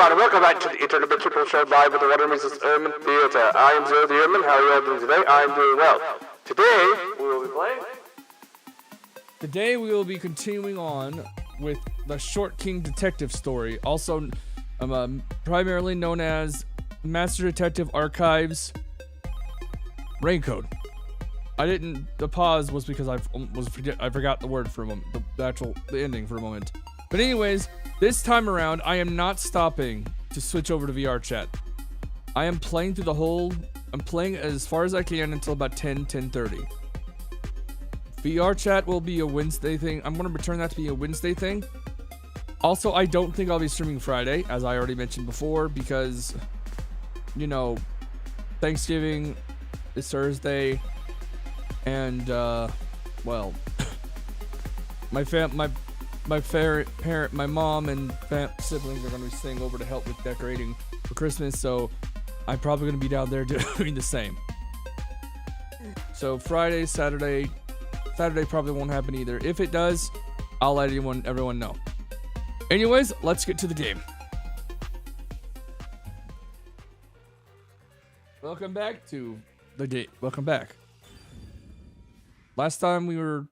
everyone, welcome back to the Interdimensional Show live with the Wonder Mrs. Erman Theater. I am Zero the Erman. How are you all doing today? I am doing well. Today, we will be playing. Today, we will be continuing on with the Short King Detective story, also primarily known as Master Detective Archives Raincode. The pause was because I forgot the word for a moment, the ending for a moment. But anyways, this time around, I am not stopping to switch over to VR chat. I am playing I'm playing as far as I can until about 10:30. VR chat will be a Wednesday thing. I'm going to return that to be a Wednesday thing. Also, I don't think I'll be streaming Friday, as I already mentioned before, because, you know, Thanksgiving is Thursday, and, well, my mom and siblings are going to be staying over to help with decorating for Christmas, so I'm probably going to be down there doing the same. So Friday, Saturday probably won't happen either. If it does, I'll let everyone know. Anyways, let's get to the game. Welcome back to the game. Welcome back. Last time we were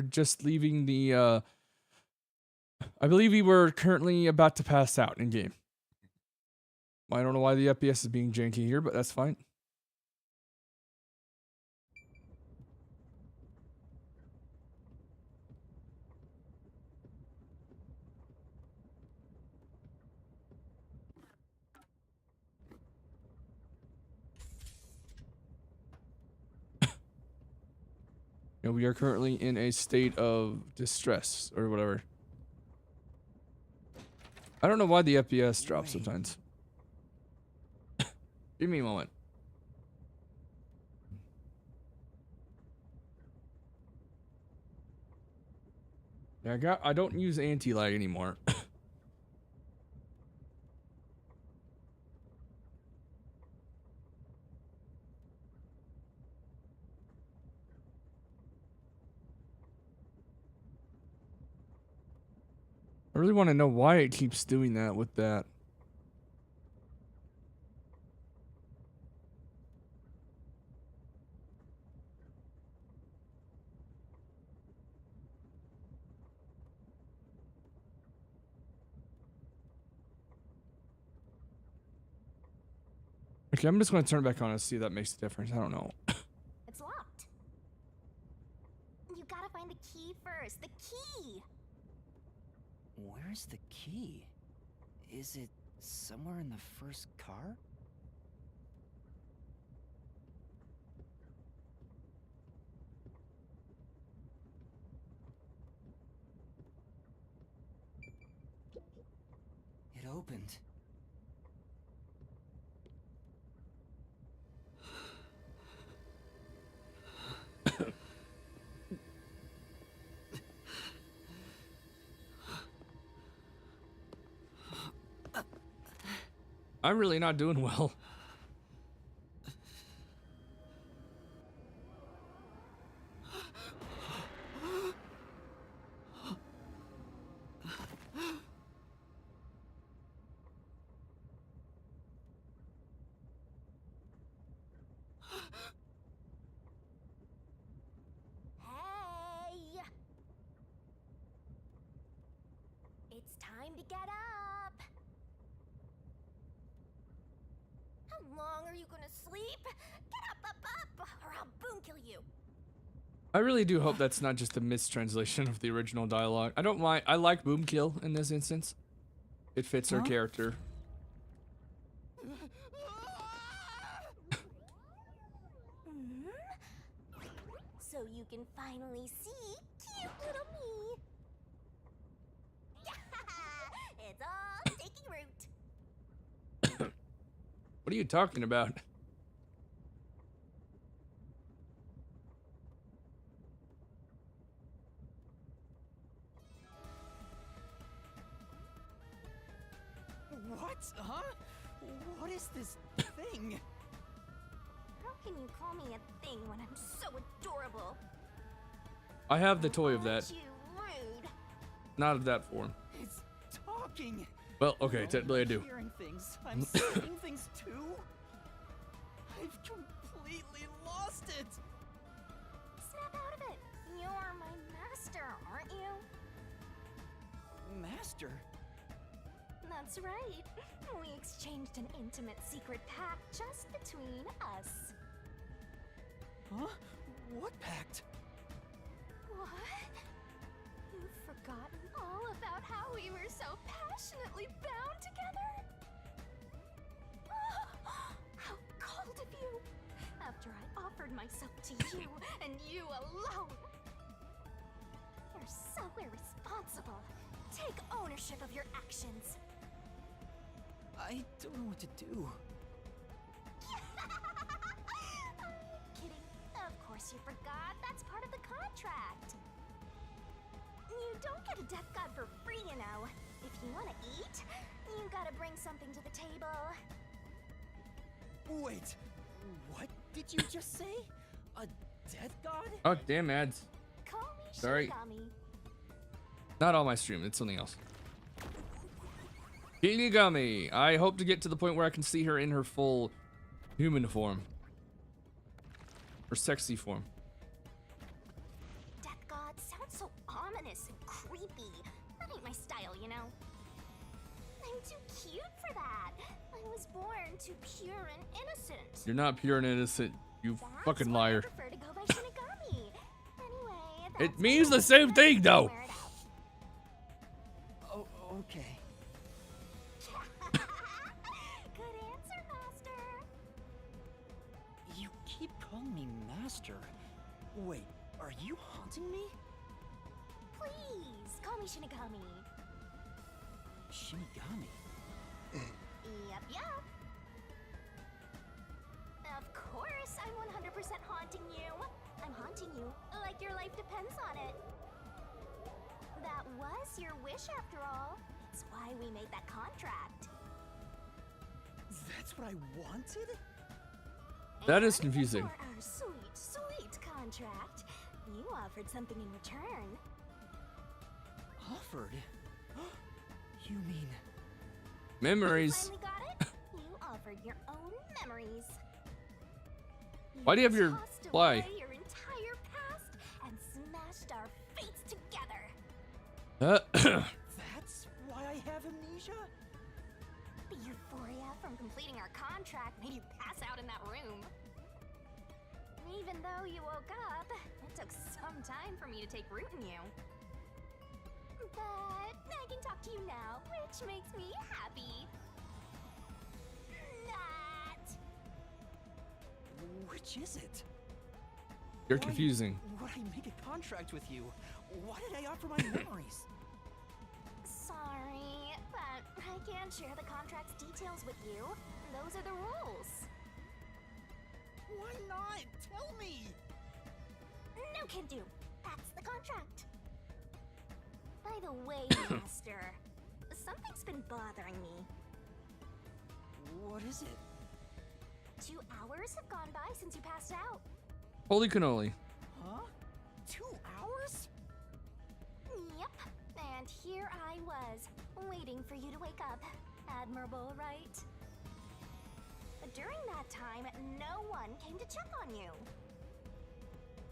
just leaving the I believe we were currently about to pass out in game. I don't know why the FPS is being janky here, but that's fine. We are currently in a state of distress or whatever. I don't know why the FPS drops sometimes. Give me a moment. Yeah, I don't use anti-lag anymore. I really want to know why it keeps doing that with that. Okay, I'm just going to turn it back on and see if that makes a difference. I don't know. It's locked. You gotta find the key first. The key! Where's the key? Is it somewhere in the first car? It opened. I'm really not doing well. Hey! It's time to get up! How long are you gonna sleep? Get up, or I'll boom kill you! I really do hope that's not just a mistranslation of the original dialogue. I don't mind. I like boom kill in this instance. It fits her character. So you can finally see cute little me. It's all taking root. What are you talking about? What? Huh? What is this thing? How can you call me a thing when I'm so adorable? I have the toy of that. Aren't you rude? Not of that form. It's talking. Well, okay, technically I do. I'm hearing things. I'm seeing things too. I've completely lost it. Snap out of it. You're my master, aren't you? Master? That's right. We exchanged an intimate secret pact just between us. Huh? What pact? What? You've forgotten all about how we were so passionately bound together? How cold of you! After I offered myself to you, and you alone! You're so irresponsible. Take ownership of your actions. I don't know what to do. Kidding. Of course you forgot. That's part of the contract. You don't get a death god for free, you know. If you want to eat, you gotta bring something to the table. Wait, what did you just say? A death god? Oh, damn ads. Call me Sorry. Shinigami. Not on my stream, it's something else. Shinigami. I hope to get to the point where I can see her in her full human form. Or sexy form. Death god sounds so ominous and creepy. That ain't my style, you know. I'm too cute for that. I was born too pure and innocent. You're not pure and innocent, you That's fucking why liar. I prefer to go by Shinigami. Anyway, It that's means my the same idea. thing, though. Wear it out. Oh, okay. Good answer, Master. You keep calling me master. Wait, are you haunting me? Please, call me Shinigami. Shinigami? Yup. Of course, I'm 100% haunting you. I'm haunting you like your life depends on it. That was your wish after all. It's why we made that contract. That's what I wanted? That is And confusing. For our sweet contract, you offered something in return. Offered? You mean... Memories. Finally got it? You offered your own memories. Why do you have your tossed fly? away your entire past and smashed our fates together. That's why I have amnesia? The euphoria from completing our contract made you pass out in that room. Even though you woke up, it took some time for me to take root in you. But I can talk to you now, which makes me happy. Not. Which is it? You're Why confusing. would I make a contract with you? Why did I offer my memories? Sorry, but I can't share the contract's details with you. Those are the rules. Why not? Tell me! No can do. That's the contract. By the way, Master, something's been bothering me. What is it? 2 hours have gone by since you passed out. Holy cannoli. Huh? 2 hours? Yep. And here I was, waiting for you to wake up. Admirable, right? During that time, no one came to check on you.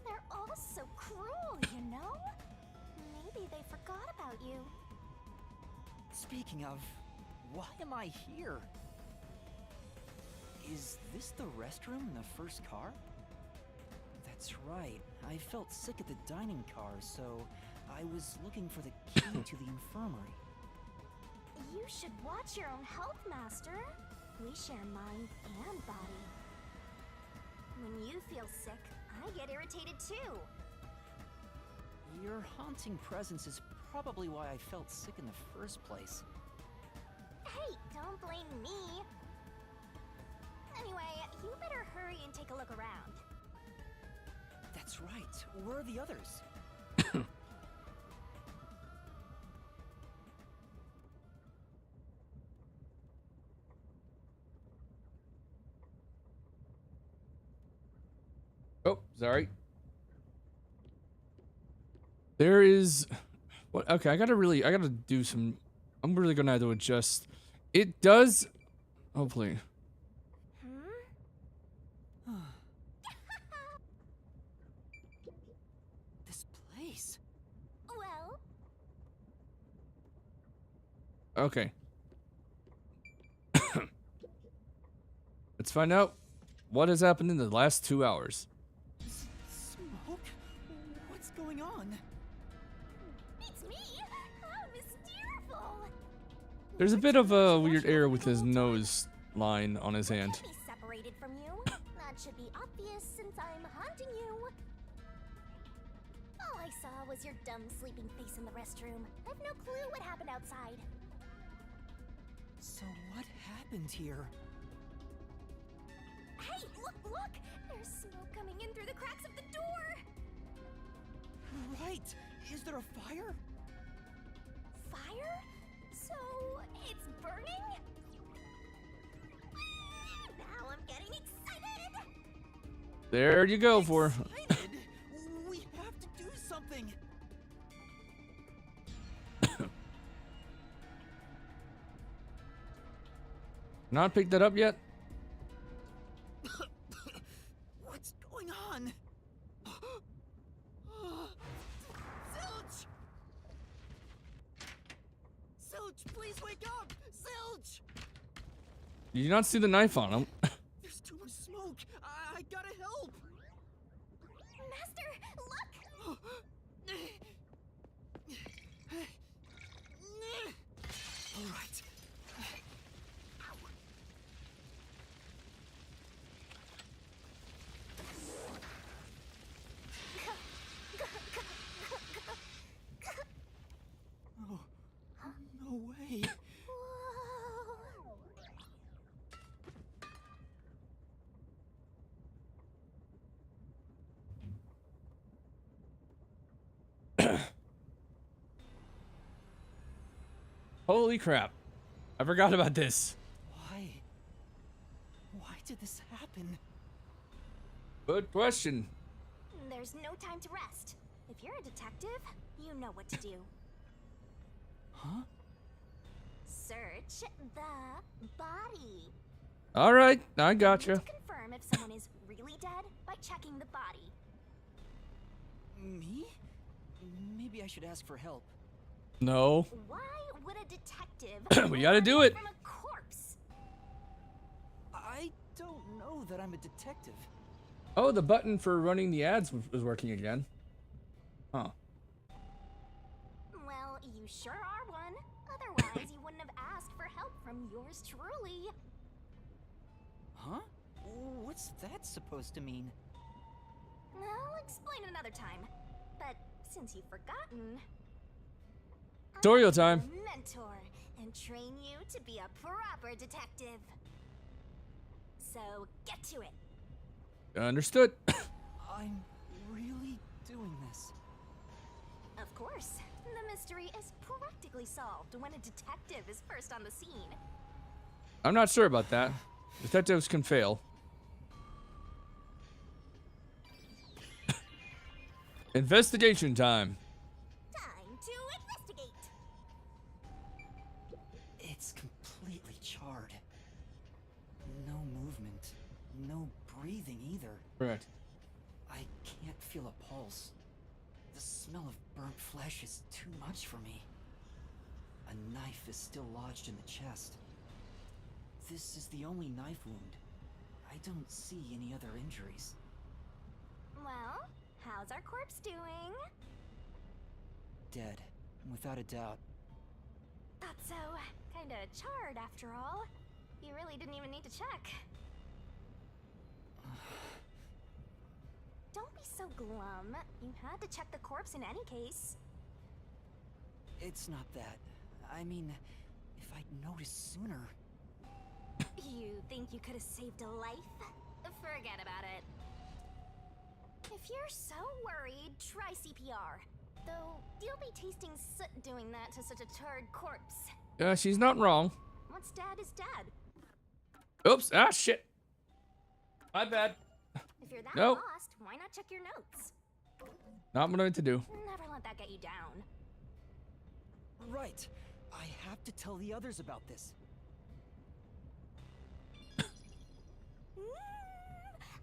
They're all so cruel, you know? Maybe they forgot about you. Speaking of, why am I here? Is this the restroom in the first car? That's right. I felt sick at the dining car, so I was looking for the key to the infirmary. You should watch your own health, Master. We share mind and body. When you feel sick, I get irritated too. Your haunting presence is probably why I felt sick in the first place. Hey, don't blame me. Anyway, you better hurry and take a look around. That's right. Where are the others? Oh, sorry. There is what? Okay, I gotta do some I'm really gonna have to adjust. It does. Hopefully. This place. Well, Okay. Let's find out what has happened in the last 2 hours. Smoke? What's going on? it's me. How mysterious. There's a bit of a weird error with his nose line on his hand. Can't be separated from you. That should be obvious since I'm haunting you. All I saw was your dumb sleeping face in the restroom. I've no clue what happened outside. So what happened here? Hey, look! There's smoke coming in through the cracks of the door. Right. Is there a fire? Fire? So it's burning? Now I'm getting excited. There you go for. Excited? We have to do something. Not picked that up yet? What's going on? Silch! Silch, please wake up! Silch! Did you not see the knife on him? There's too much smoke. I gotta help. Master, look! All right. Oh, no way. Whoa. Holy crap. I forgot about this. Why? Why did this happen? Good question. There's no time to rest. If you're a detective, you know what to do. Huh? Search the body. Alright, I To gotcha. confirm if someone is really dead by checking the body. Me? Maybe I should ask for help. No. Why would a detective We gotta do it. from a corpse? I don't know that I'm a detective. Oh, the button for running the ads was working again. Huh. Well, you sure are one. Otherwise, you wouldn't have asked for help from yours truly. Huh? What's that supposed to mean? I'll explain another time. But since you've forgotten, Tutorial I'll be time. your mentor and train you to be a proper detective. So get to it. Understood. I'm really doing this. Of course, the mystery is practically solved when a detective is first on the scene. I'm not sure about that. Detectives can fail. Investigation time. Time to investigate. It's completely charred. No movement. No breathing either. Correct. I can't feel a pulse. The smell of burnt flesh is too much for me. A knife is still lodged in the chest. This is the only knife wound. I don't see any other injuries. Well, how's our corpse doing? Dead, without a doubt. Thought so. Kinda charred after all. You really didn't even need to check. Don't be so glum. You had to check the corpse in any case. It's not that. I mean, if I'd noticed sooner. You think you could have saved a life? Forget about it. If you're so worried, try CPR. Though, you'll be tasting soot doing that to such a charred corpse. She's not wrong. What's dead is dead. Oops. Ah, shit. My bad. If you're that Nope. lost, why not check your notes? Not what I meant to do. Never let that get you down. Right. I I have to tell the others about this.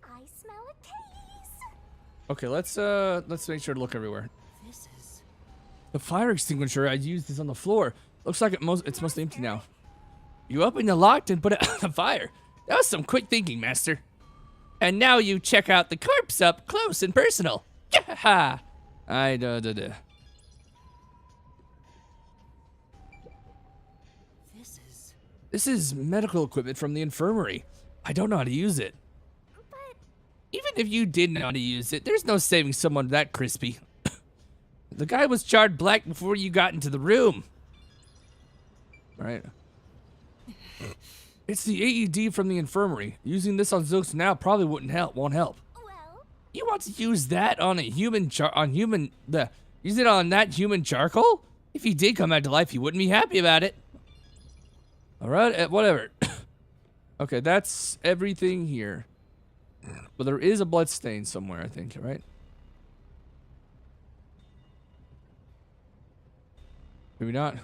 I smell a case. Okay, let's make sure to look everywhere. This is... The fire extinguisher I used is on the floor. Looks like it's mostly empty now. You opened the lock and put it on the fire. That was some quick thinking, Master. And now you check out the corpse up close and personal. Ha! This is medical equipment from the infirmary. I don't know how to use it. But Even if you did know how to use it, there's no saving someone that crispy. The guy was charred black before you got into the room. All right. It's the AED from the infirmary. Using this on Zooks now probably won't help. well, You want to use that on a human use it on that human charcoal? If he did come back to life, he wouldn't be happy about it. All right, whatever. Okay, that's everything here. But there is a blood stain somewhere, I think, right? Maybe not.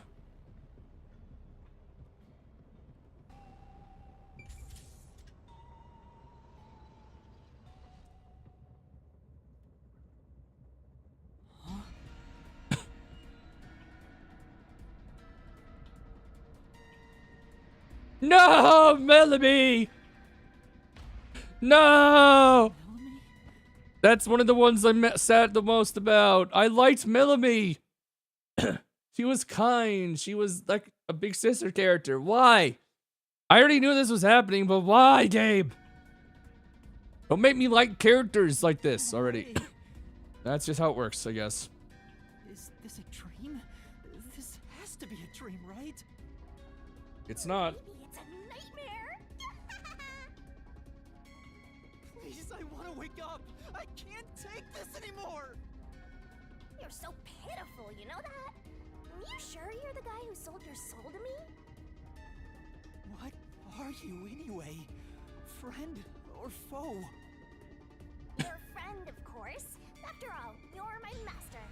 No, Melanie! No! Melanie? That's one of the ones I'm sad the most about. I liked Melanie. She was kind. She was like a big sister character. Why? I already knew this was happening, but why, Gabe? Don't make me like characters like this already. That's just how it works, I guess. Is this a dream? This has to be a dream, right? It's not. maybe it's a nightmare. Please, I want to wake up. I can't take this anymore. You're so pitiful, you know that? You sure you're the guy who sold your soul to me? What are you anyway? Friend or foe? Your friend, of course. After all, you're my master.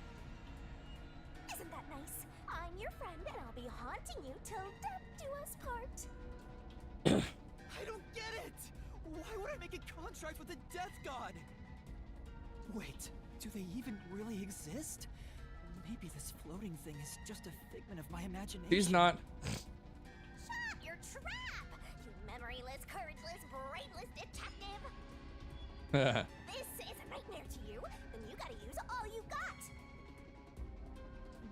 Isn't that nice? I'm your friend and I'll be haunting you till death do us part. I don't get it! Why would I make a contract with the death god? Wait, do they even really exist? Maybe this floating thing is just a figment of my imagination. He's not. Shut up, your trap! You memoryless, courageless, brainless detective! This is a nightmare to you, then you gotta use all you got!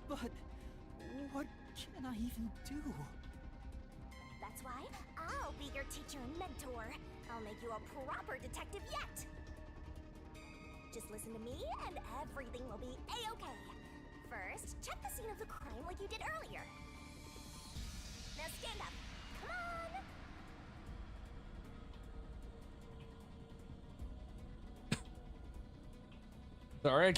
But what can I even do? That's why I'll be your teacher and mentor. I'll make you a proper detective yet! Just listen to me and everything will be a-okay. First, check the scene of the crime like you did earlier. Now stand up. Come on! Sorry, I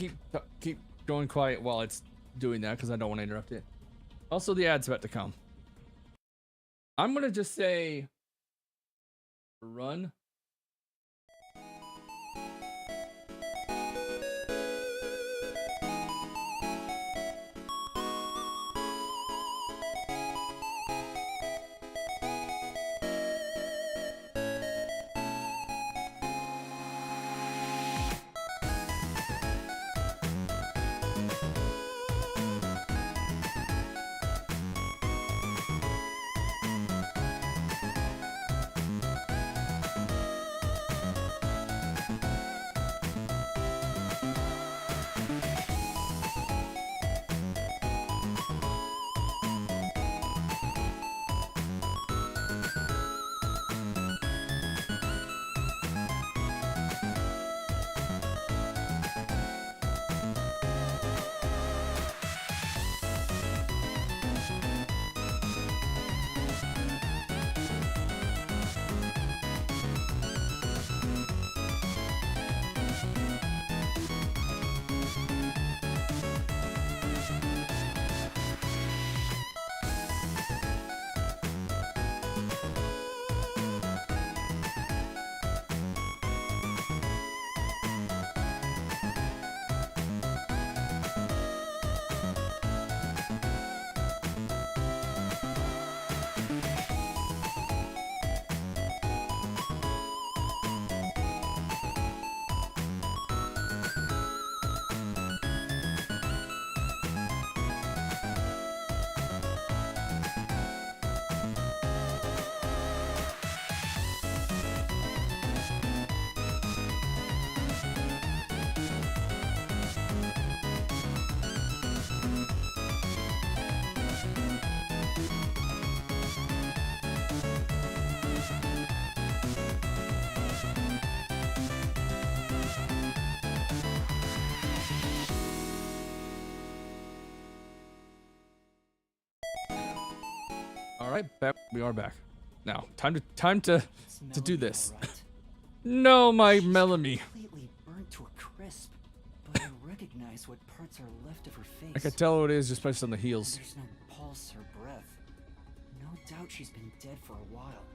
keep going quiet while it's doing that because I don't want to interrupt it. Also, the ad's about to come. I'm gonna just say run. right, back. We are back. Now, time to It's do Melanie, this. all right. No, my She's Melanie. completely burnt to a crisp, but I recognize what parts are left of her face. I can tell what it is just based on the heels. There's no pulse or breath. No doubt she's been dead for a while.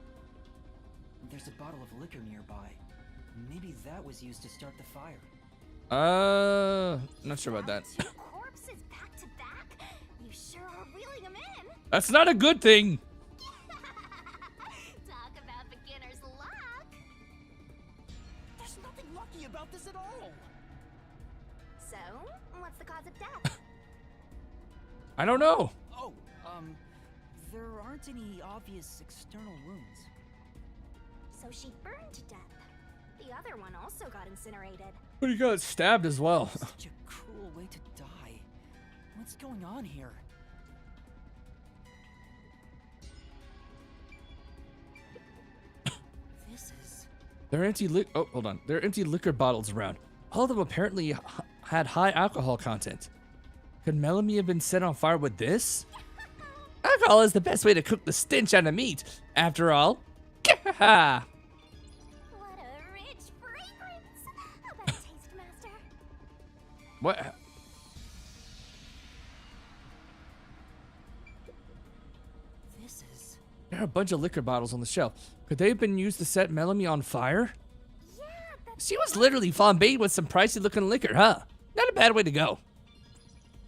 There's a bottle of liquor nearby. Maybe that was used to start the fire. Not sure about that. Two corpses back to back? You sure are reeling them in. That's not a good thing. Talk about beginner's luck. There's nothing lucky about this at all. So, what's the cause of death? I don't know. Oh, there aren't any obvious external wounds. So she burned to death. The other one also got incinerated. But he got stabbed as well. Such a cruel way to die. What's going on here? This is... There are empty hold on. There are empty liquor bottles around. All of them apparently had high alcohol content. Could Melanie have been set on fire with this? Alcohol is the best way to cook the stench out of meat. After all. What a rich fragrance! How about a taste, Master? What? This is... There are a bunch of liquor bottles on the shelf. Could they have been used to set Melanie on fire? Yeah, that's She was literally flambéed with some pricey looking liquor, huh? Not a bad way to go.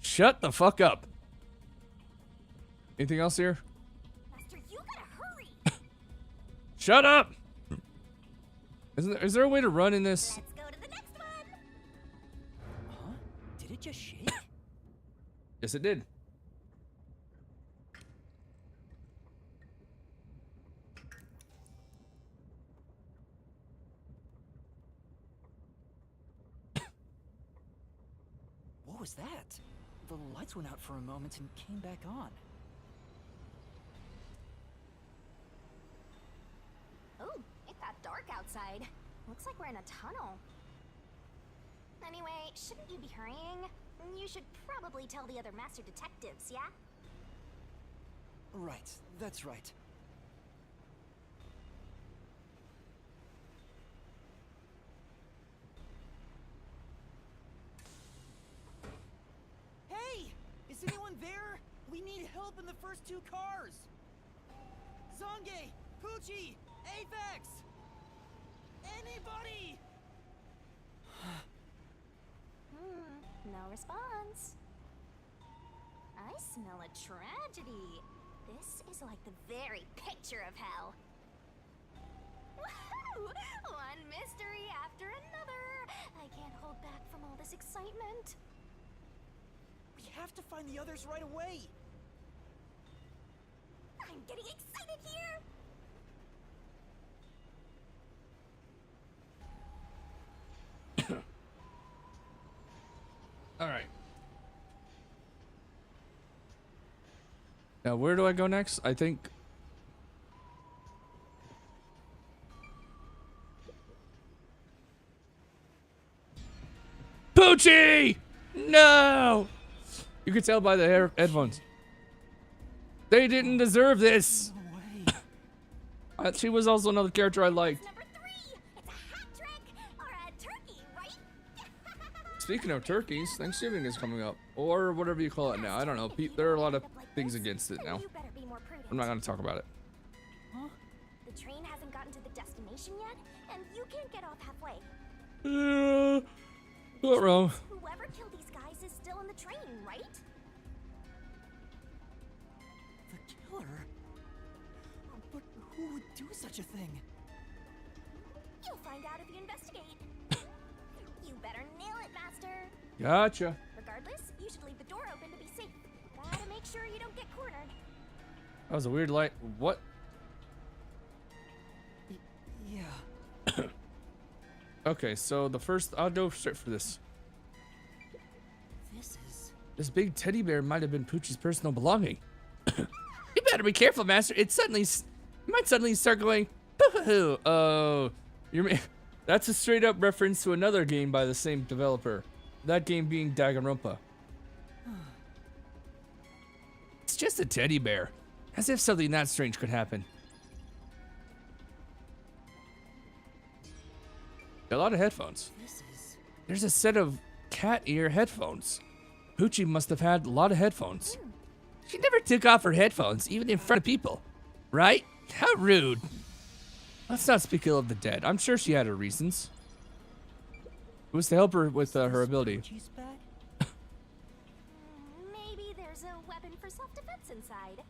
Shut the fuck up. Anything else here? Master, you gotta hurry! Shut up! Is there a way to run in this? Let's go to the next one! Huh? Did it just shake? Yes, it did. What was that? The lights went out for a moment and came back on. Ooh, it got dark outside. Looks like we're in a tunnel. Anyway, shouldn't you be hurrying? You should probably tell the other master detectives, yeah? Right, that's right. Hey! Is anyone there? We need help in the first two cars! Zonge! Poochie! Apex! Anybody! No response. I smell a tragedy. This is like the very picture of hell. Woohoo! One mystery after another. I can't hold back from all this excitement. We have to find the others right away! I'm getting excited here. All right. Now, where do I go next? I think. Poochie! No! You could tell by the headphones. They didn't deserve this. No way. She was also another character I liked. Number 3. It's a hat trick or a turkey, right? Speaking of turkeys, Thanksgiving is coming up. Or whatever you call it now. I don't know. There are a lot of things against it now. You better be more prudent. I'm not going to talk about it. Huh? The train hasn't gotten to the destination yet, and you can't get off halfway. What wrong? Whoever killed these guys is still in the train, right? The killer? But who would do such a thing? You'll find out if you investigate. You better nail it, Master. Gotcha. Regardless, you should leave the door open to be safe. Gotta make sure you don't get cornered. That was a weird light. What? Yeah. Okay, so the first, I'll go straight for this. This is... This big teddy bear might have been Poochie's personal belonging. You better be careful, Master. It might suddenly start going, hoo-hoo-hoo. Oh, that's a straight up reference to another game by the same developer. That game being Danganronpa. It's just a teddy bear. As if something that strange could happen. A lot of headphones. This is... There's a set of cat ear headphones. Poochie must have had a lot of headphones. She never took off her headphones, even in front of people. Right? How rude. Let's not speak ill of the dead. I'm sure she had her reasons. It was to help her with her ability. Poochie's bag? Maybe there's a weapon for self-defense inside.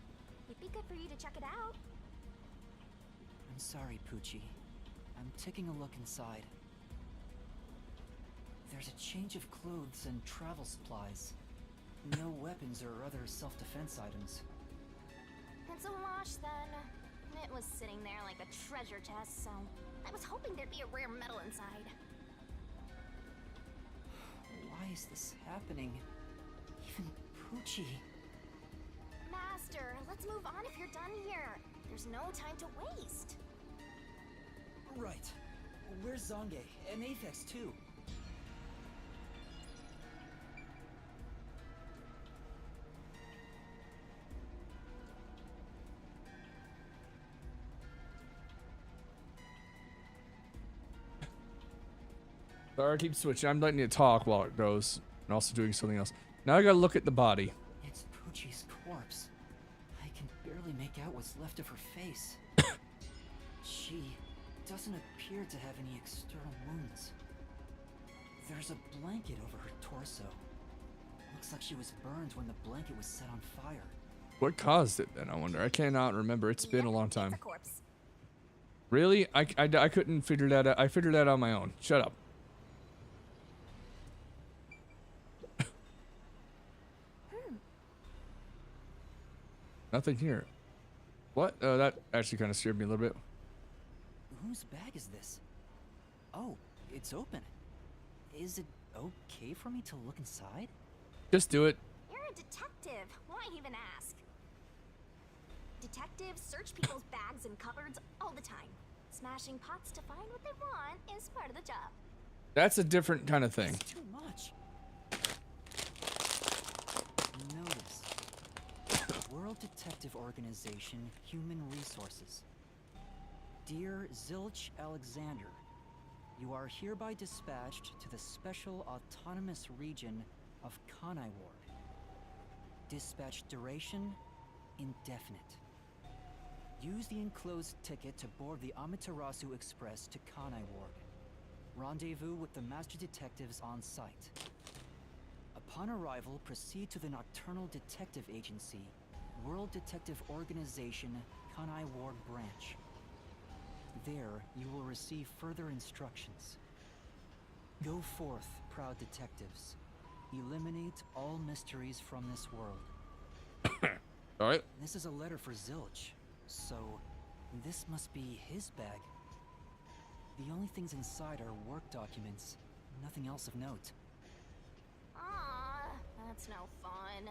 It'd be good for you to check it out. I'm sorry, Poochie. I'm taking a look inside. There's a change of clothes and travel supplies. No weapons or other self-defense items. It's a wash then. It was sitting there like a treasure chest, so I was hoping there'd be a rare metal inside. Why is this happening? Even Poochie. Master, let's move on if you're done here. There's no time to waste. Right. Where's Zange? And Aphex, too. Sorry, I keep switching. I'm letting you talk while it goes, and also doing something else. Now I gotta look at the body. It's Poochie's corpse. I can barely make out what's left of her face. She doesn't appear to have any external wounds. There's a blanket over her torso. Looks like she was burned when the blanket was set on fire. What caused it then, I wonder? I cannot remember. It's been a long It's time. a corpse. Really? I couldn't figure that out. I figured that out on my own. Shut up. Nothing here. What? Oh, that actually kind of scared me a little bit. Whose bag is this? Oh, it's open. Is it okay for me to look inside? Just do it. You're a detective. Why even ask? Detectives search people's bags and cupboards all the time. Smashing pots to find what they want is part of the job. That's a different kind of thing. It's too much. Notice. World Detective Organization, Human Resources. Dear Zilch Alexander, you are hereby dispatched to the Special Autonomous Region of Kanai Ward. Dispatch duration, indefinite. Use the enclosed ticket to board the Amaterasu Express to Kanai Ward. Rendezvous with the Master Detectives on site. Upon arrival, proceed to the Nocturnal Detective Agency, World Detective Organization, Kanai Ward Branch. There, you will receive further instructions. Go forth, proud detectives. Eliminate all mysteries from this world. Alright. This is a letter for Zilch, so this must be his bag. The only things inside are work documents, nothing else of note. Aw, that's no fun.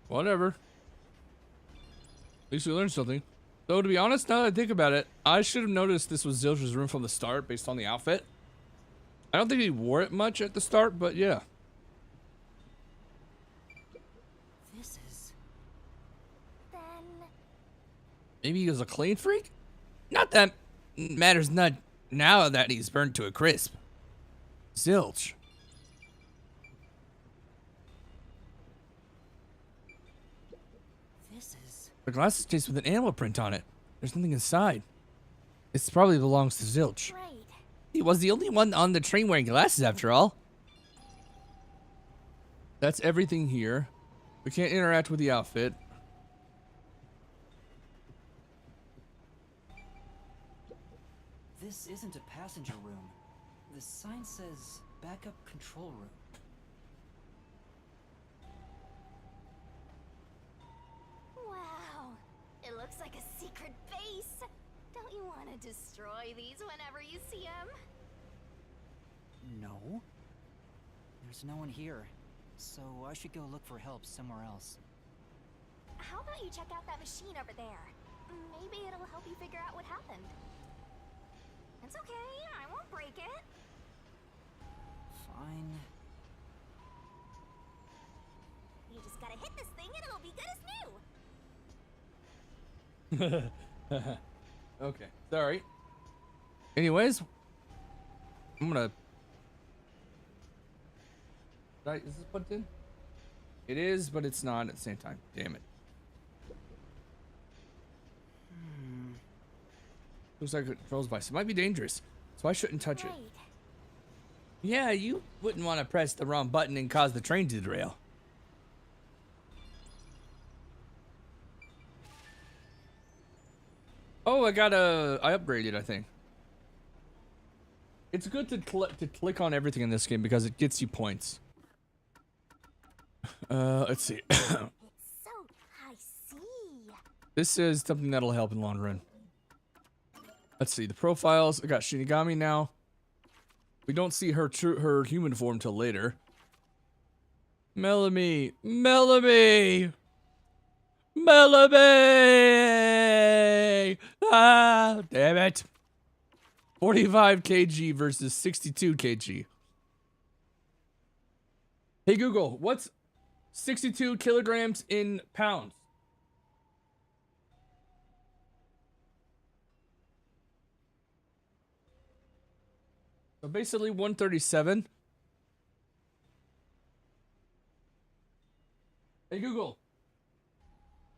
Whatever. At least we learned something. Though, to be honest, now that I think about it, I should have noticed this was Zilch's room from the start based on the outfit. I don't think he wore it much at the start, but yeah. This is... Then Maybe he was a clean freak? Not that matters not now that he's burned to a crisp. Zilch. This is... The glass is chased with an animal print on it. There's nothing inside. This probably belongs to Zilch. right. He was the only one on the train wearing glasses after all. That's everything here. We can't interact with the outfit. This isn't a passenger room. The sign says backup control room. Wow, it looks like a secret base. Don't you want to destroy these whenever you see them? No. There's no one here, so I should go look for help somewhere else. How about you check out that machine over there? Maybe it'll help you figure out what happened. It's okay, I won't break it. Fine. You just gotta hit this thing and it'll be good as new. Okay, sorry. Anyways, I'm gonna. Is this plugged in? It is, but it's not at the same time. Damn it. Looks like it controls device. It might be dangerous, so I shouldn't touch it. Right. Yeah, you wouldn't want to press the wrong button and cause the train to derail. Oh, I upgraded, I think. It's good to click on everything in this game because it gets you points. Let's see. It's so high C. This is something that'll help in the long run. Let's see the profiles. I got Shinigami now. We don't see her human form till later. Melanie. Ah, damn it. 45 kg versus 62 kg. Hey Google, what's 62 kilograms in pounds? So basically 137. Hey Google,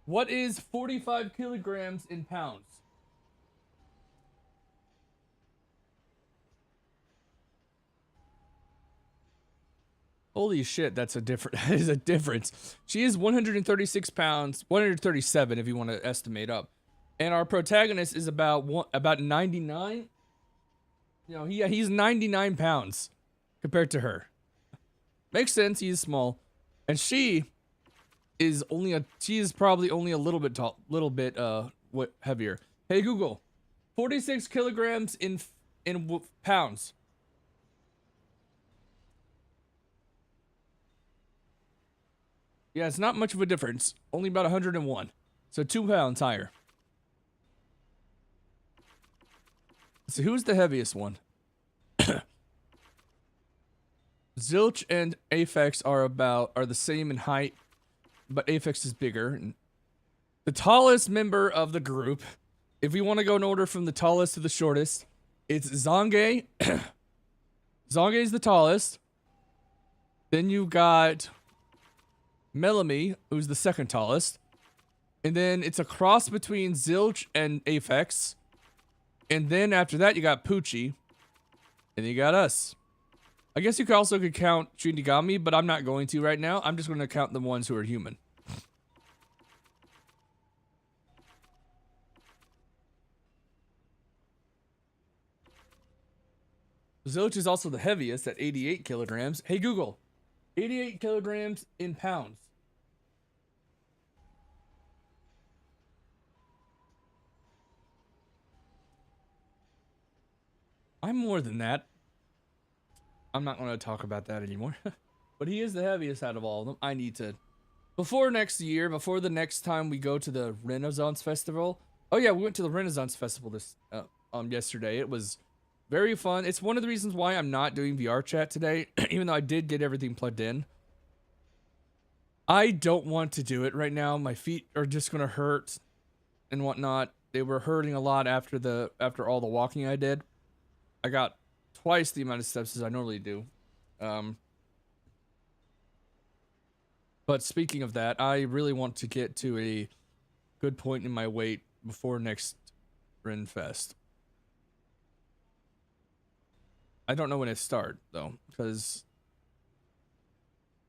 what is 45 kilograms in pounds? Holy shit, that's a different. That is a difference. She is 136 pounds, 137 if you want to estimate up, and our protagonist is about 99. You know, he's 99 pounds compared to her. Makes sense. He's small, and she is probably only a little bit heavier. Hey Google, 46 kilograms in pounds. Yeah, it's not much of a difference. Only about 101. So 2 pounds higher. So who's the heaviest one? Zilch and Aphex are the same in height, but Aphex is bigger. The tallest member of the group, if we want to go in order from the tallest to the shortest, it's Zange. Zange is the tallest. Then you got Melanie, who's the second tallest. And then it's a cross between Zilch and Aphex. And then after that, you got Poochie. And then you got us. I guess you could count Shinigami, but I'm not going to right now. I'm just going to count the ones who are human. Zilch is also the heaviest at 88 kilograms. Hey Google, 88 kilograms in pounds. I'm more than that. I'm not going to talk about that anymore. But he is the heaviest out of all of them. I need to... Before the next time we go to the Renaissance Festival... Oh yeah, we went to the Renaissance Festival yesterday. It was very fun. It's one of the reasons why I'm not doing VR chat today, even though I did get everything plugged in. I don't want to do it right now. My feet are just going to hurt and whatnot. They were hurting a lot after all the walking I did. I got twice the amount of steps as I normally do. But speaking of that, I really want to get to a good point in my weight before next Ren Fest. I don't know when it starts, though, because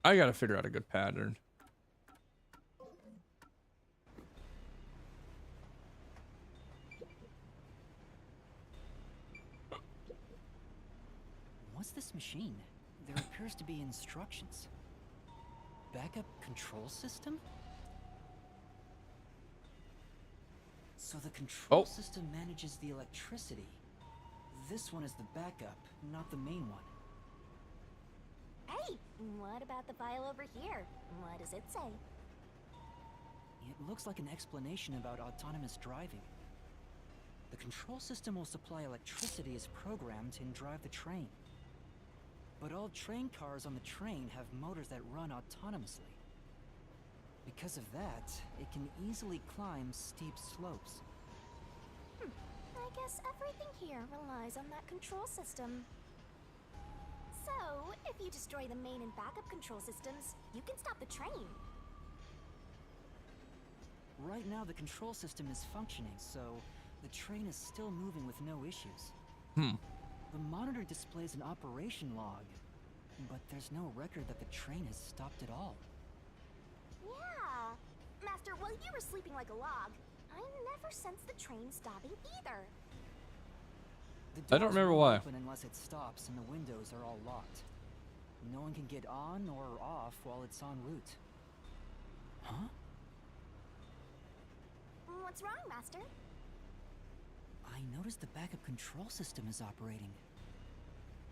I gotta figure out a good pattern. What's this machine? There appears to be instructions. Backup control system? So the control system manages the electricity. This one is the backup, not the main one. Hey, what about the file over here? What does it say? It looks like an explanation about autonomous driving. The control system will supply electricity as programmed and drive the train. But all train cars on the train have motors that run autonomously. Because of that, it can easily climb steep slopes. I guess everything here relies on that control system. So, if you destroy the main and backup control systems, you can stop the train. Right now, the control system is functioning, so the train is still moving with no issues. The monitor displays an operation log, but there's no record that the train has stopped at all. Yeah. Master, while you were sleeping like a log, I never sensed the train stopping either. The I don't doors remember won't why. open unless it stops, and the windows are all locked. No one can get on or off while it's en route. Huh? What's wrong, Master? I noticed the backup control system is operating.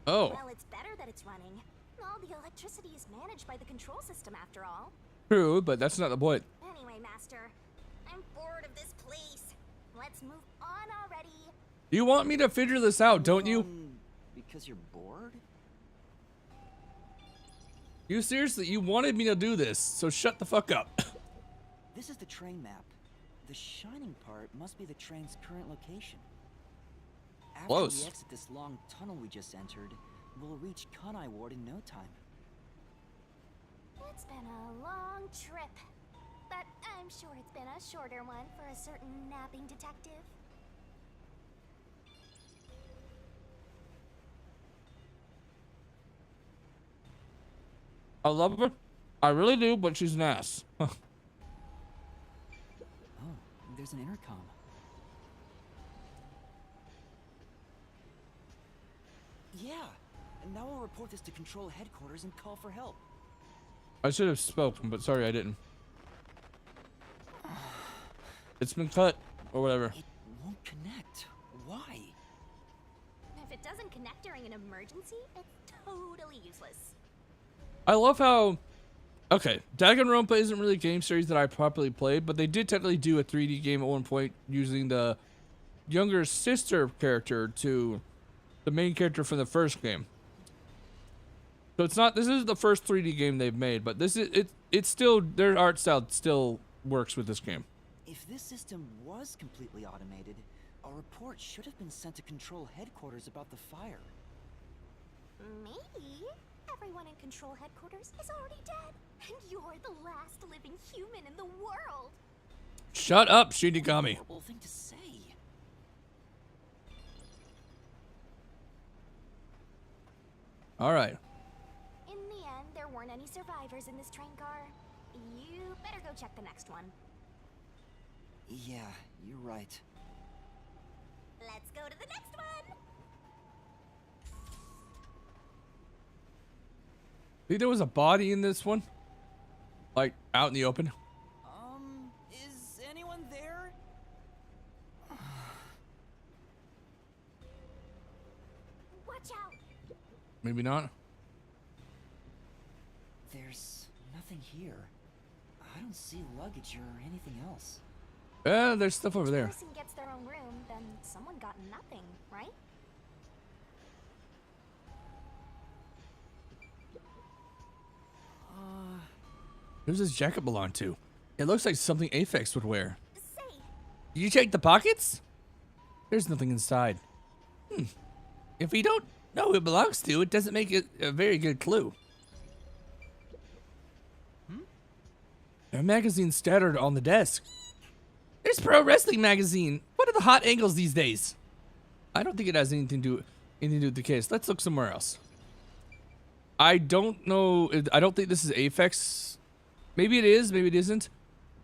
Oh, Well, it's better that it's running. All the electricity is managed by the control system after all. true, but that's not the point. Anyway, Master, I'm bored of this place. Let's move on already. You want me to figure this out, don't you? Because you're bored? You seriously, you wanted me to do this, so shut the fuck up. This is the train map. The shining part must be the train's current location. After Close. we exit this long tunnel we just entered, we'll reach Kanai Ward in no time. It's been a long trip, but I'm sure it's been a shorter one for a certain napping detective. I love her. I really do, but she's an ass. Oh, there's an intercom. Yeah, and now we'll report this to Control Headquarters and call for help. I should have spoken, but sorry I didn't. It's been cut, or whatever. It won't connect. Why? If it doesn't connect during an emergency, it's totally useless. I love how... Okay, Danganronpa isn't really a game series that I properly played, but they did technically do a 3D game at one point using the younger sister character to the main character from the first game. So it's not... This is the first 3D game they've made, but this is... It's still... Their art style still works with this game. If this system was completely automated, a report should have been sent to Control Headquarters about the fire. Maybe everyone in Control Headquarters is already dead, and you're the last living human in the world. Shut up, Shinigami. Horrible thing to say. Alright. In the end, there weren't any survivors in this train car. You better go check the next one. Yeah, you're right. Let's go to the next one. Think there was a body in this one? Like, out in the open? Is anyone there? Watch out. Maybe not. There's nothing here. I don't see luggage or anything else. There's stuff over there. If a person gets their own room, then someone got nothing, right? Who's this jacket belong to? It looks like something Aphex would wear. Say, Did you check the pockets? There's nothing inside. If we don't know who it belongs to, it doesn't make it a very good clue. There are magazines scattered on the desk. There's Pro Wrestling Magazine. What are the hot angles these days? I don't think it has anything to do with the case. Let's look somewhere else. I don't know. I don't think this is Aphex. Maybe it is, maybe it isn't.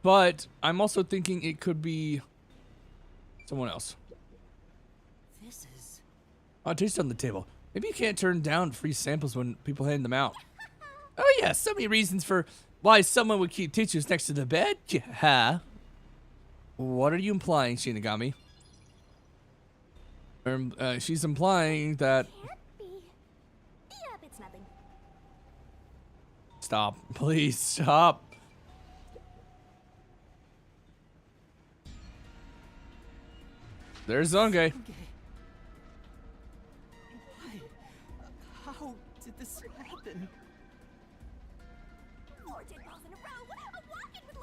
But I'm also thinking it could be someone else. This is... Oh, taste on the table. Maybe you can't turn down free samples when people hand them out. Oh yeah, so many reasons for why someone would keep tissues next to the bed. Yeah. What are you implying, Shinigami? She's implying that... can't be. Yep, it's nothing. Stop. Please, stop. There's Zonge. Okay. Why? How did this happen? 4 dead balls in a row. A walk-in with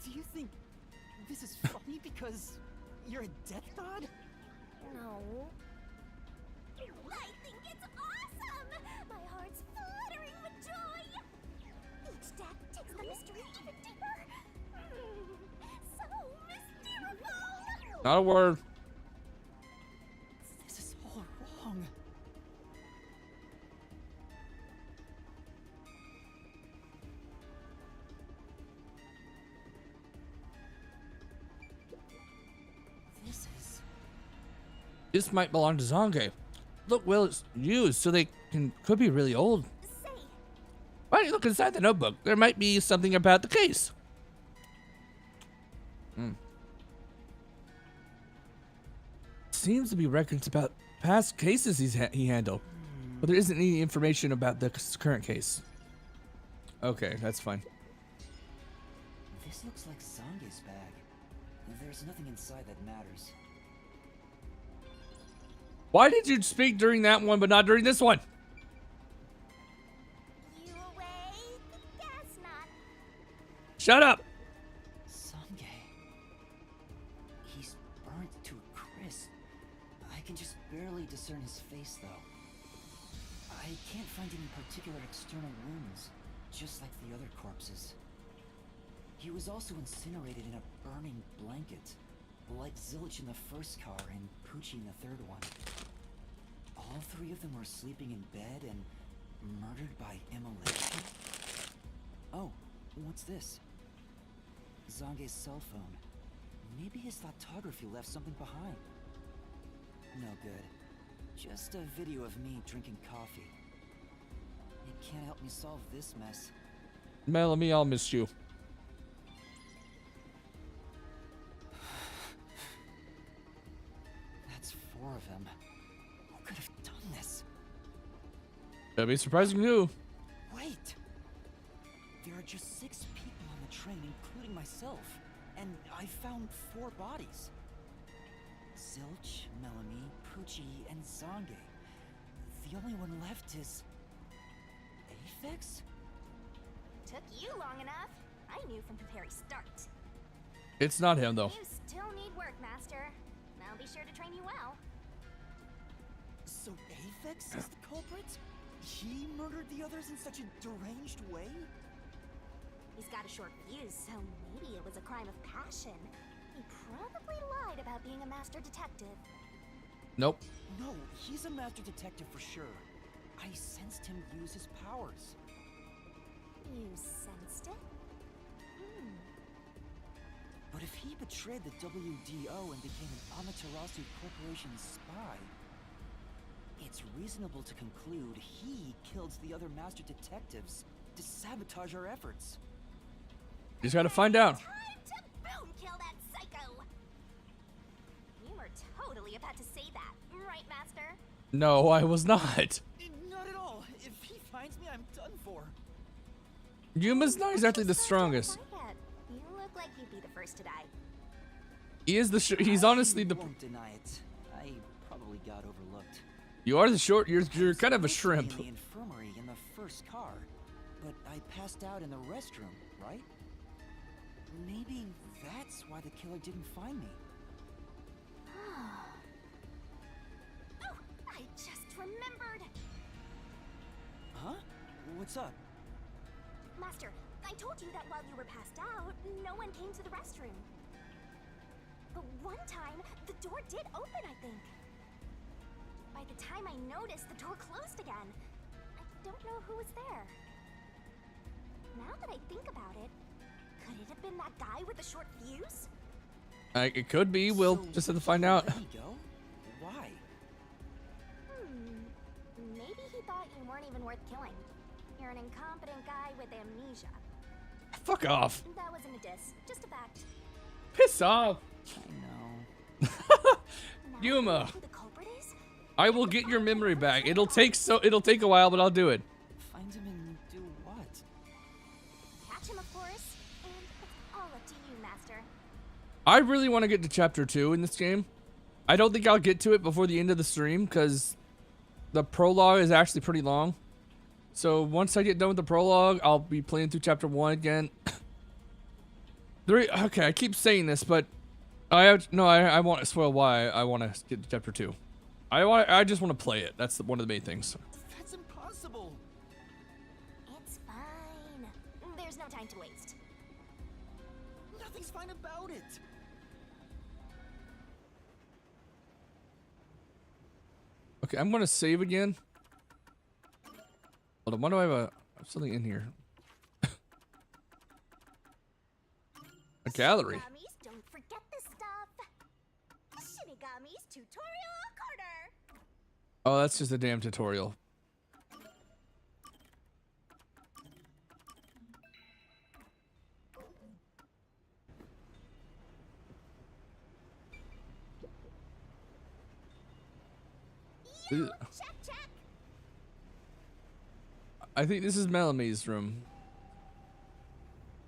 Do you think this is funny because you're a death god? No. I think it's awesome! My heart's fluttering with joy! Each death takes the mystery even deeper. So mystical! Not a word. This is all wrong. This might belong to Zange. Look well it's used, so they could be really old. Say, Why don't you look inside the notebook? There might be something about the case. Seems to be records about past cases he handled, but there isn't any information about the current case. Okay, that's fine. This looks like Zange's bag. There's nothing inside that matters. Why did you speak during that one, but not during this one? you awake? Guess not. Shut up. Zange. He's burnt to a crisp. I can just barely discern his face, though. I can't find any particular external wounds, just like the other corpses. He was also incinerated in a burning blanket, like Zilch in the first car and Poochie in the third one. All three of them were sleeping in bed and murdered by immolation. Oh, what's this? Zange's cell phone. Maybe his lithography left something behind. No good. Just a video of me drinking coffee. It can't help me solve this mess. Melanie, I'll miss you. That's 4 of them. Who could have done this? That'd be surprising too. Wait! There are just 6 people on the train, including myself. And I found 4 bodies. Zilch, Melanie, Poochie, and Zange. The only one left is... Aphex? Took you long enough. I knew from the very start. It's not him though. You still need work, Master. I'll be sure to train you well. So Aphex is the culprit? He murdered the others in such a deranged way? He's got a short fuse, so maybe it was a crime of passion. He probably lied about being a master detective. Nope. No, he's a master detective for sure. I sensed him use his powers. You sensed it? But if he betrayed the WDO and became an Amaterasu Corporation spy, it's reasonable to conclude he killed the other master detectives to sabotage our efforts. You just gotta find out. Time to boom kill that psycho! You were totally about to say that, right, Master? No, I was not. Not at all. If he finds me, I'm done for. Yuma's not exactly the Just don't strongest. fight it. You look like you'd be the first to die. He is the he's honestly the. I won't deny it. I probably got overlooked. You are the short. You're kind of a Supposed to shrimp. be in the infirmary in the first car, but I passed out in the restroom, right? Maybe that's why the killer didn't find me. Oh, I just remembered! Huh? What's up? Master, I told you that while you were passed out, no one came to the restroom. But one time, the door did open, I think. By the time I noticed, the door closed again. I don't know who was there. Now that I think about it, could it have been that guy with the short fuse? It could be. We'll So just have to find out. Let me go? Why? Maybe he thought you weren't even worth killing. You're an incompetent guy with amnesia. Fuck off. That wasn't a diss, just a fact. Piss off. I know. Now Yuma. you know who the culprit is? I will get your memory back. It'll take a while, but I'll do it. Find him and do what? Catch him, of course. And it's all up to you, Master. I really want to get to chapter 2 in this game. I don't think I'll get to it before the end of the stream because the prologue is actually pretty long. So once I get done with the prologue, I'll be playing through chapter 1 again. Okay, I keep saying this, but I want to spoil why I want to get to chapter 2. I just want to play it. That's one of the main things. That's impossible. It's fine. There's no time to waste. Nothing's fine about it. Okay, I'm gonna save again. Hold on, why do I have something in here? A gallery. Shinigamis, don't forget this stuff. Shinigami's tutorial corner. Oh, that's just a damn tutorial. Check, check. I think this is Melamie's room.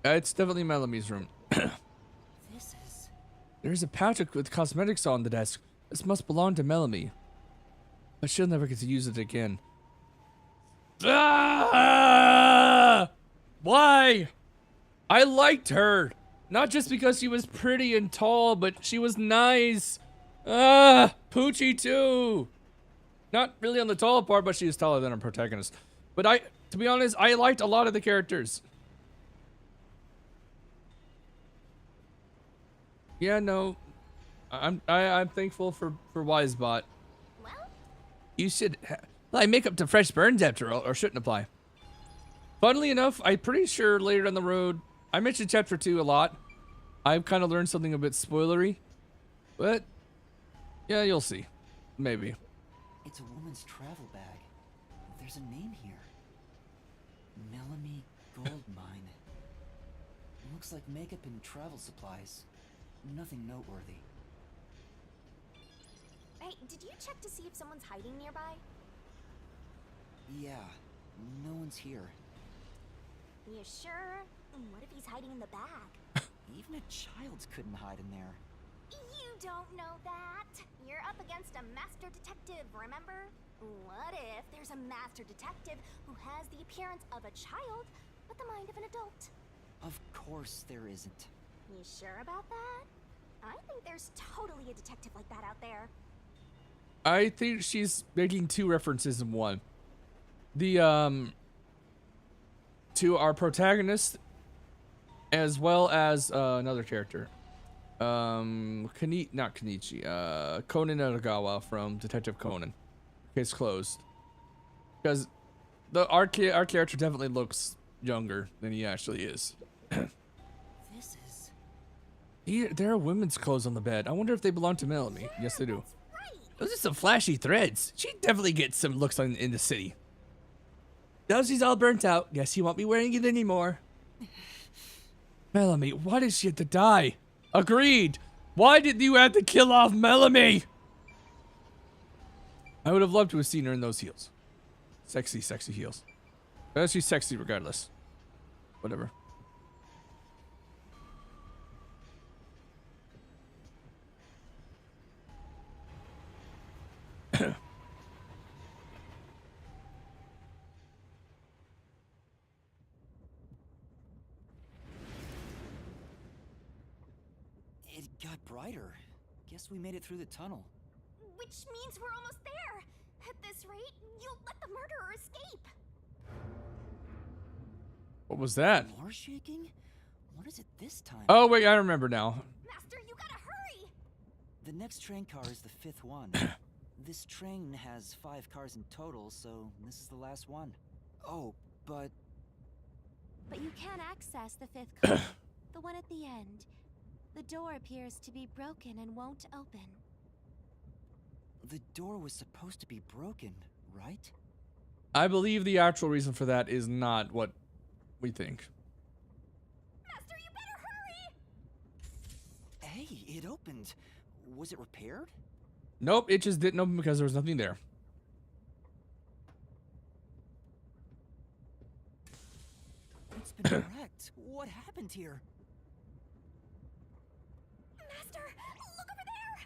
It's definitely Melamie's room. This is... There's a pouch with cosmetics on the desk. This must belong to Melamie. But she'll never get to use it again. Ah! Why? I liked her. Not just because she was pretty and tall, but she was nice. Ah, Poochie too. Not really on the tall part, but she was taller than our protagonist. But to be honest, I liked a lot of the characters. Yeah, no, I'm thankful for Wisebot. Well, You should apply makeup to fresh burns after all, or shouldn't apply. Funnily enough, I'm pretty sure later down the road, I mentioned chapter 2 a lot. I've kind of learned something a bit spoilery, but yeah, you'll see. Maybe. It's a woman's travel bag. There's a name here. Melamie Goldmine. Looks like makeup and travel supplies. Nothing noteworthy. hey, did you check to see if someone's hiding nearby? Yeah, no one's here. You sure? What if he's hiding in the bag? Even a child couldn't hide in there. You don't know that. You're up against a master detective, remember? What if there's a master detective who has the appearance of a child, but the mind of an adult? Of course there isn't. You sure about that? I think there's totally a detective like that out there. I think she's making 2 references in one. The to our protagonist, as well as another character. Not Kenichi. Conan Edogawa from Detective Conan. Case closed. Because our character definitely looks younger than he actually is. This is... There are women's clothes on the bed. I wonder if they belong to Melamie. Yes, they do. Those are some flashy threads. She definitely gets some looks in the city. Now she's all burnt out. Guess he won't be wearing it anymore. Melamie, why did she have to die? Agreed. Why did you have to kill off Melamie? I would have loved to have seen her in those heels. Sexy, sexy heels. But she's sexy regardless. Whatever. It got brighter. Guess we made it through the tunnel. Which means we're almost there. At this rate, you'll let the murderer escape. What was that? More shaking? What is it this time? Oh, wait, I remember now. Master, you gotta hurry! The next train car is the 5th one. This train has 5 cars in total, so this is the last one. Oh, but... But you can't access the 5th car, the one at the end. The door appears to be broken and won't open. the door was supposed to be broken, right? I believe the actual reason for that is not what we think. Master, you better hurry! Hey, it opened. Was it repaired? Nope, it just didn't open because there was nothing there. It's been wrecked. What happened here? Master, look over there!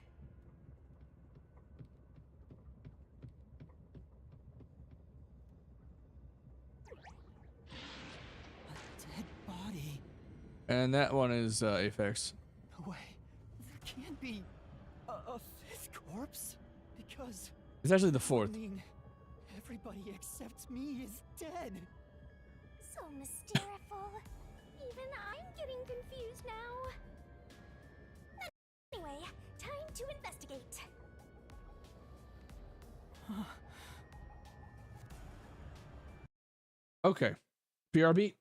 A dead body. And that one is Aphex. No way. There can't be a fifth corpse. Because It's actually the I fourth. mean, everybody except me is dead. So mysteriful. Even I'm getting confused now. Anyway, time to investigate. Okay. PRB.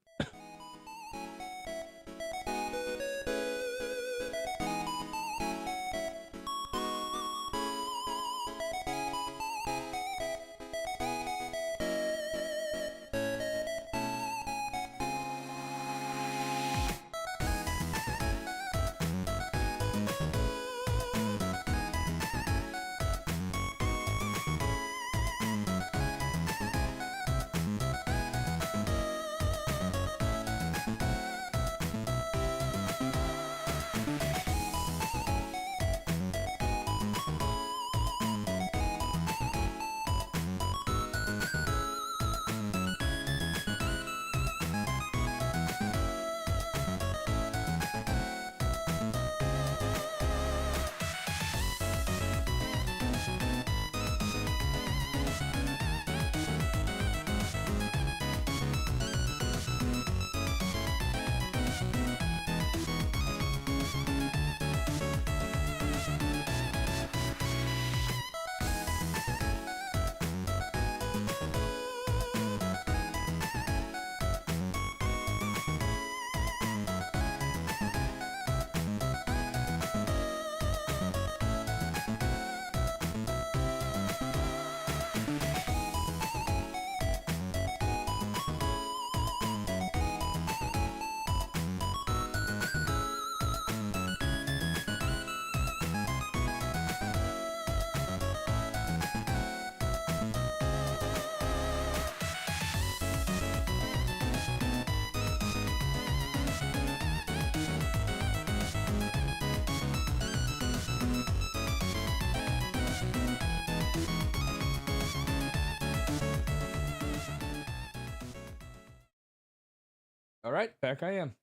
All right, back I am.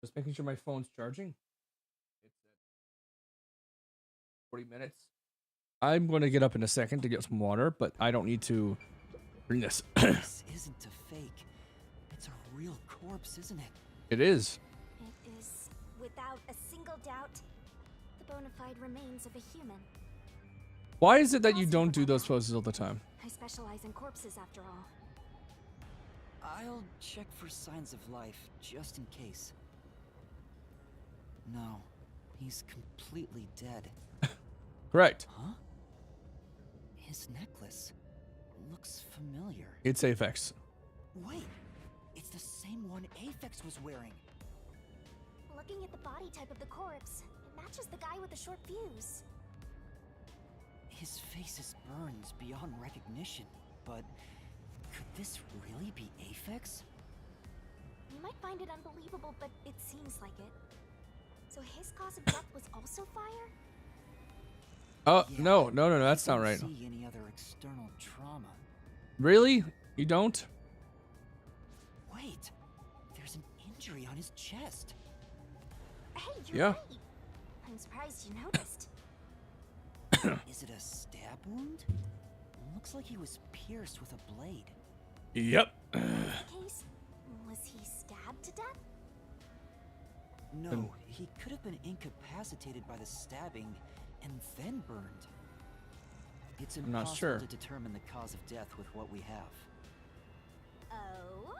Just making sure my phone's charging. It's at 40 minutes. I'm going to get up in a second to get some water, but I don't need to bring this. This isn't a fake. It's a real corpse, isn't it? It is. It is, without a single doubt, the bona fide remains of a human. Why is it that you don't do those poses all the time? I specialize in corpses after all. I'll check for signs of life, just in case. No, he's completely dead. Correct. Huh? His necklace looks familiar. It's Aphex. Wait, it's the same one Aphex was wearing. Looking at the body type of the corpse, it matches the guy with the short fuse. His face is burned beyond recognition, but could this really be Aphex? You might find it unbelievable, but it seems like it. So his cause of death was also fire? Oh, Yeah, no, that's not I right. don't see any other external trauma. Really? You don't? Wait, there's an injury on his chest. Hey, you're Yeah. right. I'm surprised you noticed. Is it a stab wound? Looks like he was pierced with a blade. Yep. The case? Was he stabbed to death? No, he could have been incapacitated by the stabbing and then burned. It's I'm not impossible sure. to determine the cause of death with what we have. Oh?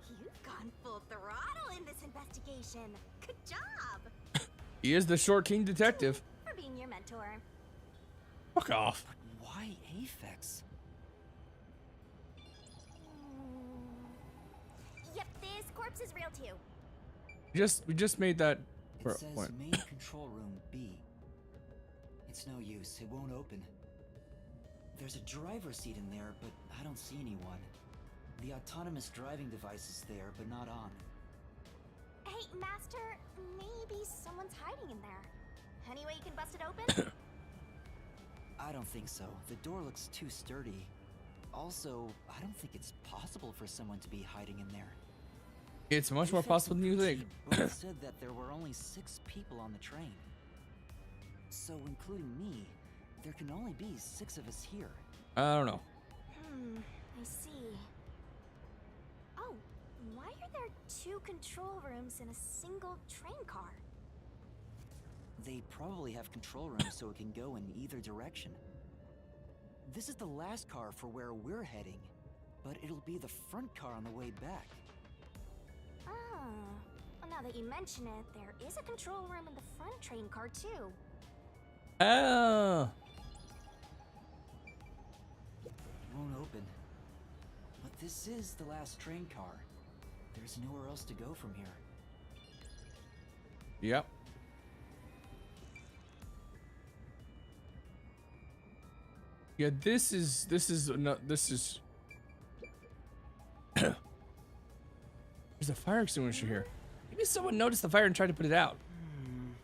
You've gone full throttle in this investigation. Good job! He is the short king detective. For being your mentor. Fuck off. But why Aphex? Yep, this corpse is real too. We just made that It for a says point. main control room B. It's no use, it won't open. There's a driver's seat in there, but I don't see anyone. The autonomous driving device is there, but not on. Hey, Master, maybe someone's hiding in there. Any way you can bust it open? I don't think so. The door looks too sturdy. Also, I don't think it's possible for someone to be hiding in there. It's much more possible than you think. Both said that there were only 6 people on the train. So, including me, there can only be 6 of us here. I don't know. I see. Oh, why are there 2 control rooms in a single train car? They probably have control rooms so it can go in either direction. This is the last car for where we're heading, but it'll be the front car on the way back. Oh, well, now that you mention it, there is a control room in the front train car too. Oh. It won't open. But this is the last train car. There's nowhere else to go from here. Yep. Yeah, this is There's a fire extinguisher here. Maybe someone noticed the fire and tried to put it out.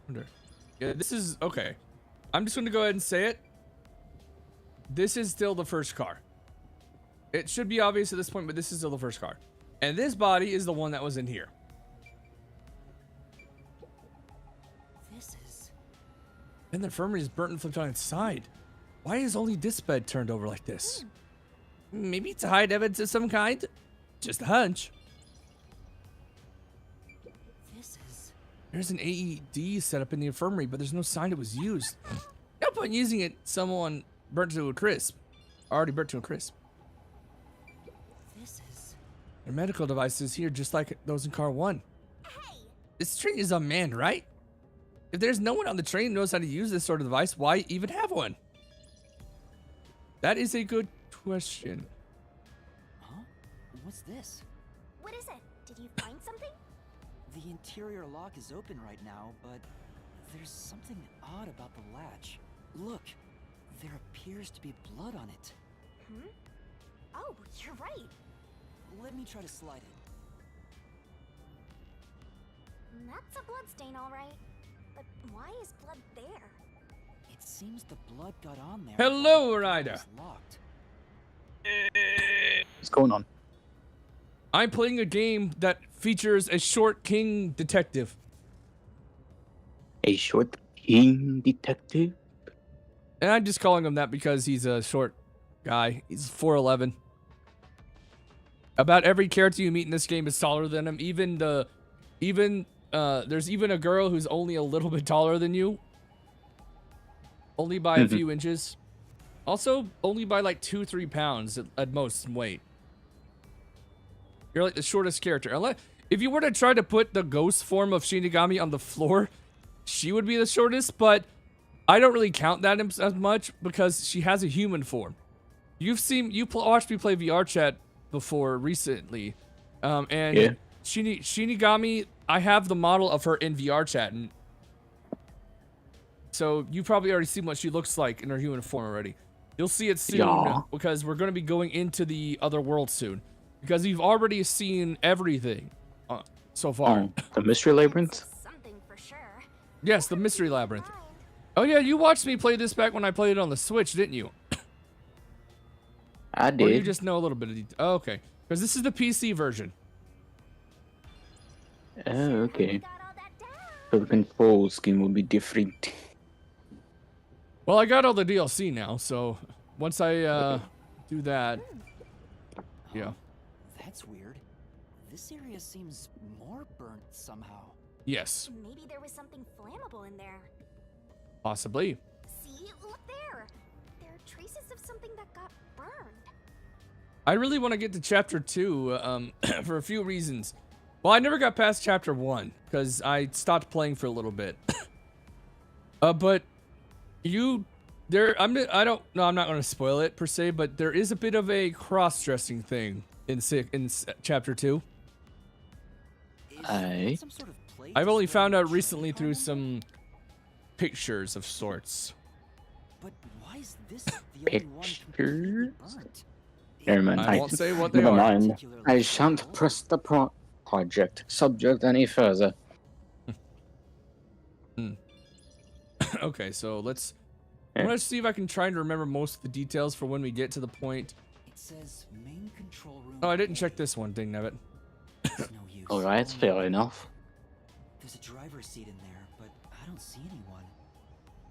Wonder. Yeah, this is okay. I'm just gonna go ahead and say it. This is still the first car. It should be obvious at this point, but this is still the first car. And this body is the one that was in here. This is... And the infirmary is burnt and flipped on its side. Why is only this bed turned over like this? Maybe to hide evidence of some kind? Just a hunch. This is... There's an AED set up in the infirmary, but there's no sign it was used. No point using it. Someone burnt to a crisp. Already burnt to a crisp. This is... There are medical devices here just like those in car 1. Hey! This train is unmanned, right? If there's no one on the train who knows how to use this sort of device, why even have one? That is a good question. Huh? What's this? What is it? Did you find something? The interior lock is open right now, but there's something odd about the latch. Look, there appears to be blood on it. Oh, you're right. Let me try to slide it. That's a blood stain, all right. But why is blood there? It seems the blood got on there. Hello, but the door Ryder. was locked. What's going on? I'm playing a game that features a short king detective. A short king detective? And I'm just calling him that because he's a short guy. He's 4'11". About every character you meet in this game is taller than him. There's even a girl who's only a little bit taller than you. Only by a few inches. Also, only by like 2-3 pounds at most in weight. You're like the shortest character. If you were to try to put the ghost form of Shinigami on the floor, she would be the shortest, but I don't really count that as much because she has a human form. You watched me play VR chat before recently, and Yeah. Shinigami, I have the model of her in VR chat, and so you probably already seen what she looks like in her human form already. You'll see it soon Yeah. because we're going to be going into the other world soon. Because you've already seen everything so far. The Mystery Labyrinth? Something for sure. Yes, the Mystery Labyrinth. Find. Oh yeah, you watched me play this back when I played it on the Switch, didn't you? I Or you did. just know a little bit of detail? Oh, okay. Because this is the PC version. Oh, okay. Got all that down. So the control scheme will be different. Well, I got all the DLC now, so once I do that, yeah. That's weird. This area seems more burnt somehow. Yes, Maybe there was something flammable in there. possibly. See? Look there. There are traces of something that got burned. I really want to get to chapter 2 for a few reasons. Well, I never got past chapter 1 because I stopped playing for a little bit. But I'm not going to spoil it per se, but there is a bit of a cross-dressing thing in chapter 2. Is Aye. that some sort of plate I've only displaying found out Shinigami recently through on? some pictures of sorts. But why is this the only one completely Pictures? burnt? Never mind. I won't say what they Never are. mind. I shan't press the project subject any further. Okay, so let's Yeah. see if I can try and remember most of the details for when we get to the point. It says main control room. Oh, I didn't A. check this one, dang nabbit. It's no use. Oh, that's fair enough. There's a driver's seat in there, but I don't see anyone.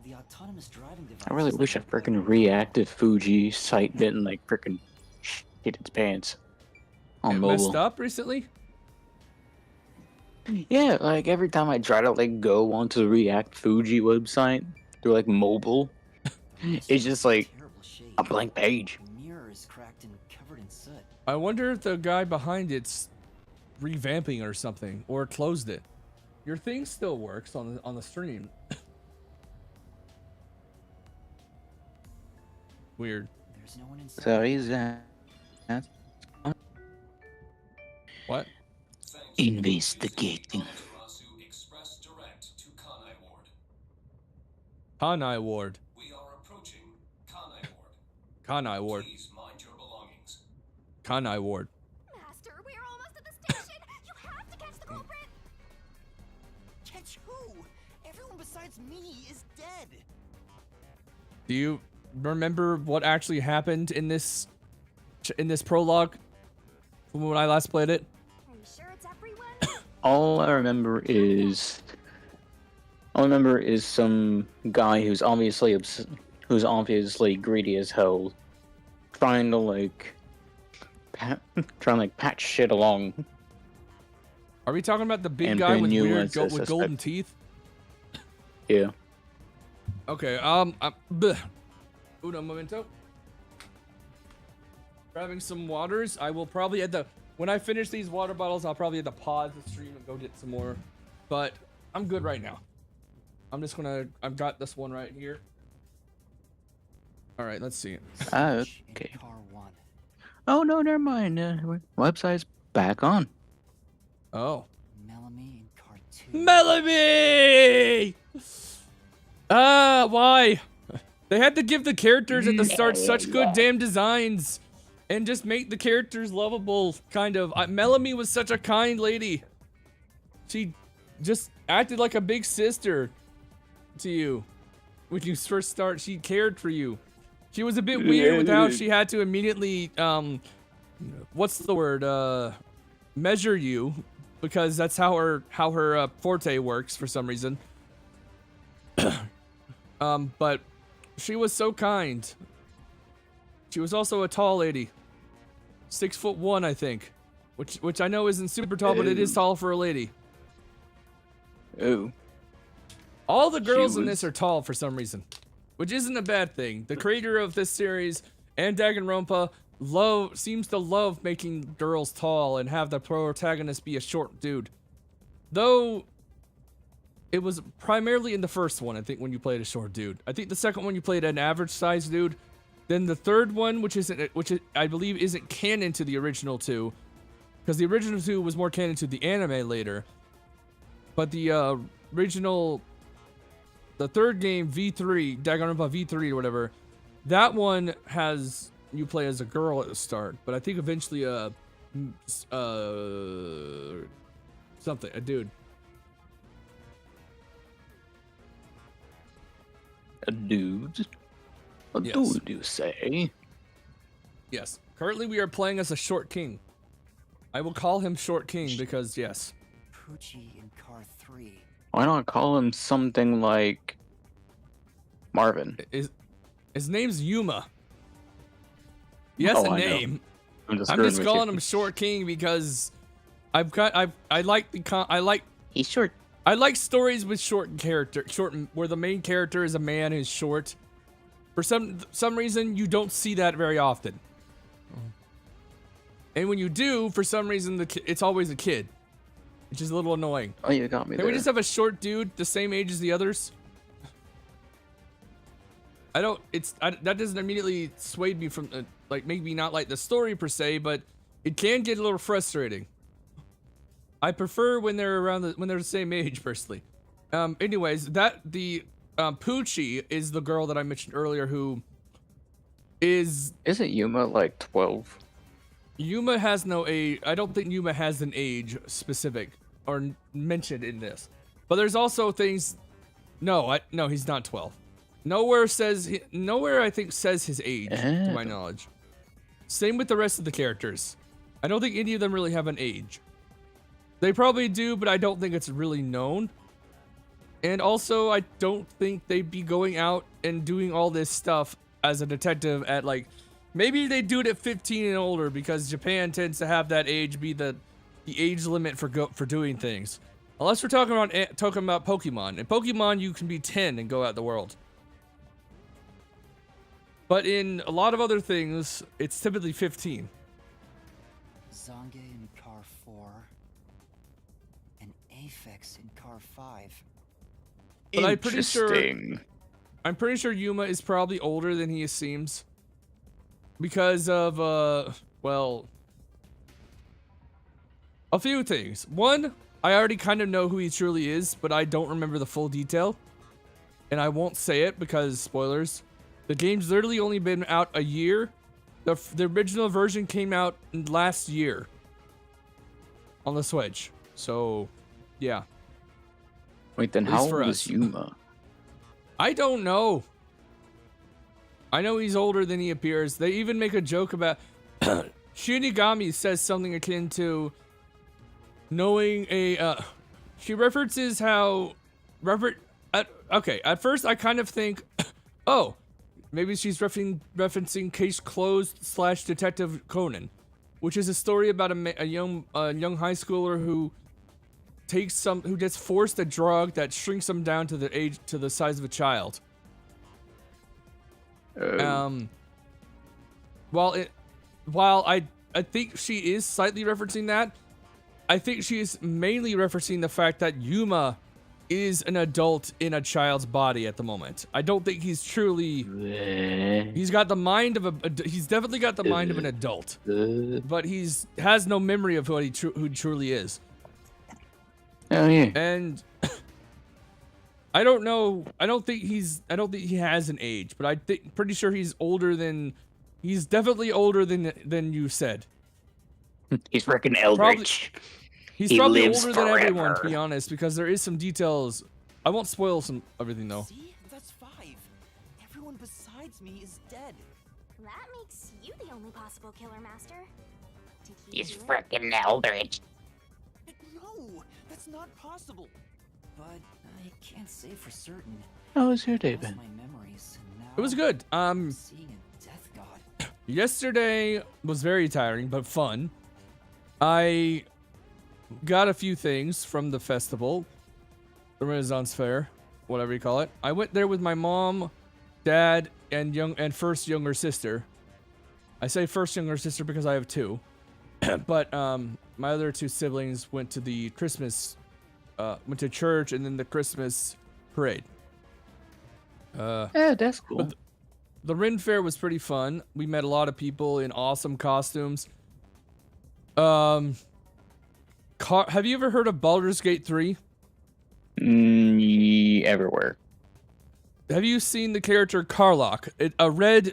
The autonomous driving device. I really wish a freaking reactive Fuji site didn't like freaking shit its pants on It mobile. messed up recently? Yeah, like every time I try to like go onto the React Fuji website through like mobile, it's just like terrible shape. a blank page. The mirror is cracked and covered in soot. I wonder if the guy behind it's revamping or something, or closed it. Your thing still works on the stream. Weird. There's no one inside. So he's What? investigating. Kanai Ward. We are approaching Kanai Ward. Kanai Ward. Please mind your belongings. Kanai Ward. Master, we're almost at the station. You have to catch the culprit. Catch who? Everyone besides me is dead. Do you remember what actually happened in this prologue from when I last played it? Are you sure it's everyone? All I remember is some guy who's obviously greedy as hell, trying to patch shit along. Are we talking about the big And guy then with you weird as a with golden suspect. teeth? Yeah. Okay. Uno momento. Grabbing some waters. I will probably when I finish these water bottles, I'll probably have to pause the stream and go get some more. But I'm good right now. I've got this one right here. All right, let's see. Okay. In car 1. Oh no, never mind. Website's back on. Oh. Melanie in car 2. Melanie! Why? They had to give the characters at the start such good damn designs and just make the characters lovable, kind of. Melanie was such a kind lady. She just acted like a big sister to you. When you first start, she cared for you. She was a bit weird with how she had to immediately, what's the word, measure you, because that's how her forte works for some reason. But she was so kind. She was also a tall lady, 6'1", I think, which I know isn't super tall, but it is tall for a lady. Oh. All the girls in was- this are tall for some reason, which isn't a bad thing. The creator of this series and Danganronpa seems to love making girls tall and have the protagonist be a short dude. Though it was primarily in the first one, I think, when you played a short dude. I think the second one you played an average sized dude. Then the third one, which I believe isn't canon to the original two, because the original two was more canon to the anime later. But the the third game, V3, Danganronpa V3 or whatever, that one has you play as a girl at the start, but I think eventually a dude. A dude? A Yes. dude, you say? Yes. Currently we are playing as a short king. I will call him Short King because yes. Poochie in car 3. Why not call him something like Marvin? His name's Yuma. Yes, Oh, a I know. name. I'm I'm screwing just with calling you. him Short King because I He's short. I like stories with where the main character is a man who's short. For some reason, you don't see that very often. And when you do, for some reason, it's always a kid, which is a little annoying. Oh, you got me Can there. we just have a short dude the same age as the others? That doesn't immediately sway me from make me not like the story per se, but it can get a little frustrating. I prefer when they're when they're the same age, personally. Anyways, Poochie is the girl that I mentioned earlier, who is Isn't Yuma like 12? Yuma has no age. I don't think Yuma has an age specific or mentioned in this. But there's also things. No, he's not 12. Nowhere I think says his age, to my knowledge. Same with the rest of the characters. I don't think any of them really have an age. They probably do, but I don't think it's really known. And also, I don't think they'd be going out and doing all this stuff as a detective at like, maybe they do it at 15 and older because Japan tends to have that age be the age limit for doing things. Unless we're talking about Pokemon. In Pokemon, you can be 10 and go out the world. But in a lot of other things, it's typically 15. Zange in car 4. And Aphex in car 5. But I'm pretty sure Interesting. Yuma is probably older than he seems. Because of, well, a few things. One, I already kind of know who he truly is, but I don't remember the full detail. And I won't say it because spoilers. The game's literally only been out a year. The original version came out last year on the Switch. So, yeah. Wait, then At least how for old us. is Yuma? I don't know. I know he's older than he appears. They even make a joke about Shinigami says something akin to knowing a she references how at first I kind of think oh, maybe she's referencing Case Closed / Detective Conan, which is a story about a young high schooler who gets forced a drug that shrinks him down to the size of a child. While I think she is slightly referencing that, I think she is mainly referencing the fact that Yuma is an adult in a child's body at the moment. I don't think he's truly. He's got the mind of he's definitely got the mind of an adult, but has no memory of who he truly is. Oh yeah. And I don't know. I don't think he has an age, but pretty sure he's older than. He's definitely older than you said. He's freaking eldritch. He's He probably lives older than everyone, to forever. be honest, because there is some details. I won't spoil everything though. See? That's 5. Everyone besides me is dead. That makes you the only possible killer, Master. Did he He's do it? freaking eldritch. No, that's not possible. But I can't say for certain. How was your day, Lost Ben? my memories, and now It was good. I'm seeing a death god. Yesterday was very tiring but fun. I got a few things from the festival, the Renaissance Fair, whatever you call it. I went there with my mom, dad, and first younger sister. I say first younger sister because I have 2, but my other 2 siblings went to the went to church and then the Christmas parade. Yeah, that's cool. But the Ren Fair was pretty fun. We met a lot of people in awesome costumes. Have you ever heard of Baldur's Gate 3? Everywhere. Have you seen the character Karlach? A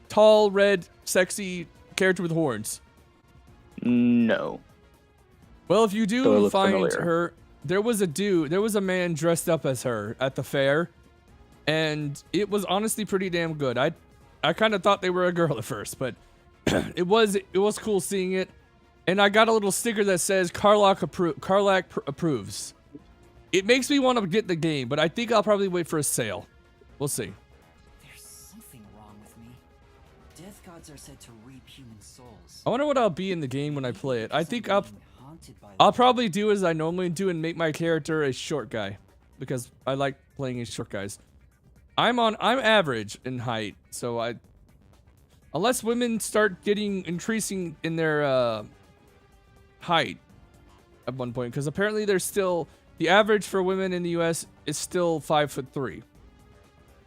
tall, red, sexy character with horns. No. Well, if you So it do looks find familiar. her, there was a man dressed up as her at the fair, and it was honestly pretty damn good. I kind of thought they were a girl at first, but it was cool seeing it. And I got a little sticker that says Karlach approves. It makes me want to get the game, but I think I'll probably wait for a sale. We'll see. There's something wrong with me. Death gods are said to reap human souls. I wonder what I'll be in the game when I play it. I think I'm being haunted by I'll them. probably do as I normally do and make my character a short guy, because I like playing as short guys. I'm average in height, so unless women start increasing in their height at one point, because apparently there's still the average for women in the U.S. is still 5'3".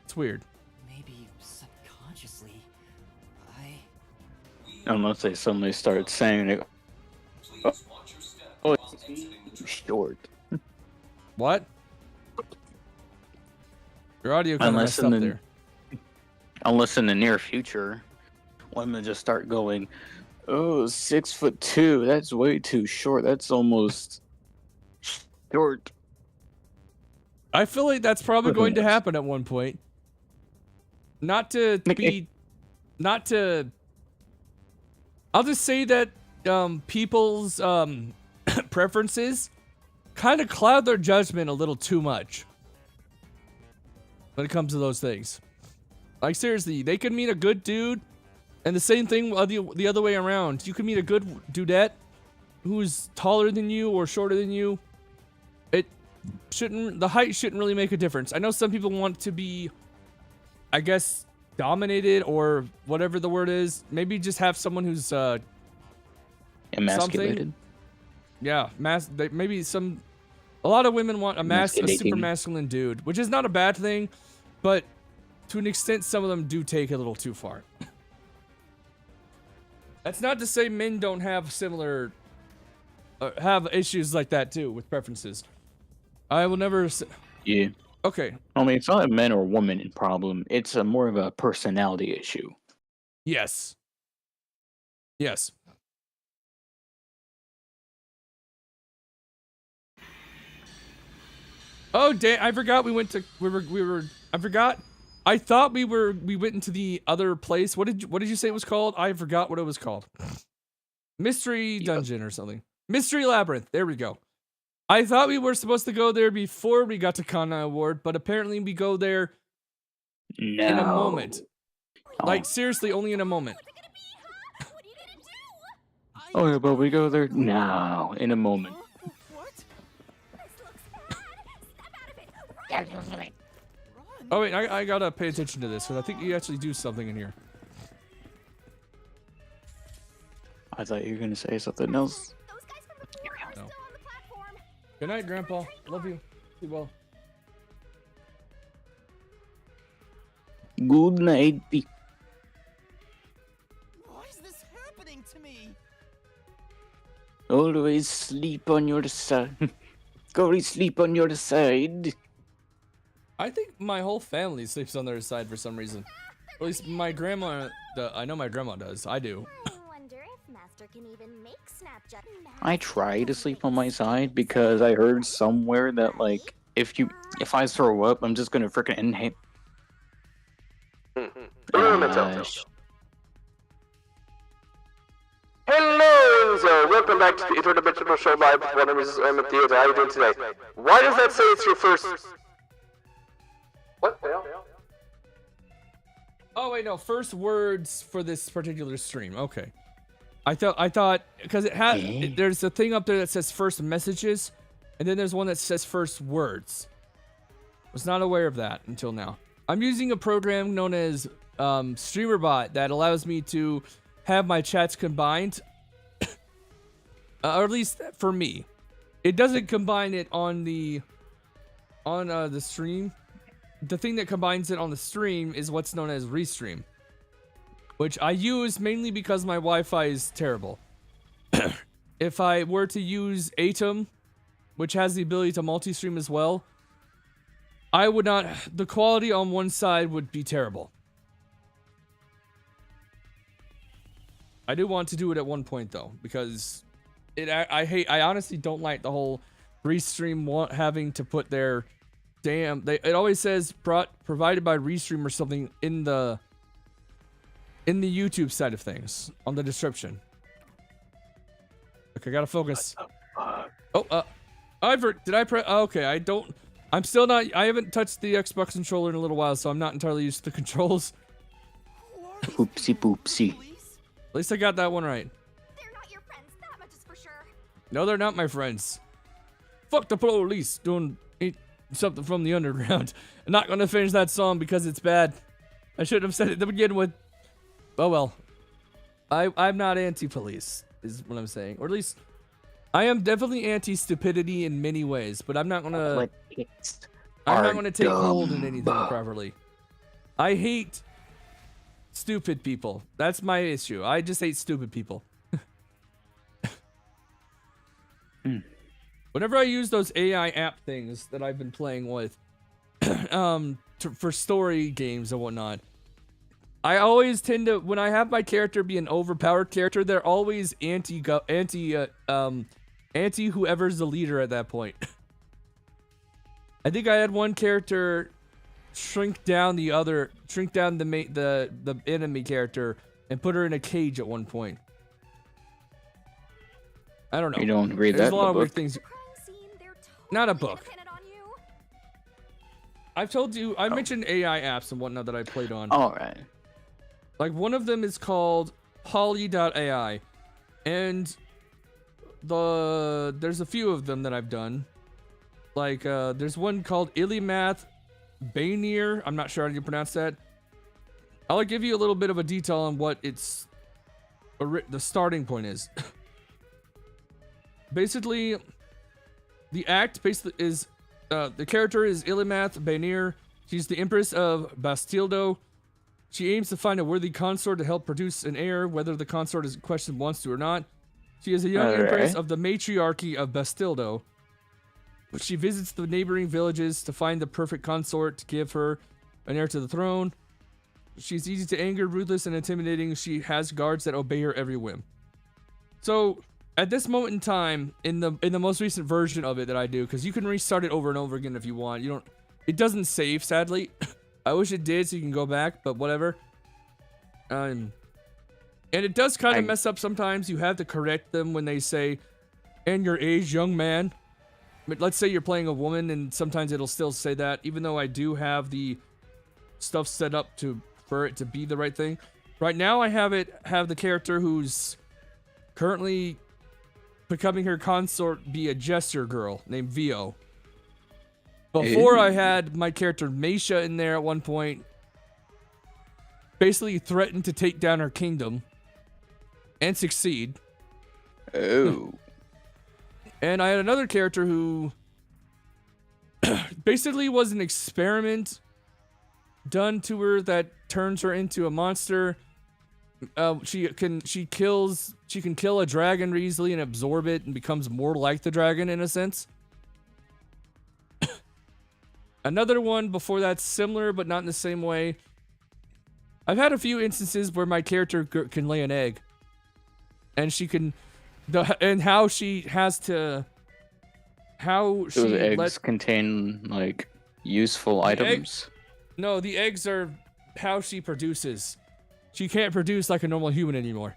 It's weird. Maybe subconsciously, Unless they suddenly start saying it. Please watch your step Oh, while exiting the terminal. short. What? Your audio kind of Unless messed up in the- there. Unless in the near future, women just start going, "Oh, 6'2". That's way too short. That's almost short." I feel like that's probably Who going to knows? happen at one point. Not to I'll just say that people's preferences kind of cloud their judgment a little too much when it comes to those things. Like, seriously, they could meet a good dude, and the same thing the other way around. You could meet a good dudette who's taller than you or shorter than you. The height shouldn't really make a difference. I know some people want to be, I guess, dominated or whatever the word is. Maybe just have someone who's Emasculated. something. Yeah, maybe a lot of women want a super masculine dude, which is not a bad thing, but to an extent, some of them do take it a little too far. That's not to say men don't have similar, have issues like that too with preferences. I will never say. Yeah. Okay. I mean, it's not a man or woman problem. It's more of a personality issue. Yes. Yes. Oh, damn, I forgot we went to, I forgot. I thought we went into the other place. What did you say it was called? I forgot what it was called. Mystery Dungeon or something. Mystery Labyrinth. There we go. I thought we were supposed to go there before we got to Kana Award, but apparently we go there in a moment. Like, seriously, only in a moment. Oh, yeah, but we go there now, in a moment. What? Oh, wait, I gotta pay attention to this, because I think you actually do something in here. I thought you were going to say something else. Those guys from before are still on the platform. Good night, Grandpa. Love you. Sleep well. Good night. Why is this happening to me? Always sleep on your side. Always sleep on your side. I think my whole family sleeps on their side for some reason. At least my grandma, I know my grandma does. I do. I wonder if Master can even make Snapchat. I try to sleep on my side because I heard somewhere that, like, if I throw up, I'm just gonna freaking inhale. Gosh. Hello, Enzo. Welcome back to the Interdimensional Show Live with Wonder Mrs. Irma Theater. How are you doing today? Why does that say it's your first... What the hell? Oh wait, no. First words for this particular stream. Okay. I thought because it had there's a thing up there that says first messages, and then there's one that says first words. Was not aware of that until now. I'm using a program known as StreamerBot that allows me to have my chats combined, or at least for me. It doesn't combine it on the stream. The thing that combines it on the stream is what's known as Restream, which I use mainly because my Wi-Fi is terrible. If I were to use Atom, which has the ability to multi-stream as well, I would not. The quality on one side would be terrible. I do want to do it at one point though, because I honestly don't like the whole Restream having to put their it always says provided by Restream or something in the YouTube side of things on the description. Okay, gotta focus. Oh, did I press? Okay, I'm still not. I haven't touched the Xbox controller in a little while, so I'm not entirely used to the controls. Oopsie poopsie. At least I got that one right. They're not your friends, that much is for sure. No, they're not my friends. Fuck the police doing something from the underground. I'm not gonna finish that song because it's bad. I should have said it to begin with. Oh well. I'm not anti-police, is what I'm saying. Or at least, I am definitely anti-stupidity in many ways, but I'm not gonna take hold in anything properly. I hate stupid people. That's my issue. I just hate stupid people. Whenever I use those AI app things that I've been playing with, for story games and whatnot, I always tend to, when I have my character be an overpowered character, they're always anti whoever's the leader at that point. I think I had one character shrink down the enemy character and put her in a cage at one point. I don't know. You don't read There's that a in lot the of weird book? things. Crime scene, they're Not a totally book. gonna pin it on you. I've told you, I mentioned AI apps and whatnot that I played on. All right. Like one of them is called Poly.ai, and there's a few of them that I've done. Like there's one called Illimath Bainier. I'm not sure how you pronounce that. I'll give you a little bit of a detail on what its the starting point is. Basically, the act basically is the character is Illimath Bainier. She's the Empress of Bastildo. She aims to find a worthy consort to help produce an heir, whether the consort is question wants to or not. She is a young empress of the matriarchy of Bastildo. She visits the neighboring villages to find the perfect consort to give her an heir to the throne. She's easy to anger, ruthless, and intimidating. She has guards that obey her every whim. So, at this moment in time, in the most recent version of it that I do, because you can restart it over and over again if you want. It doesn't save, sadly. I wish it did so you can go back, but whatever. And it does kind of mess up sometimes. You have to correct them when they say, "and your age, young man." But let's say you're playing a woman, and sometimes it'll still say that, even though I do have the stuff set up for it to be the right thing. Right now, I have the character who's currently becoming her consort be a jester girl named Vio. Before, I had my character Meisha in there at one point, basically threatened to take down her kingdom and succeed. Oh. And I had another character who basically was an experiment done to her that turns her into a monster. She can kill a dragon easily and absorb it and becomes more like the dragon in a sense. Another one before that, similar but not in the same way. I've had a few instances where my character can lay an egg, and she can, and how she has to, how she Those eggs contain like useful items. No, the eggs are how she produces. She can't produce like a normal human anymore.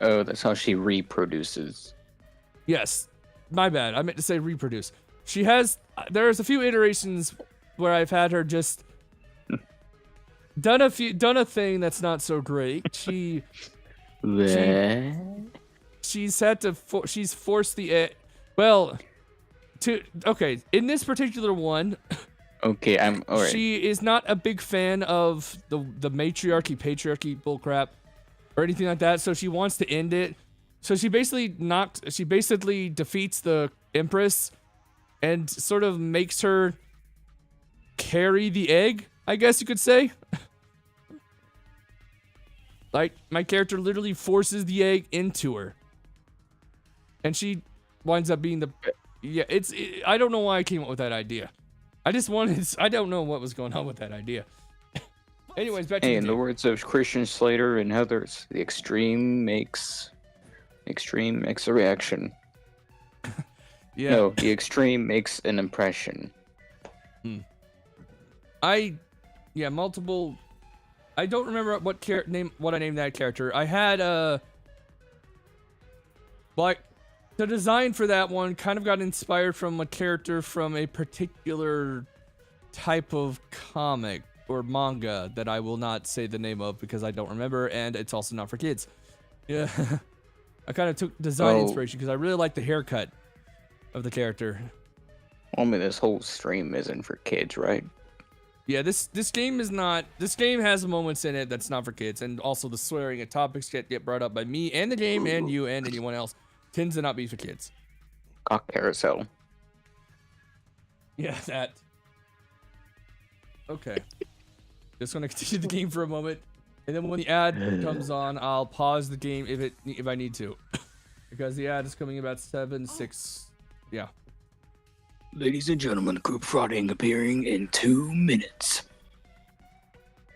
Oh, that's how she reproduces. Yes, my bad. I meant to say reproduce. There's a few iterations where I've had her just done a thing that's not so great. She's had to she's forced the egg. Well, in this particular one. Okay, I'm alright. She is not a big fan of the patriarchy bullcrap or anything like that, so she wants to end it. So she basically defeats the Empress and sort of makes her carry the egg, I guess you could say. Like, my character literally forces the egg into her. And she winds up being I don't know why I came up with that idea. I don't know what was going on with that idea. Anyways, back to in the words of Christian Slater and others, the extreme makes a reaction. Yeah. No, the extreme makes an impression. Multiple. I don't remember what I named that character. I had like the design for that one kind of got inspired from a character from a particular type of comic or manga that I will not say the name of because I don't remember, and it's also not for kids. Yeah. I kind of took design inspiration because I really like the haircut of the character. I mean, this whole stream isn't for kids, right? Yeah, this game is not. This game has moments in it that's not for kids, and also the swearing and topics get brought up by me and the game and you and anyone else tends to not be for kids. Cock carousel. Yeah, that. Okay. Just gonna continue the game for a moment, and then when the ad comes on, I'll pause the game if I need to, because the ad is coming about 7-6. Yeah. Ladies and gentlemen, group frauding appearing in 2 minutes.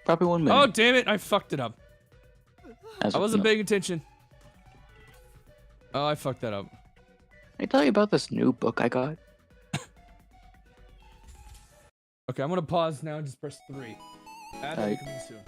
Probably 1 minute. Oh damn it! I fucked it up. I wasn't paying attention. Oh, I fucked that up. I tell you about this new book I got. Okay, I'm gonna pause now and just press 3. Ad coming soon.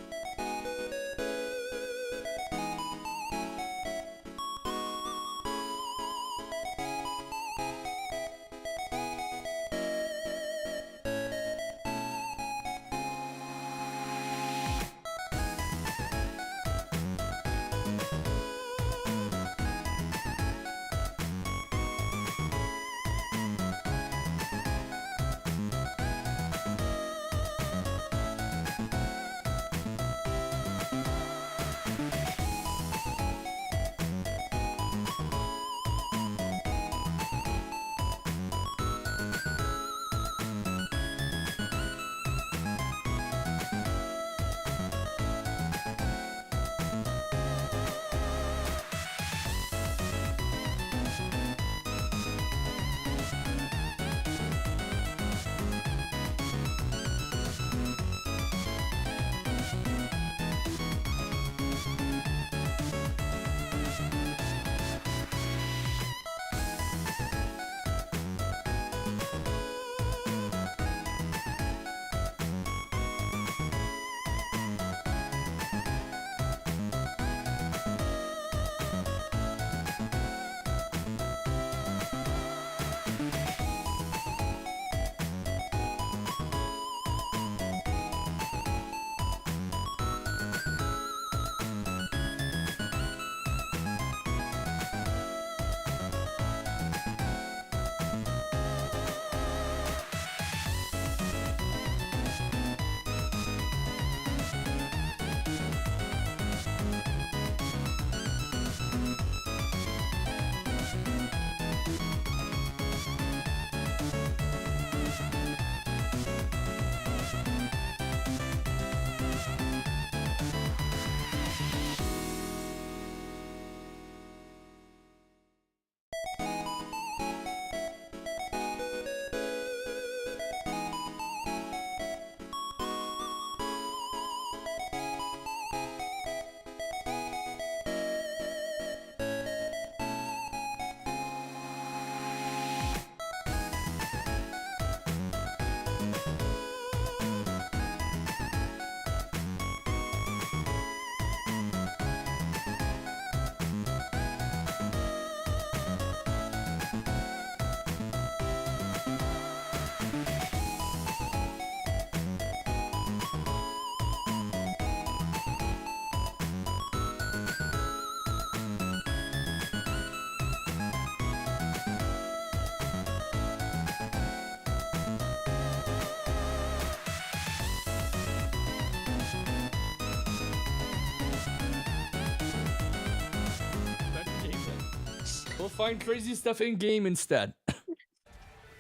We'll find crazy stuff in game instead.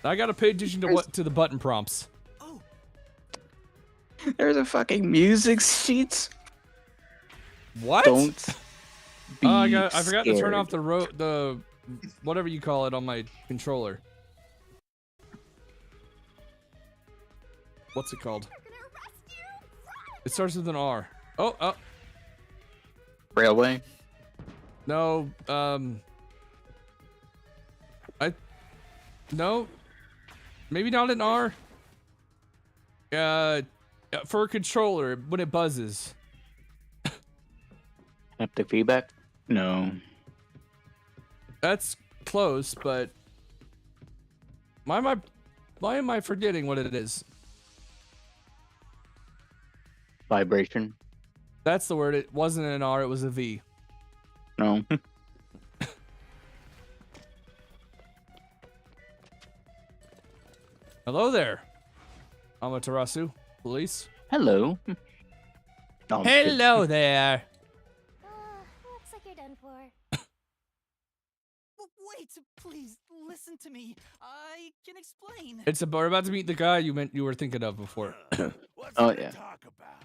I gotta pay attention to the button prompts. Oh, There's a fucking music sheet. What? Don't be I forgot to turn scared. off the whatever you call it on my controller. What's it called? They're gonna arrest you. Run! It starts with an R. Oh, Railway. no, no, maybe not an R. For a controller, when it buzzes. Haptic feedback? No. That's close, but why am I forgetting what it is? Vibration? That's the word. It wasn't an R, it was a V. No. Hello there, Amaterasu police. Hello. No, I'm just kidding. Hello there. Looks like you're done for. wait, please listen to me. I can explain. We're about to meet the guy you were thinking of before. What's Oh, there to yeah. talk about?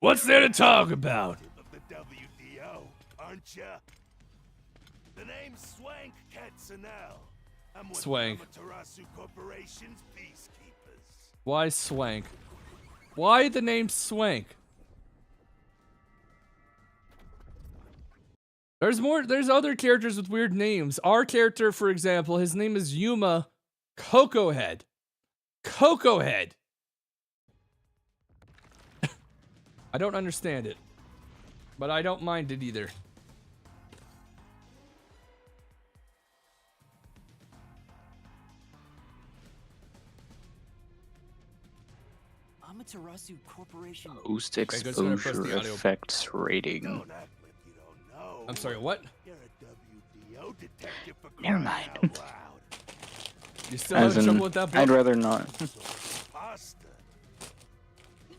What's there to talk about? Of the WDO, aren't ya? The name's Swank Katzenel. I'm with Swank. Amaterasu Corporation's peacekeepers. Why Swank? Why the name Swank? There's other characters with weird names. Our character, for example, his name is Yuma Cocoa Head. Cocoa Head. I don't understand it, but I don't mind it either. Amaterasu Corporation. Boost Okay, just gonna press exposure the audio. effects rating. Don't act like you don't know. I'm sorry, what? You're a WDO detective for Never crying mind. out loud. You still As having in, trouble with that I'd book? rather not. Pasta.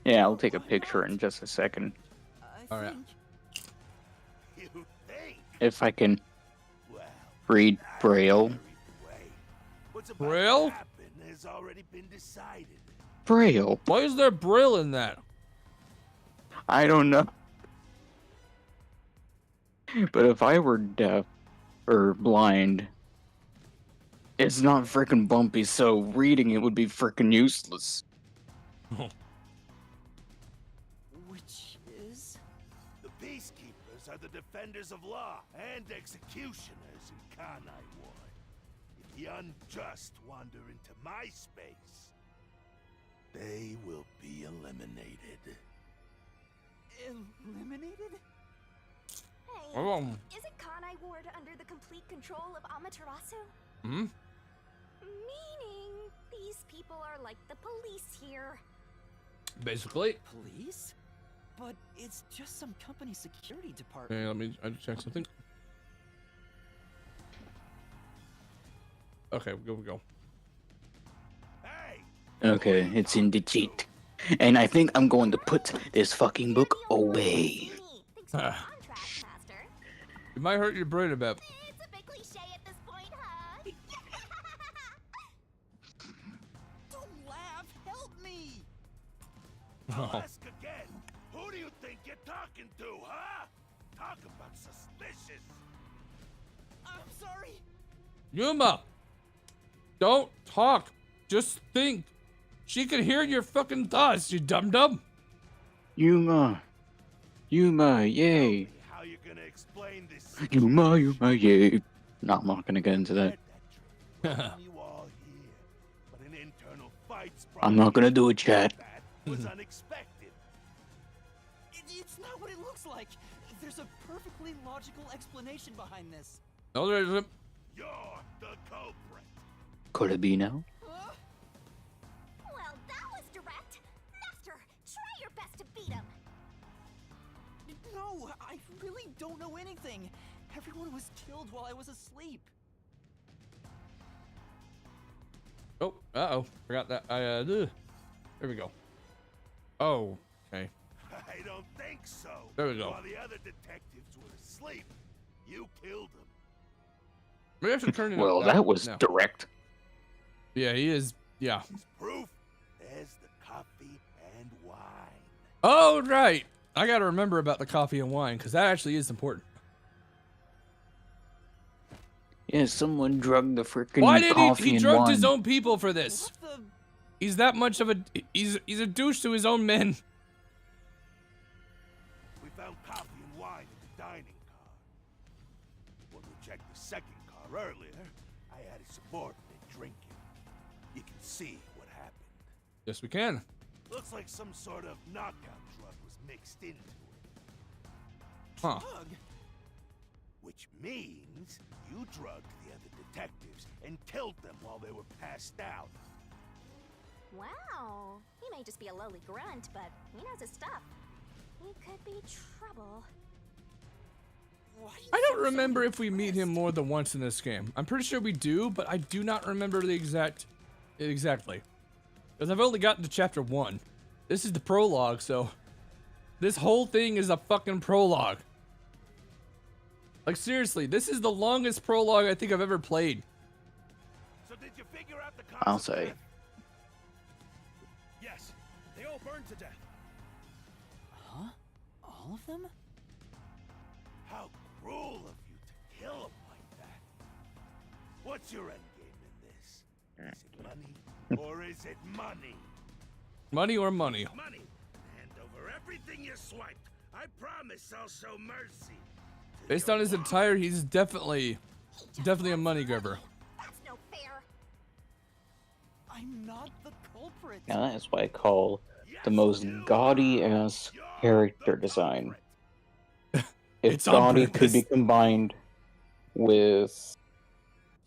Yeah, I'll take a picture in just a second. I All right. think You think? If I can Well, read Braille. either way, what's about Braille? to happen has already been decided. Braille? Why is there Brill in that? I don't know. But if I were deaf or blind, it's not freaking bumpy, so reading it would be freaking useless. which is The peacekeepers are the defenders of law and executioners in Kanai Ward. If the unjust wander into my space, they will be eliminated. eliminated. Hey, isn't Kanai Ward under the complete control of Amaterasu? Hmm? Meaning, these people are like the police here. Basically. Police? But it's just some company security department. Okay, I just check something. Okay, we go. Hey! Okay, it's in the cheat. And I think I'm going to put this fucking book You're the only one who away. sees me. Thanks for the contract, Master. It might hurt your brain a bit. It's a bit cliche at this point, huh? Don't laugh! Help me! Oh. Ask again. Who do you think you're talking to, huh? Talk about suspicious. I'm sorry. Yuma! Don't talk. Just think. She can hear your fucking thoughts, you dum-dum. Yuma. Yuma, yay. How you gonna explain this? Yuma, yay. No, I'm not gonna get into that. You all here, but an internal fight's I'm not gonna do it, chat. That was unexpected. It's not what it looks like. There's a perfectly logical explanation behind this. No, there isn't. You're the culprit. Could it be now? Huh? Well, that was direct. Master, try your best to beat him. No, I really don't know anything. Everyone was killed while I was asleep. Oh, uh-oh. Forgot that. There we go. Oh, okay. I don't think so. There we go. While the other detectives were asleep, you killed them. We have to turn it Well, up. that was No. direct. Yeah, he is. Yeah. As proof, there's the coffee and wine. Oh, right. I got to remember about the coffee and wine because that actually is important. Yeah, someone drugged the freaking Why did coffee he and drugged wine. his own people for this? What the? He's that much of a he's a douche to his own men. We found coffee and wine in the dining car. When we checked the second car earlier, I had a subordinate drinking. You can see what happened. Yes, we can. Looks like some sort of knockout drug was mixed into it. Huh. Bug? Which means you drugged the other detectives and killed them while they were passed out. Wow. He may just be a lowly grunt, but he knows his stuff. He could be trouble. Why do you I don't sound so remember if we meet him impressed? more than once in this game. I'm pretty sure we do, but I do not remember the exactly. Because I've only gotten to chapter 1. This is the prologue, so this whole thing is a fucking prologue. Like seriously, this is the longest prologue I think I've ever played. So did you figure out the cause I'll of say. death? Yes, they all burned to death. Huh? All of them? How cruel of you to kill them like that. What's your end game in this? Is it money or is it money? Money or money? Money. Hand over everything you swiped. I promise I'll show mercy. to Based your on his mom. attire, he's definitely a money grubber. That's no fair. I'm not the culprit. Now that's what I call the most gaudy ass character design. If It's on gaudy could be purpose. combined with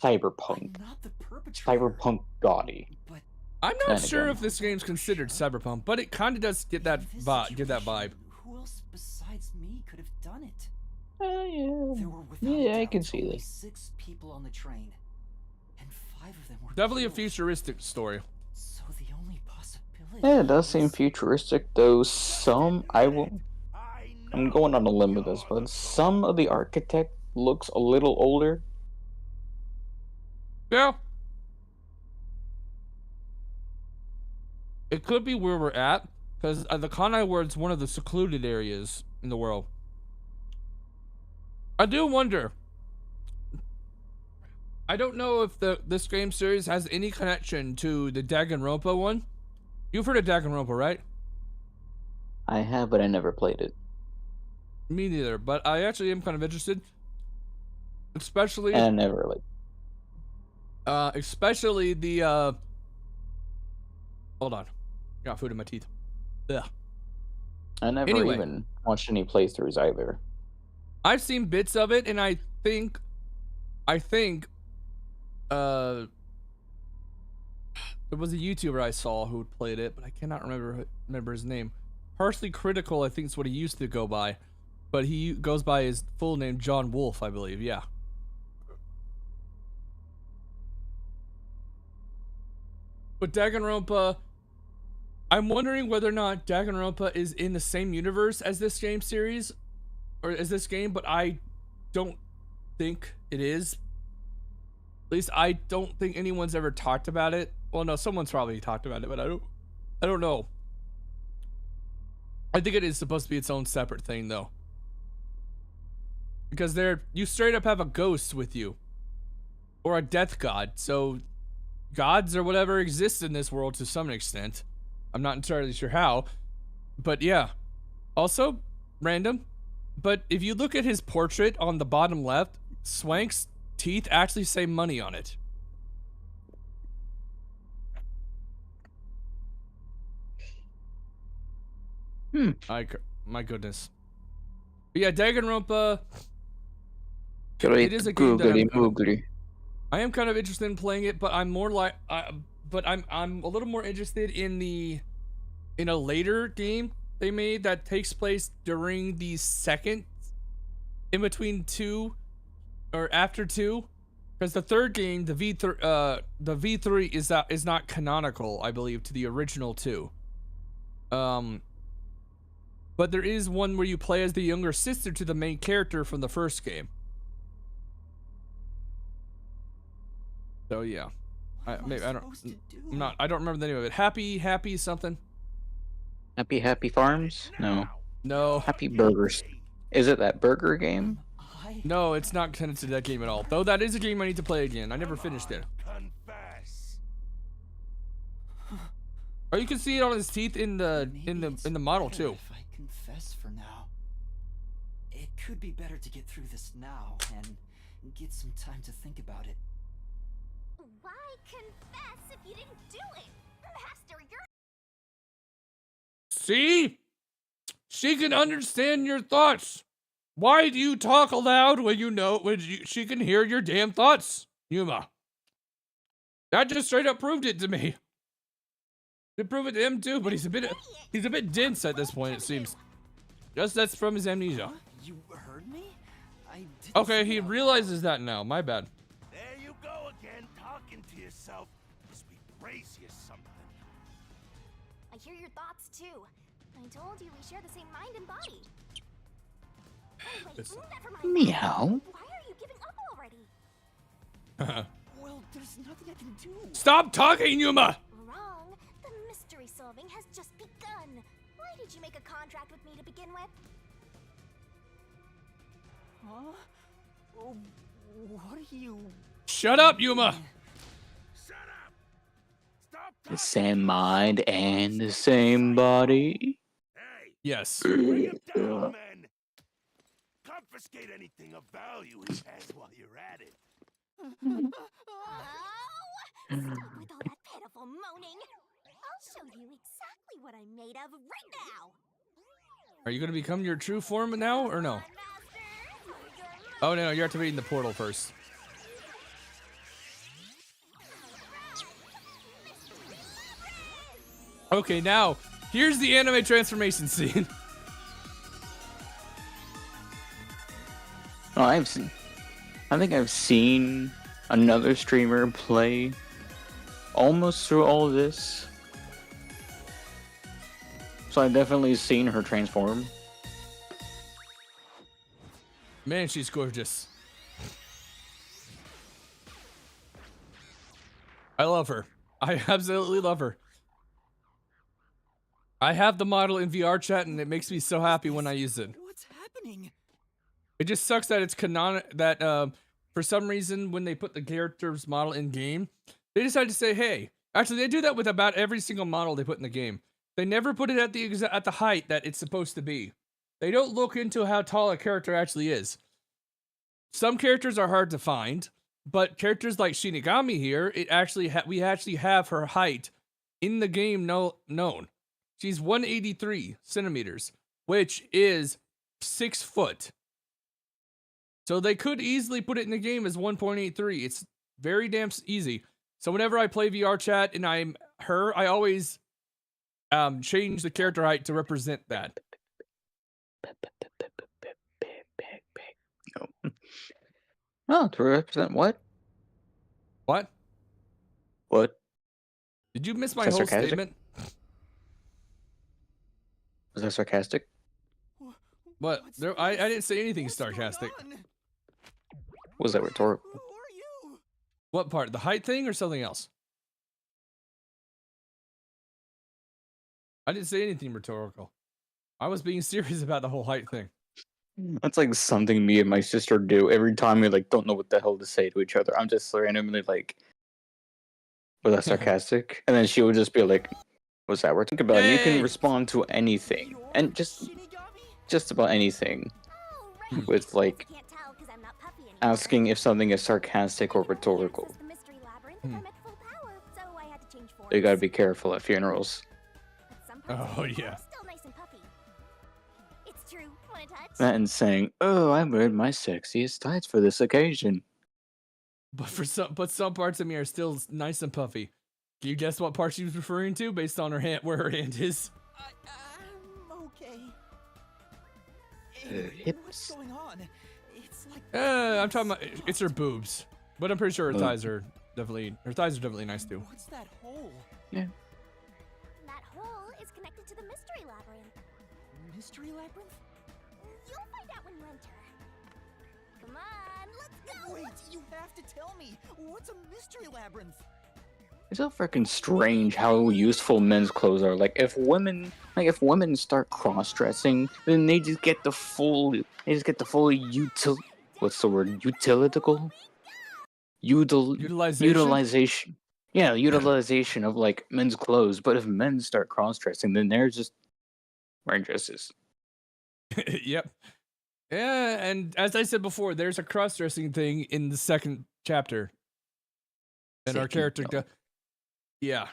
I'm cyberpunk. not the perpetrator. Cyberpunk gaudy. But I'm not Then sure again. if this game's considered cyberpunk, but it kind of does get that in this vibe. Get that situation, vibe. Who else besides me could have done it? Yeah. There were without Yeah, I doubt can see only this. 6 people on the train, and 5 of them were Definitely a killed. futuristic story. So the only possibility. Yeah, it does seem is- futuristic, though some I'm know going on a limb with this, you're but the some of the architect looks a little older. Yeah. It could be where we're at, because the Kanai Ward's one of the secluded areas in the world. I do wonder. I don't know if this game series has any connection to the Danganronpa one. You've heard of Danganronpa, right? I have, but I never played it. Me neither, but I actually am kind of interested. Especially And I never especially the hold on. Got food in my teeth. Ugh. I never Anyway. even watched any playthroughs either. I've seen bits of it, and I think there was a YouTuber I saw who played it, but I cannot remember his name. Harshly Critical, I think is what he used to go by, but he goes by his full name, John Wolf, I believe. Yeah. But Danganronpa, I'm wondering whether or not Danganronpa is in the same universe as this game series, or as this game, but I don't think it is. At least I don't think anyone's ever talked about it. Well, no, someone's probably talked about it, but I don't know. I think it is supposed to be its own separate thing, though, because you straight up have a ghost with you, or a death god. So gods or whatever exist in this world to some extent. I'm not entirely sure how, but yeah. Also, random, but if you look at his portrait on the bottom left, Swank's teeth actually say money on it. My goodness. But yeah, Danganronpa, Great is a game that googly I'm gonna- moogly. I am kind of interested in playing it, but I'm more like, but I'm a little more interested in a later game they made that takes place during the second, in between 2, or after 2, because the third game, the V3 is not canonical, I believe, to the original 2. But there is one where you play as the younger sister to the main character from the first game. So yeah, What am maybe I don't. supposed to do? I don't remember the name of it. Happy something. Happy Farms? No. No, Happy Burgers. Is it that burger game? no, it's not connected to that game at all. Though that is a game I need to play again. I never finished it. Confess. Oh, you can see it on his teeth in the Maybe it's model better too. If I confess for now, it could be better to get through this now and get some time to think about it. Why confess if you didn't do it? Master, you're See? She can understand your thoughts. Why do you talk aloud when she can hear your damn thoughts, Yuma? That just straight up proved it to me. Could prove it to him too, but he's a bit dense at this point, it seems. Just that's from his amnesia. Huh? You heard me? I didn't Okay, say he out loud. realizes that now. My bad. There you go again, talking to yourself. Must be crazy or something. I hear your thoughts too. I told you we share the same mind and body. Anyway, never mind. Meow. Why are you giving up already? Well, there's nothing I can do. Stop talking, Yuma! Wrong. The mystery solving has just begun. Why did you make a contract with me to begin with? Huh? Oh, what are you? Shut up, Yuma! Shut up! Stop The talking. same mind and the same body. Hey, Yes. bring him down, men. Confiscate anything of value he has while you're at it. Oh! Stop with all that pitiful moaning. I'll show you exactly what I'm made of right now. Are you gonna become your true form now or no? Oh no, you're activating the portal first. Okay, now here's the anime transformation scene. Oh, I think I've seen another streamer play almost through all of this. So I've definitely seen her transform. Man, she's gorgeous. I love her. I absolutely love her. I have the model in VR chat and it makes me so happy when I use it. What's happening? It just sucks that it's for some reason when they put the character's model in game, they decide to say, hey, actually they do that with about every single model they put in the game. They never put it at the height that it's supposed to be. They don't look into how tall a character actually is. Some characters are hard to find, but characters like Shinigami here, we actually have her height in the game known. She's 183 centimeters, which is 6 foot. So they could easily put it in the game as 1.83. It's very damn easy. So whenever I play VR chat and I'm her, I always change the character height to represent that. Oh, to represent what? What? What? Did you miss my Is that whole sarcastic? statement? Was that sarcastic? What? I didn't say anything sarcastic. Was that rhetorical? Who are you? What part? The height thing or something else? I didn't say anything rhetorical. I was being serious about the whole height thing. That's like something me and my sister do every time we like don't know what the hell to say to each other. I'm just randomly like, was that sarcastic? And then she would just be like, was that rhetorical? Think about it. You Yay! can respond to anything. And just about anything. Oh, right. With like Can't tell 'cause I'm not puffy anymore. asking if something is sarcastic or rhetorical. Access the mystery labyrinth if I'm at full power, so I had to change forms. You gotta be careful at funerals. But some parts of Oh, me yeah. are still nice and puffy. It's true. Wanna touch? That and saying, oh, I wear my sexiest tights for this occasion. But some parts of me are still nice and puffy. Can you guess what part she was referring to based on her hand, where her hand is? I'm okay. hips. What's going on? It's like I'm talking about it's her boobs, but I'm pretty sure her thighs are definitely nice too. What's that hole? Yeah. That hole is connected to the mystery labyrinth. Mystery labyrinth? You'll find out when you enter. Come on, let's go! Wait, you have to tell me. What's a mystery labyrinth? It's so freaking strange how useful men's clothes are. Like if women start cross-dressing, then they just get the full what's the word? Utilitical? Utilization? Utilization. Yeah, utilization of like men's clothes. But if men start cross-dressing, then they're just wearing dresses. Yep. Yeah, and as I said before, there's a cross-dressing thing in the second chapter. And our character yeah.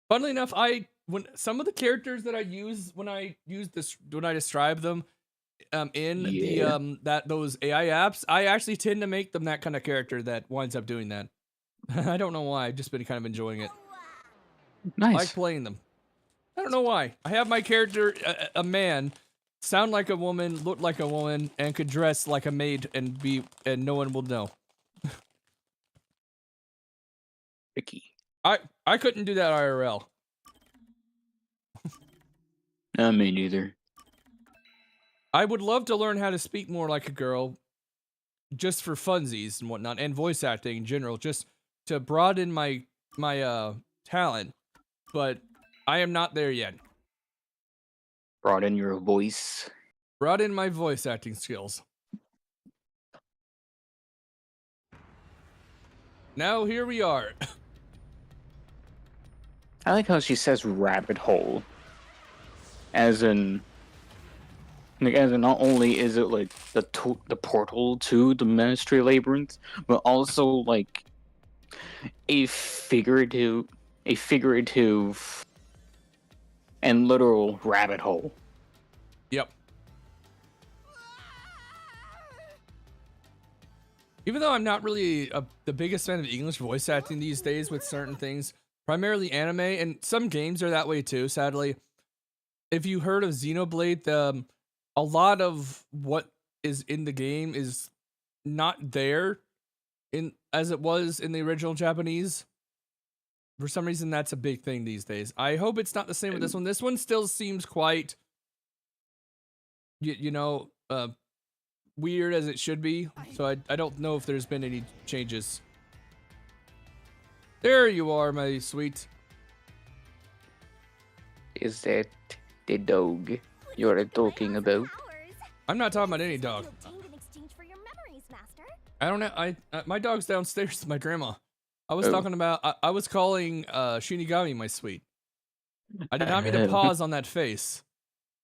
Funnily enough, when some of the characters that I use when I describe them in the those AI apps, I actually tend to make them that kind of character that winds up doing that. I don't know why. I've just been kind of enjoying it. Nice. I like playing them. I don't know why. I have my character a man, sound like a woman, look like a woman, and could dress like a maid and no one will know. Tricky. I couldn't do that IRL. Me neither. I would love to learn how to speak more like a girl, just for funsies and whatnot, and voice acting in general, just to broaden my talent. But I am not there yet. Broaden your voice. Broaden my voice acting skills. Now here we are. I like how she says rabbit hole. As in not only is it like the portal to the Ministry Labyrinth, but also like a figurative and literal rabbit hole. Yep. Even though I'm not really the biggest fan of English voice acting these days with certain things, primarily anime, and some games are that way too, sadly. If you heard of Xenoblade, a lot of what is in the game is not there as it was in the original Japanese. For some reason, that's a big thing these days. I hope it's not the same with this one. This one still seems quite, weird as it should be. So I don't know if there's been any changes. There you are, my sweet. Is that the dog you're talking about? I'm not talking about any dog. I don't know. My dog's downstairs with my grandma. I was talking about. I was calling Shinigami my sweet. I did not mean to pause on that face.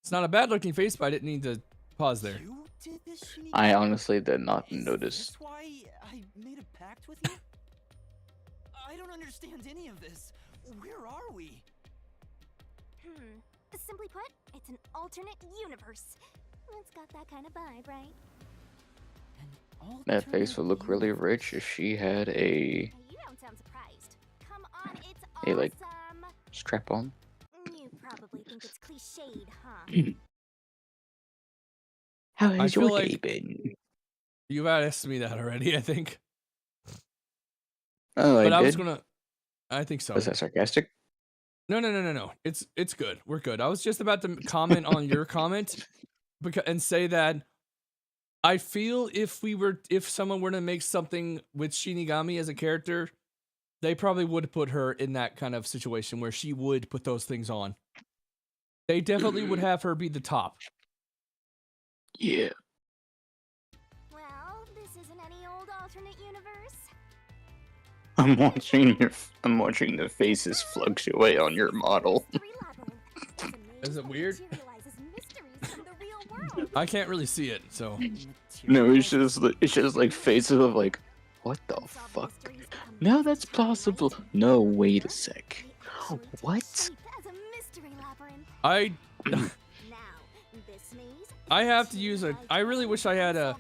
It's not a bad looking face, but I didn't need to pause there. I honestly did not notice. Is why I made a pact with you? I don't understand any of this. Where are we? Simply put, it's an alternate universe. It's got that kind of vibe, right? That face would look really rich if she had a You don't sound surprised. Come on, it's a like awesome. strap on. You probably think it's cliched, huh? How I has feel your like day been? You've asked me that already, I think. Oh, But I was did? gonna. I think so. Was that sarcastic? No. It's good. We're good. I was just about to comment on your comment and say that I feel if someone were to make something with Shinigami as a character, they probably would put her in that kind of situation where she would put those things on. They definitely would have her be the top. Yeah. Well, this isn't any old alternate universe. I'm watching the faces fluctuate on your model. Is it weird? I can't really see it, so. No, it's just like faces of like, what the fuck? No, that's possible. No, wait a sec. What? I have to use I really wish I had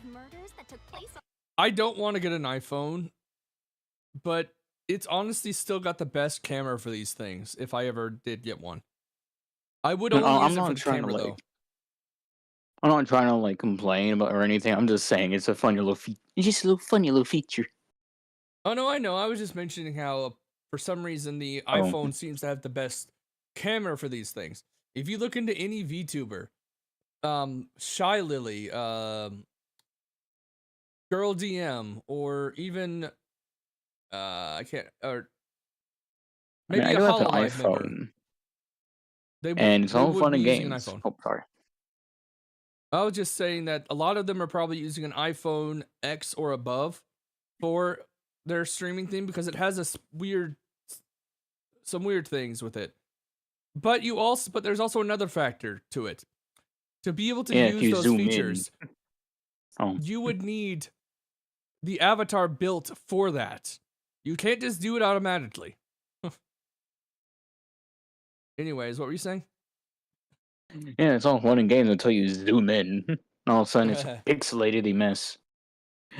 I don't want to get an iPhone, but it's honestly still got the best camera for these things if I ever did get one. I would only use it for the camera though. I'm not trying to like complain about or anything. I'm just saying it's a funny little it's just a funny little feature. Oh no, I know. I was just mentioning how for some reason the iPhone seems to have the best camera for these things. If you look into any VTuber, Shy Lily, Girl DM, or even I can't, or I mean, maybe I a do have an Hololive member. iPhone, They and it's they all would fun be and using an games. iPhone. Oh, sorry. I was just saying that a lot of them are probably using an iPhone X or above for their streaming thing because it has some weird things with it. But there's also another factor to it. To be able to Yeah, if use you those zoom features, Oh, you would need the avatar built for that. You can't just do it automatically. Anyways, what were you saying? yeah, it's all fun and games until you zoom in. And all of a sudden, it's a pixelated mess.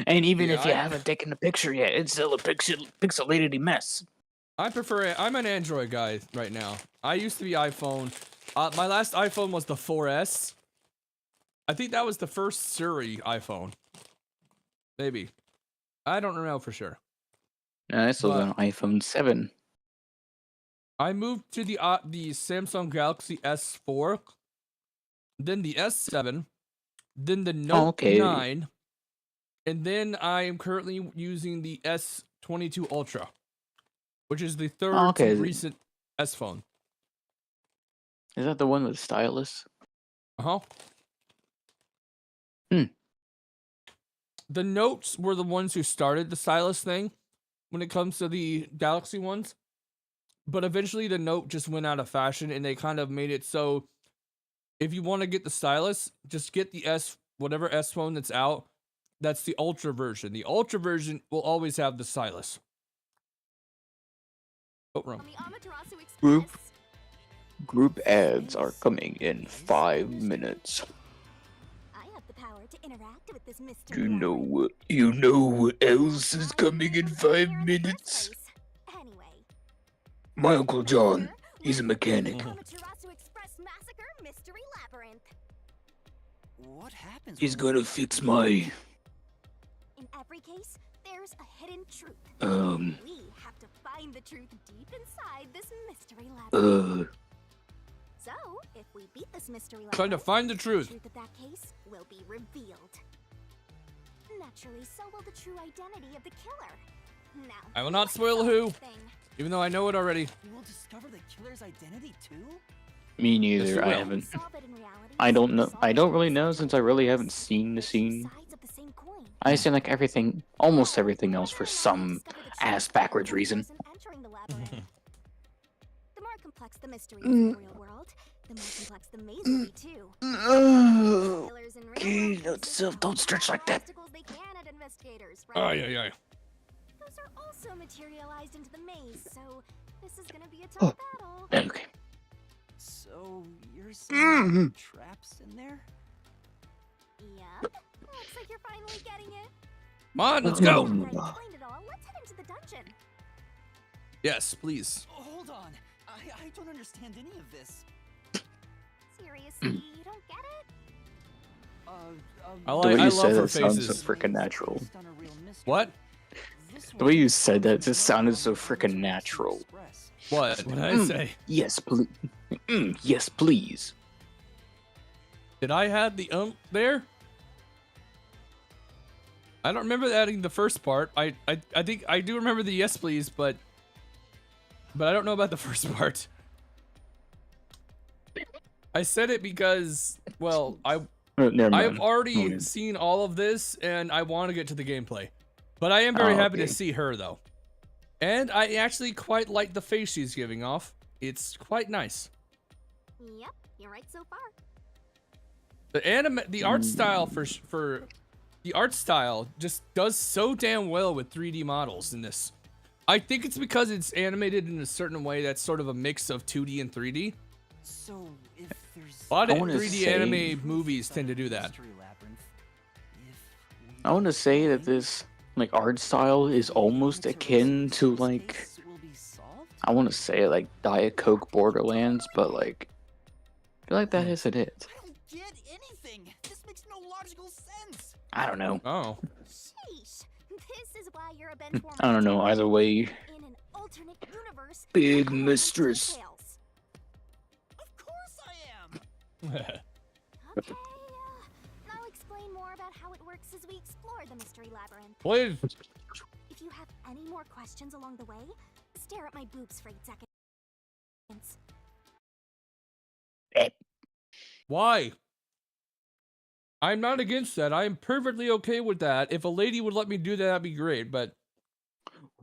And even Yeah, if you haven't taken a picture yet, it's still a pixelated mess. I'm an Android guy right now. I used to be iPhone. My last iPhone was the 4S. I think that was the first Siri iPhone. Maybe. I don't know for sure. And I still got an iPhone 7. I moved to the Samsung Galaxy S4, then the S7, then the Note okay. 9, and then I am currently using the S22 Ultra, which is the third recent S phone. Is that the one with the stylus? Uh-huh. Hmm. The Notes were the ones who started the stylus thing when it comes to the Galaxy ones. But eventually the Note just went out of fashion and they kind of made it so if you want to get the stylus, just get the whatever S phone that's out. That's the Ultra version. The Ultra version will always have the stylus. Oh, wrong. Group ads are coming in 5 minutes. I have the power to interact with this mystery. You know what else is coming in 5 minutes? Anyway, My Uncle John, he's a mechanic. Amaterasu Express Massacre Mystery Labyrinth. What happens? He's gonna fix my, In every case, there's a hidden truth. We have to find the truth deep inside this mystery labyrinth. So, if we beat this mystery labyrinth, Trying to find the truth. The truth of that case will be revealed. Naturally, so will the true identity of the killer. Now, I will not let's spoil solve who, this thing. even though I know it already. We will discover the killer's identity too? Me Yes, neither, you I will. haven't. Solve it in reality, I don't know. solve I it don't in really this know since I really haven't seen the Two scene. sides of the same coin. I seen like everything, almost everything else for some ass backwards reason. Entering the labyrinth. The more complex the mystery is in the real world, the more complex the maze will be too. Killers in real Okay, world don't stretch like that. obstacles they can at investigators, Oh, right? yeah. Those are also materialized into the maze, so this is gonna be a Oh. tough battle. Okay. So you're saying there are traps in there? Yep. Looks like you're finally getting it. Come on, let's Now go. that I've explained it all, let's head into the dungeon. Yes, please. Hold on. I don't understand any of this. Seriously, you don't get it? I The way I you love said her that sounds so faces. freaking natural. What? The way you said that just sounded so freaking natural. What did I say? Yes, please. Yes, please. Did I have the there? I don't remember adding the first part. I think I do remember the yes please, but I don't know about the first part. I said it because, well, Never mind. I've already Okay. seen all of this and I want to get to the gameplay. But I am very happy to see her though. And I actually quite like the face she's giving off. It's quite nice. Yep, you're right so far. The art style for the art style just does so damn well with 3D models in this. I think it's because it's animated in a certain way that's sort of a mix of 2D and 3D. So if there's A lot of I wanna 3D say- anime movies tend to do that. mystery labyrinth, if we I want to say that this like art style is almost akin to like, case will be solved? I want to say like Diet Coke Borderlands, but like I feel like that isn't it. I don't get anything. This makes no logical sense. I don't know. Oh. Sheesh. This is why you're a benchwarmer. I don't know. Either way, In an alternate universe, Big you have mistress. details. Of course I am. Okay, I'll explain more about how it works as we explore the mystery labyrinth. Please. If you have any more questions along the way, stare at my boobs for 8 seconds. Why? I'm not against that. I am perfectly okay with that. If a lady would let me do that, that'd be great. But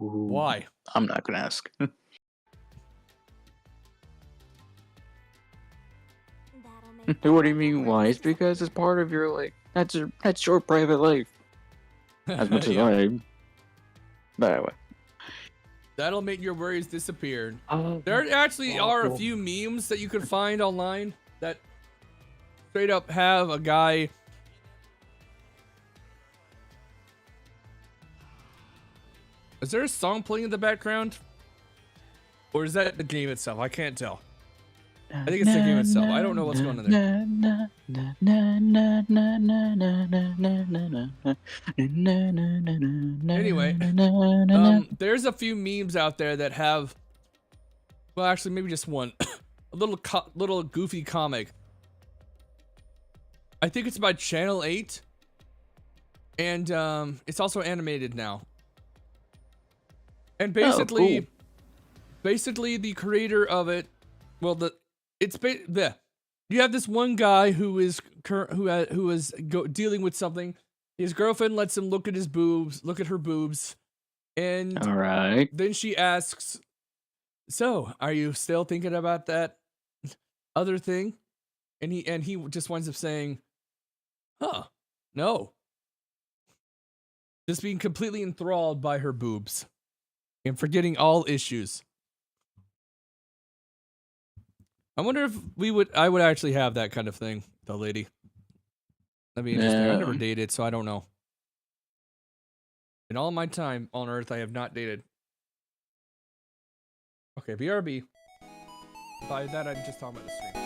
Ooh, why? I'm not gonna ask. That'll make What do you mean why? It's because it's part of your like that's your private life. As much as Yeah. I. But anyway. That'll make your worries disappear. Oh, There actually are a cool. few memes that you could find online that straight up have a guy. Is there a song playing in the background? Or is that the game itself? I can't tell. I think it's the game itself. I don't know what's going on there. Anyway, there's a few memes out there that have, well, actually, maybe just one, a little goofy comic. I think it's by Channel 8, and it's also animated now. And basically, cool. basically the creator of it, well, you have this one guy who is dealing with something. His girlfriend lets him look at her boobs, and All right. then she asks, "So, are you still thinking about that other thing?" And he just winds up saying, "Huh, no." Just being completely enthralled by her boobs and forgetting all issues. I wonder if I would actually have that kind of thing, the lady. That'd be interesting. I never dated, so I don't know. In all my time on Earth, I have not dated. Okay, BRB. By that, I'm just talking about the stream.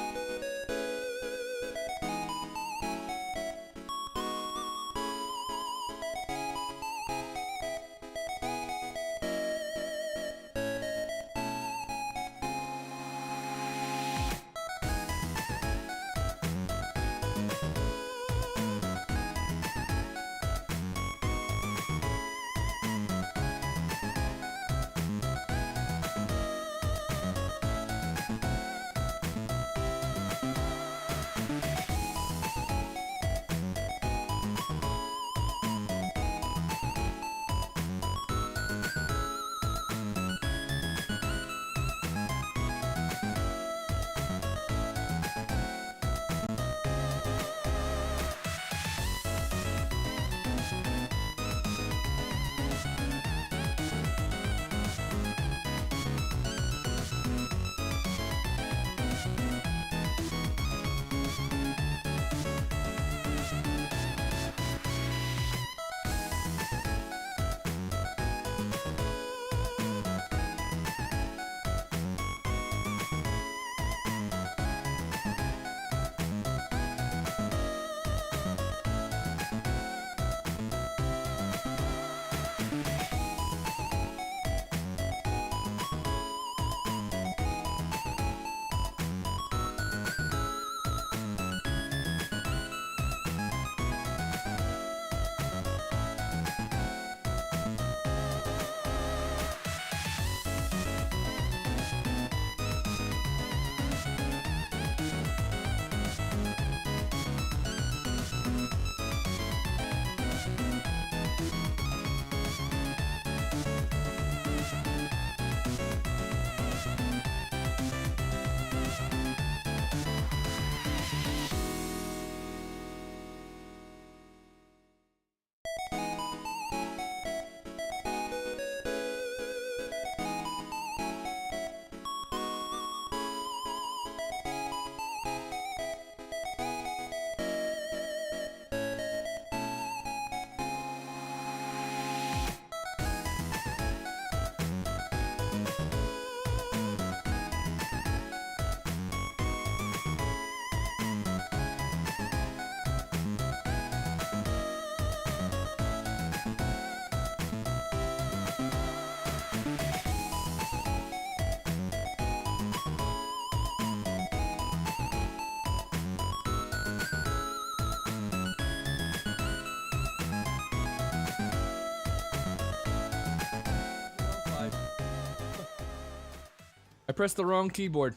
pressed the wrong keyboard.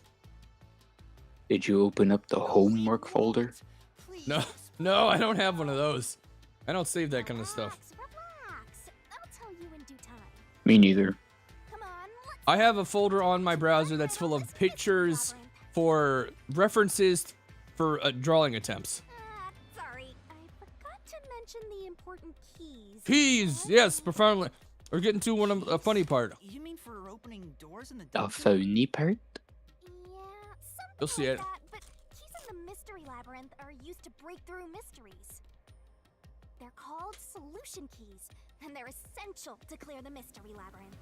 Did you open up the homework folder? No, no, I don't have one of those. I don't save that kind of stuff. Relax. I'll tell you in due time. Me neither. Come on, let's I have a folder on my browser that's full of pictures for references for drawing attempts. sorry. I forgot to mention the important keys. Keys, yes, profoundly. We're getting to a funny part. You mean for opening doors in the The dungeon? phony part? Yeah, something You'll see like it. that, but keys in the mystery labyrinth are used to break through mysteries. They're called solution keys, and they're essential to clear the mystery labyrinth.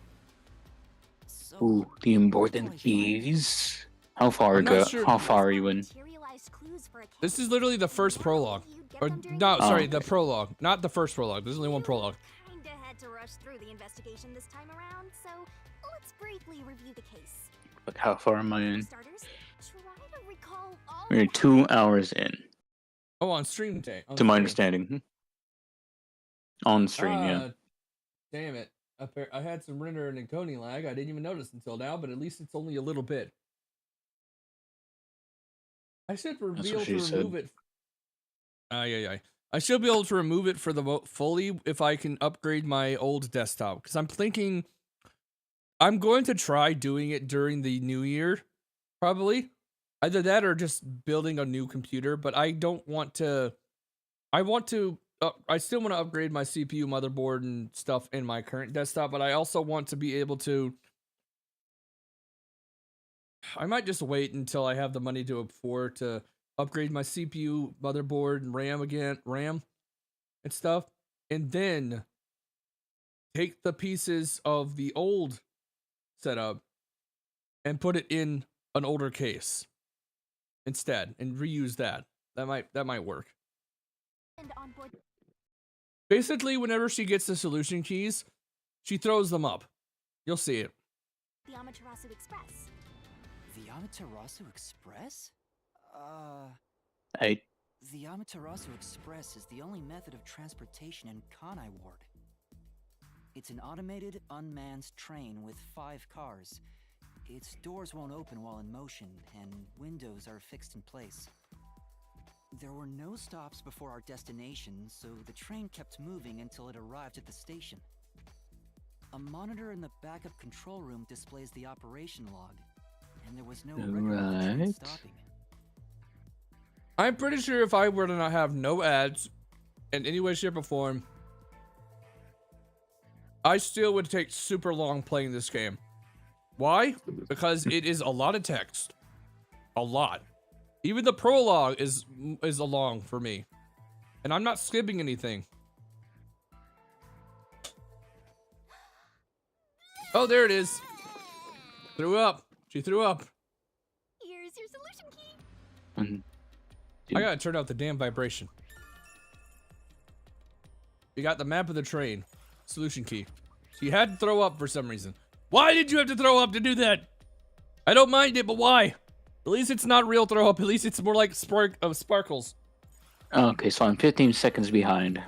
So, Ooh, the important where do I find- keys. How far I'm not ago? sure. How far are you in? Materialized clues for a This case. is literally the first prologue. You'd get Or, them during no, the sorry, Oh. the prologue. Not the first prologue. There's only one You prologue. Kinda had to rush through the investigation this time around, so let's briefly review the case. But how far am I For in? starters, try to recall all We're 2 hours in, Oh, on stream day. to my understanding. On stream, yeah. Damn it. I had some render and encoding lag. I didn't even notice until now, but at least it's only a little bit. I should be what able to she said. remove it. Yeah. I should be able to remove it for the fully if I can upgrade my old desktop. Because I'm thinking I'm going to try doing it during the new year, probably. Either that or just building a new computer. But I don't want to. I still want to upgrade my CPU, motherboard, and stuff in my current desktop. But I also want to be able to. I might just wait until I have the money to afford to upgrade my CPU, motherboard, and RAM and stuff, and then take the pieces of the old setup and put it in an older case instead and reuse that. That might work. and on board Basically, whenever she gets the solution keys, she throws them up. You'll see it. the Amaterasu Express. The Amaterasu Express? I The Amaterasu Express is the only method of transportation in Kanai Ward. It's an automated, unmanned train with 5 cars. Its doors won't open while in motion, and windows are fixed in place. There were no stops before our destination, so the train kept moving until it arrived at the station. A monitor in the backup control room displays the operation log, and there was no record of the train Right. stopping. I'm pretty sure if I were to not have no ads in any way, shape, or form, I still would take super long playing this game. Why? Because it is a lot of text. A lot. Even the prologue is a long for me. And I'm not skipping anything. Oh, there it is. Threw up. She threw up. Here's your solution key. mm, I gotta turn out the damn vibration. You got the map of the train. Solution key. She had to throw up for some reason. Why did you have to throw up to do that? I don't mind it, but why? At least it's not real throw up. At least it's more like sparkles. okay, so I'm 15 seconds behind.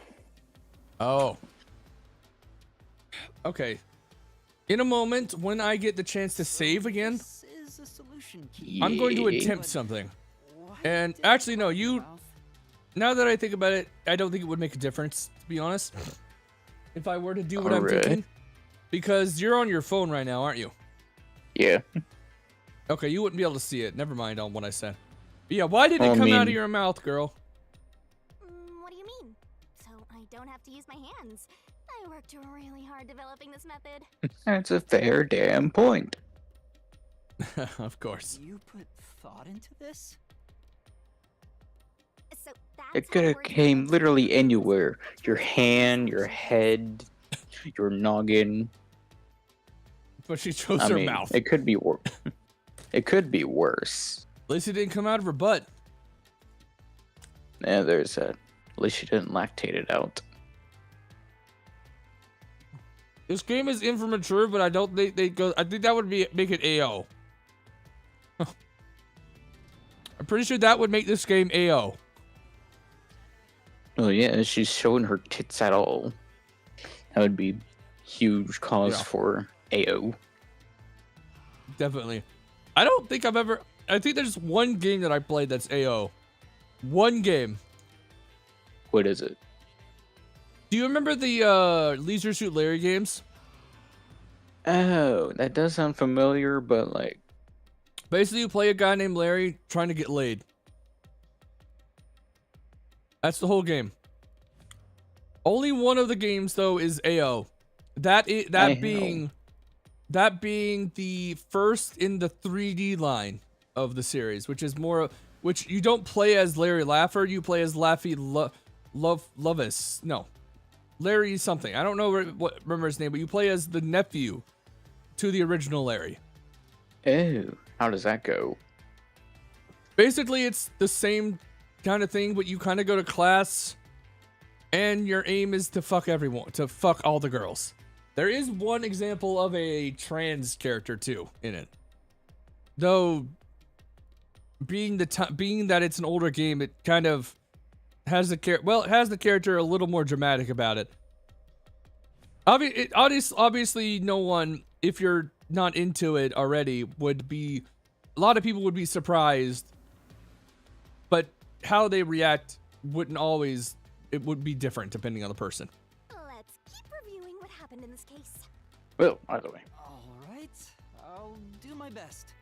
Oh. Okay. In a moment, when I get the chance to save again, This is a solution key. I'm going to Yeah. attempt something. Why And did actually, no, it you- mouth? Now that I think about it, I don't think it would make a difference, to be honest. If I were to do what I'm Alright. thinking. Because you're on your phone right now, aren't you? Yeah. Okay, you wouldn't be able to see it. Never mind on what I said. But yeah, why did it I come out of mean- your mouth, girl? What do you mean? So I don't have to use my hands. I worked really hard developing this method. That's a fair damn point. Of course. You put thought into this? So that's It how could have words came work. literally anywhere. Your hand, your head, your noggin. But she chose I her mean, mouth. it could be worse. It could be worse. At least it didn't come out of her butt. Yeah, there's that. At least she didn't lactate it out. This game is immature, but I don't think they go. I think that would make it AO. I'm pretty sure that would make this game AO. Oh yeah, she's showing her tits at all. That would be huge cause Yeah. for AO. Definitely. I don't think I've ever. I think there's one game that I played that's AO. One game. What is it? Do you remember the Leisure Suit Larry games? Oh, that does sound familiar, but like, Basically, you play a guy named Larry trying to get laid. That's the whole game. Only one of the games though is AO. That being the first in the 3D line of the series, which is more, which you don't play as Larry Laffer, you play as Laffy Lovis. No, Larry something. I don't know remember his name, but you play as the nephew to the original Larry. oh, how does that go? Basically, it's the same kind of thing, but you kind of go to class, and your aim is to fuck everyone, to fuck all the girls. There is one example of a trans character too in it, though. Being that it's an older game, it kind of has the character a little more dramatic about it. Obviously, no one, if you're not into it already, would be. A lot of people would be surprised, but how they react wouldn't always. It would be different depending on the person. Let's keep reviewing what happened in this case. Well, either way. All right, I'll do my best.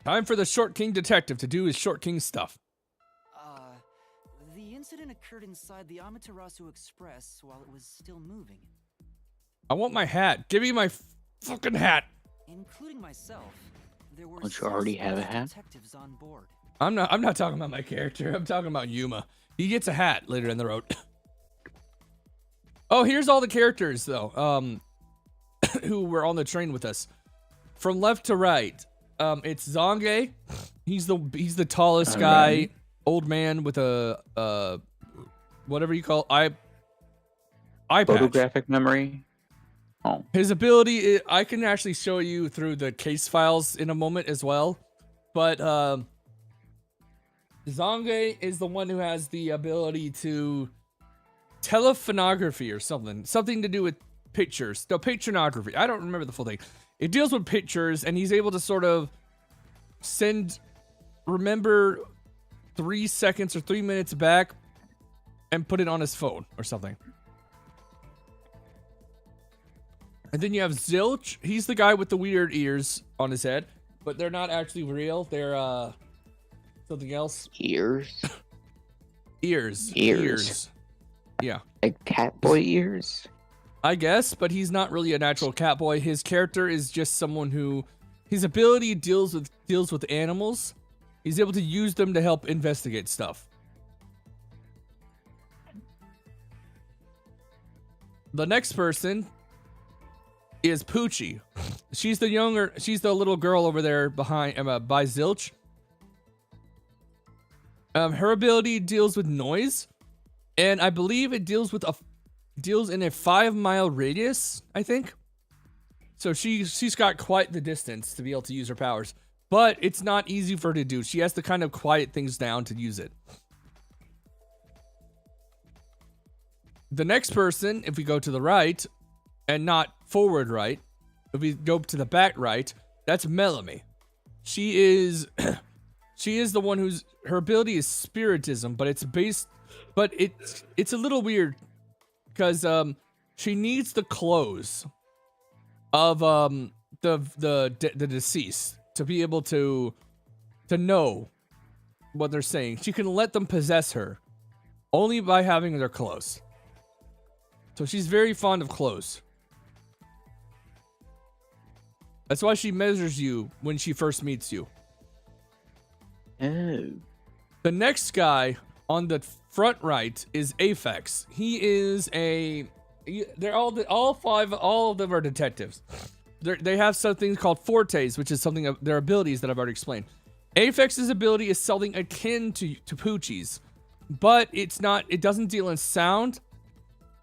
Time for the Short King detective to do his Short King stuff. The incident occurred inside the Amaterasu Express while it was still moving. I want my hat. Give me my fucking hat. Including myself, there were Don't you already have a hat? detectives on board. I'm not talking about my character. I'm talking about Yuma. He gets a hat later in the road. Oh, here's all the characters though. Who were on the train with us. From left to right. It's Zange. He's the tallest guy, old man with a whatever you call eye patch. Photographic memory. Oh, His ability, I can actually show you through the case files in a moment as well. But Zange is the one who has the ability to telephonography or something to do with pictures. No, pictureography. I don't remember the full thing. It deals with pictures, and he's able to sort of remember 3 seconds or 3 minutes back and put it on his phone or something. And then you have Zilch. He's the guy with the weird ears on his head, but they're not actually real. They're something else. ears. Ears. Yeah. Like cat boy ears. I guess, but he's not really a natural cat boy. His character is just someone who, his ability deals with animals. He's able to use them to help investigate stuff. The next person is Poochie. She's the little girl over there behind by Zilch. Her ability deals with noise, and I believe it deals in a 5-mile radius, I think. So she's got quite the distance to be able to use her powers, but it's not easy for her to do. She has to kind of quiet things down to use it. The next person, if we go to the right and not forward right, if we go to the back right, that's Melanie. She is the one her ability is spiritism, but it's a little weird because she needs the clothes of the deceased to be able to know what they're saying. She can let them possess her only by having their clothes. So she's very fond of clothes. That's why she measures you when she first meets you. Oh. The next guy on the front right is Aphex. He is all of them are detectives. They have something called fortes, which is something of their abilities that I've already explained. Aphex's ability is something akin to Poochie's, but it doesn't deal in sound,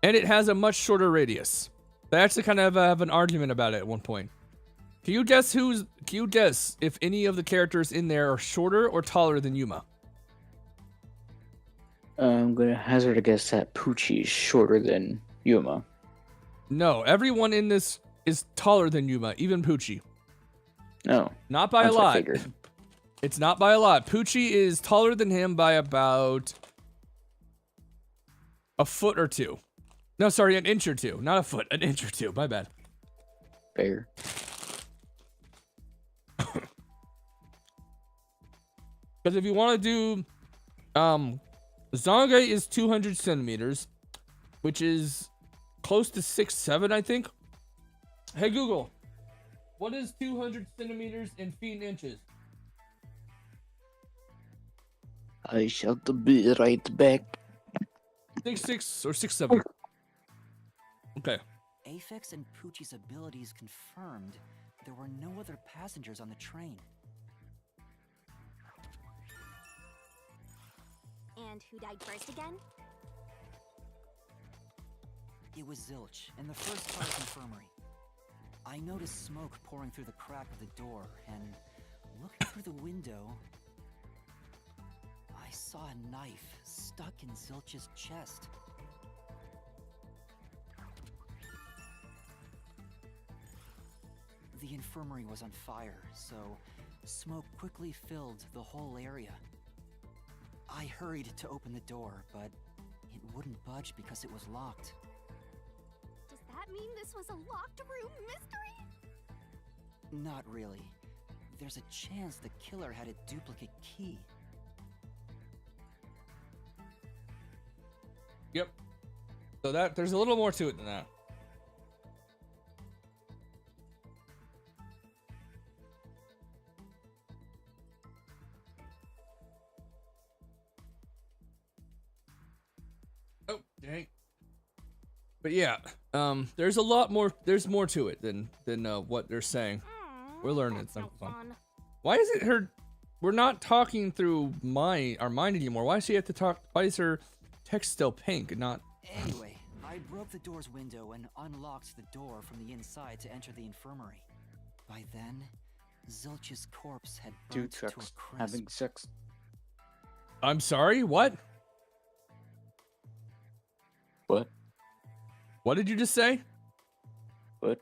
and it has a much shorter radius. They actually kind of have an argument about it at one point. Can you guess if any of the characters in there are shorter or taller than Yuma? I'm gonna hazard a guess that Poochie is shorter than Yuma. No, everyone in this is taller than Yuma, even Poochie. No. Not by a That's what I lot. figured. It's not by a lot. Poochie is taller than him by about a foot or two. No, sorry, an inch or two. Not a foot, an inch or two. My bad. Fair. Because if you want to do, Zonge is 200 centimeters, which is close to 6'7", I think. Hey Google, what is 200 centimeters in feet and inches? I shall be right back. 6'6" or 6'7". Okay. Aphex and Poochie's abilities confirmed. There were no other passengers on the train. And who died first again? It was Zilch in the first car's infirmary. I noticed smoke pouring through the crack of the door, and looking through the window, I saw a knife stuck in Zilch's chest. The infirmary was on fire, so smoke quickly filled the whole area. I hurried to open the door, but it wouldn't budge because it was locked. Does that mean this was a locked room mystery? Not really. There's a chance the killer had a duplicate key. Yep. So there's a little more to it than that. Oh, dang. But yeah, there's a lot more. There's more to it than what they're saying. We're learning That's something no fun. fun. Why is it her? We're not talking through our mind anymore. Why does she have to talk? Why is her text still pink and not? Anyway, I broke the door's window and unlocked the door from the inside to enter the infirmary. By then, Zilch's corpse had Two burnt to a trucks crisp. having sex. I'm sorry. What? What? What did you just say? What?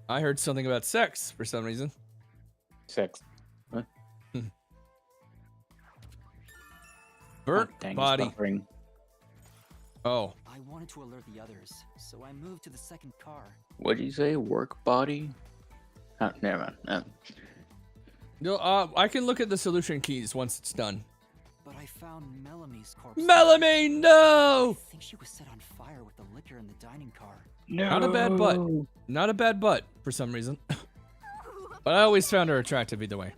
I heard something about sex for some reason. Sex. What? Burnt Oh, dang, it's body. buffering. Oh. I wanted to alert the others, so I moved to the second car. What'd you say? Work body? Oh, never mind. No, I can look at the solution keys once it's done. But I found Mellamy's corpse. Melanie, no! I think she was set on fire with the liquor in the dining car. No. Not a bad butt. Not a bad butt for some reason. But I always found her attractive either way.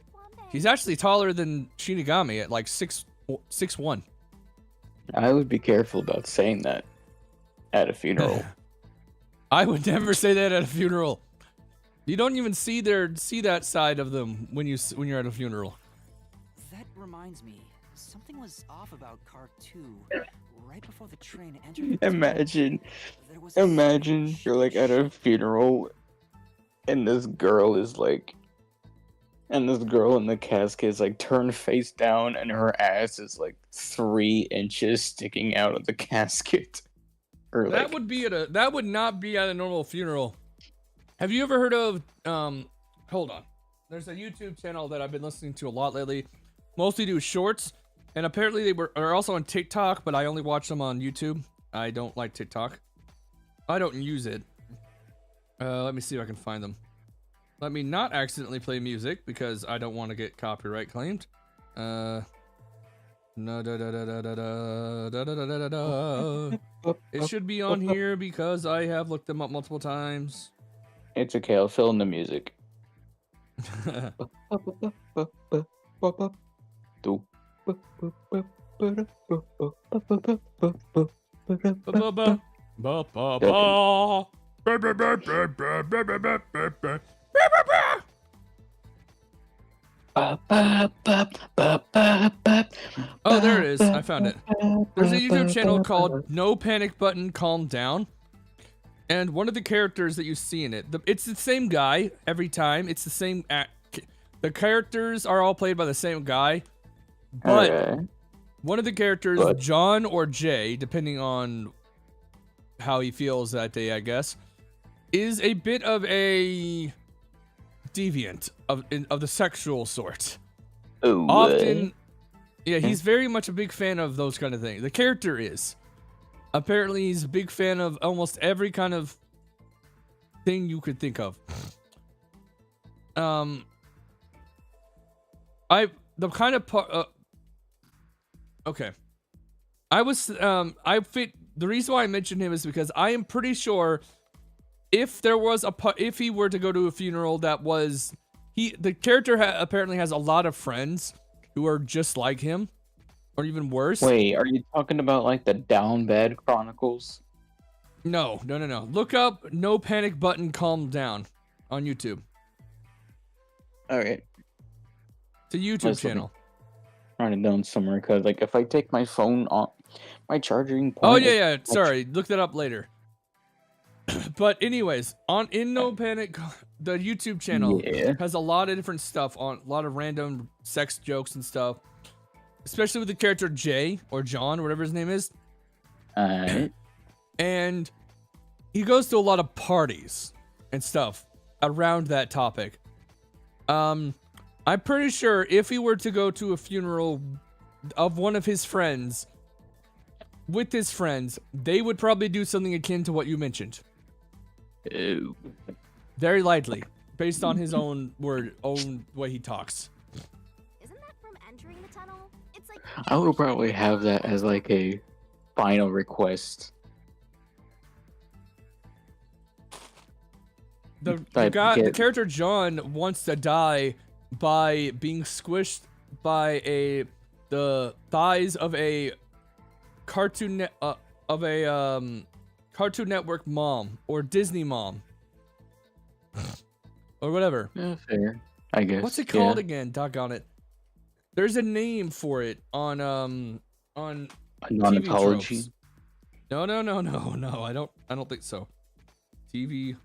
She's actually taller than Shinigami at like 6'1". I would be careful about saying that at a funeral. I would never say that at a funeral. You don't even see that side of them when you're at a funeral. That reminds me, something was off about car 2. Right before the train entered the Imagine, there was a imagine you're like at a funeral, and this girl is like, and this girl in the casket is like turned face down, and her ass is like 3 inches sticking out of the casket. Or That like, would not be at a normal funeral. Have you ever heard of hold on. There's a YouTube channel that I've been listening to a lot lately. Mostly do shorts, and apparently they are also on TikTok, but I only watch them on YouTube. I don't like TikTok. I don't use it. Let me see if I can find them. Let me not accidentally play music because I don't want to get copyright claimed. No, da da da da da da da da da da da. It should be on here because I have looked them up multiple times. it's okay, I'll fill in the music. Oh, there it is. I found it. There's a YouTube channel called No Panic Button Calm Down. And one of the characters that you see in it, it's the same guy every time. It's the same the characters are all played by the same guy. But Okay. one of the characters, But- John or Jay, depending on how he feels that day, I guess, is a bit of a deviant of the sexual sort. Oh, Often, yeah, he's very much a big fan of those kind of things. The character is. Apparently, he's a big fan of almost every kind of thing you could think of. The kind of part. Okay. The reason why I mentioned him is because I am pretty sure if he were to go to a funeral that was the character apparently has a lot of friends who are just like him, or even worse. Wait, are you talking about like the Down Bad Chronicles? No. Look up No Panic Button Calm Down on YouTube. All right. It's a YouTube channel. Write it down somewhere, because like if I take my phone off my charging point. Oh yeah. Sorry, look that up later. But anyways, in No Panic, the YouTube channel has a lot of different stuff on, a lot of random sex jokes and stuff, especially with the character Jay or John, whatever his name is. And he goes to a lot of parties and stuff around that topic. I'm pretty sure if he were to go to a funeral of one of his friends, with his friends, they would probably do something akin to what you mentioned. Ew. Very likely, based on his own way he talks. Isn't that from entering the tunnel? It's like I would probably have that as like a final request. The character John wants to die by being squished by the thighs of a Cartoon Network mom or Disney mom or whatever. Yeah, fair, I guess. What's it called again? Doggone it. There's a name for it on TV tropes. No. I don't think so. TV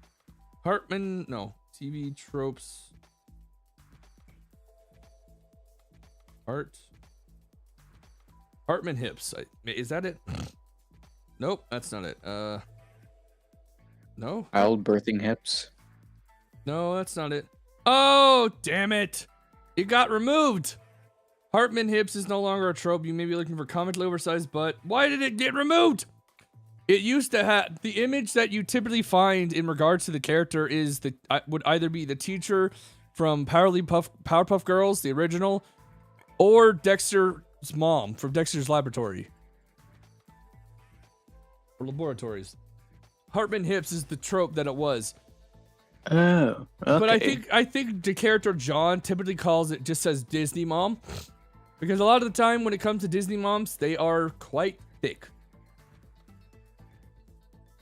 Hartman. No. TV tropes. Hartman hips. Is that it? Nope, that's not it. No. Child birthing hips. No, that's not it. Oh, damn it! It got removed. Hartman hips is no longer a trope. You may be looking for comically oversized butt. Why did it get removed? It used to have the image that you typically find in regards to the character is would either be the teacher from Powerpuff Girls, the original, or Dexter's mom from Dexter's Laboratory. Or Laboratories. Hartman hips is the trope that it was. Oh, okay. But I think the character John typically just says Disney mom. Because a lot of the time when it comes to Disney moms, they are quite thick.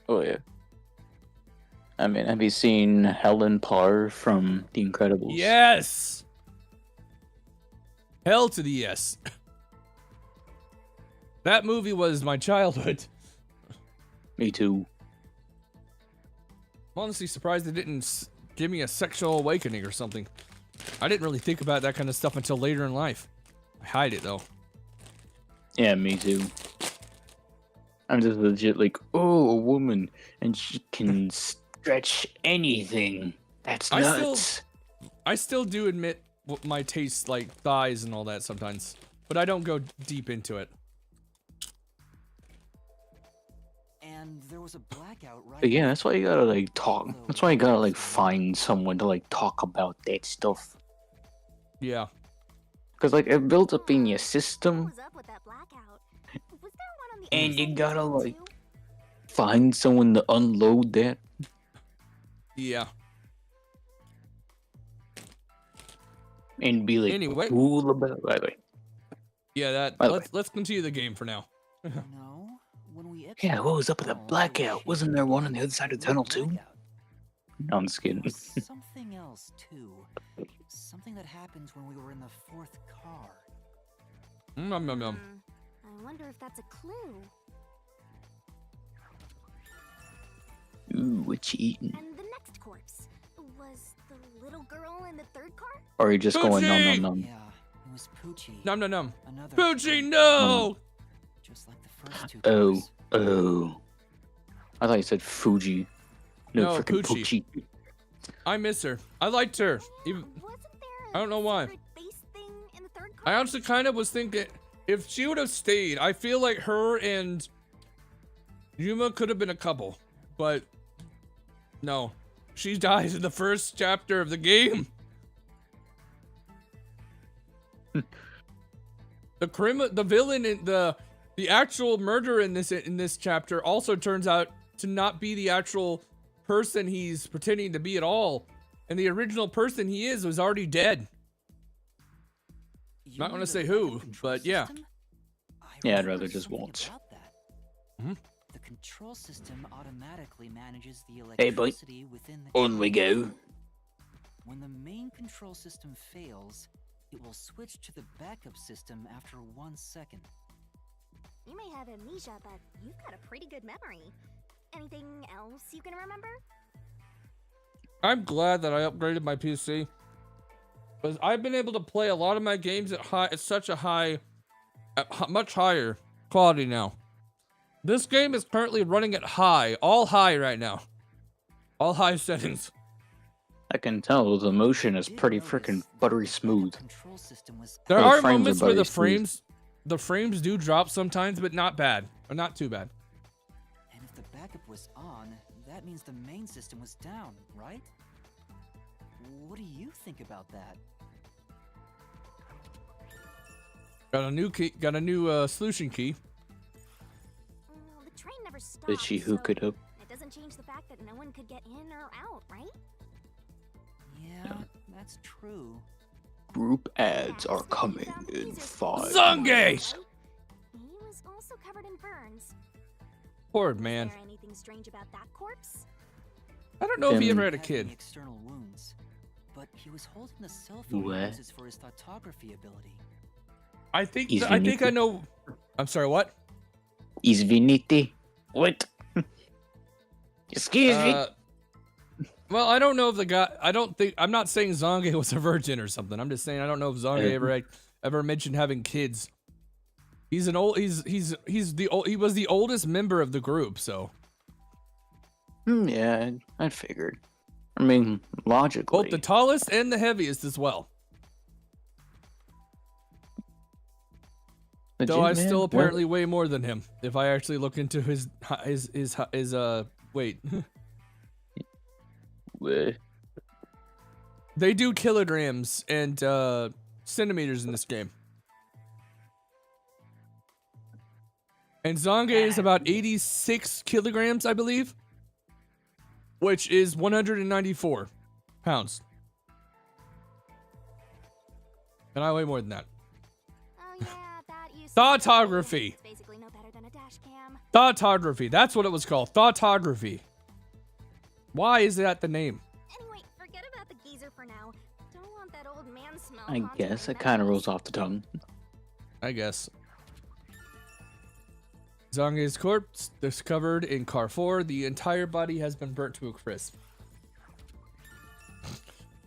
Oh yeah. I mean, have you seen Helen Parr from The Incredibles? Yes! Hell to the yes. That movie was my childhood. Me too. I'm honestly surprised it didn't give me a sexual awakening or something. I didn't really think about that kind of stuff until later in life. I hide it though. Yeah, me too. I'm just legit like, oh, a woman, and she can stretch anything. That's nuts. I still do admit my taste, like thighs and all that sometimes, but I don't go deep into it. And there was a blackout right. But yeah, that's why you gotta like talk. That's why you gotta like find someone to like talk about that stuff. Yeah. Cause like it builds up in your system, what was up with that blackout? Was there one on the and other you side gotta of the like too? find someone to unload that. Yeah. And be like Anyway. cool about it. Yeah, let's continue the game for now. No, when we Yeah, what was up with that blackout? Wasn't there one on the other side of the tunnel too? No, I'm just kidding. Something else too. Something that happened when we were in the fourth car. Yum. I wonder if that's a clue. Ooh, what you eating? And the next corpse was the little girl in the third car? Or are you just going Poochie! nom? Yeah, it was Poochie. Num. Another Poochie, no! Just like the first two Oh, cars. oh. I thought you said Fuji. No, freaking Poochie. I miss her. I liked her. Even, Wasn't there I don't know why. secret base thing in the third I car? honestly kind of was thinking if she would have stayed, I feel like her and Yuma could have been a couple, but no, she dies in the first chapter of the game. The villain in the actual murderer in this chapter also turns out to not be the actual person he's pretending to be at all, and the original person he is was already dead. You Not mean gonna the say backup who, control but yeah. system? I Yeah, I'd remember rather just something won't. about that. Mhm. The control system automatically manages the Hey, boy. electricity within the On we chamber. go. When the main control system fails, it will switch to the backup system after 1 second. You may have amnesia, but you've got a pretty good memory. Anything else you can remember? I'm glad that I upgraded my PC, because I've been able to play a lot of my games at much higher quality now. This game is currently running at all high right now, all high settings. I can tell the motion is Did pretty notice freaking that buttery the backup smooth. control system was There The are frames are moments where buttery smooth. the frames do drop sometimes, but not bad, or not too bad. And if the backup was on, that means the main system was down, right? What do you think about that? Got a new key, got a new solution key. Well, the train never stopped. Did she hook so it up? It doesn't change the fact that no one could get in or out, right? Yeah, that's true. Group ads are coming in 5 Zange! minutes. He was also covered in burns. Poor Is man. there anything strange about that corpse? I don't know if he Him- ever had a Had kid. any external wounds, but he was holding the cell phone What? he uses for his photography ability. I think He's I unique. know. I'm sorry, what? Is Vinity? What? Excuse me. Well, I don't know if the guy. I'm not saying Zange was a virgin or something. I'm just saying I don't know if Zange ever mentioned having kids. He was the oldest member of the group, so Yeah, I figured. I mean, logically. both the tallest and the heaviest as well. Legit, Though I man? still What? apparently weigh more than him if I actually look into his weight. What? They do kilograms and centimeters in this game. And Zange is about 86 kilograms, I believe, which is 194 pounds. And I weigh more than that. Oh yeah, that used Thoughtography. It's basically no better than a dash cam. Thoughtography. That's what it was called. Thoughtography. Why is that the name? Anyway, forget about the geezer for now. Don't want that old man smell. I haunting guess my it kind of memories. rolls off the tongue. I guess. Zange's corpse discovered in car 4. The entire body has been burnt to a crisp.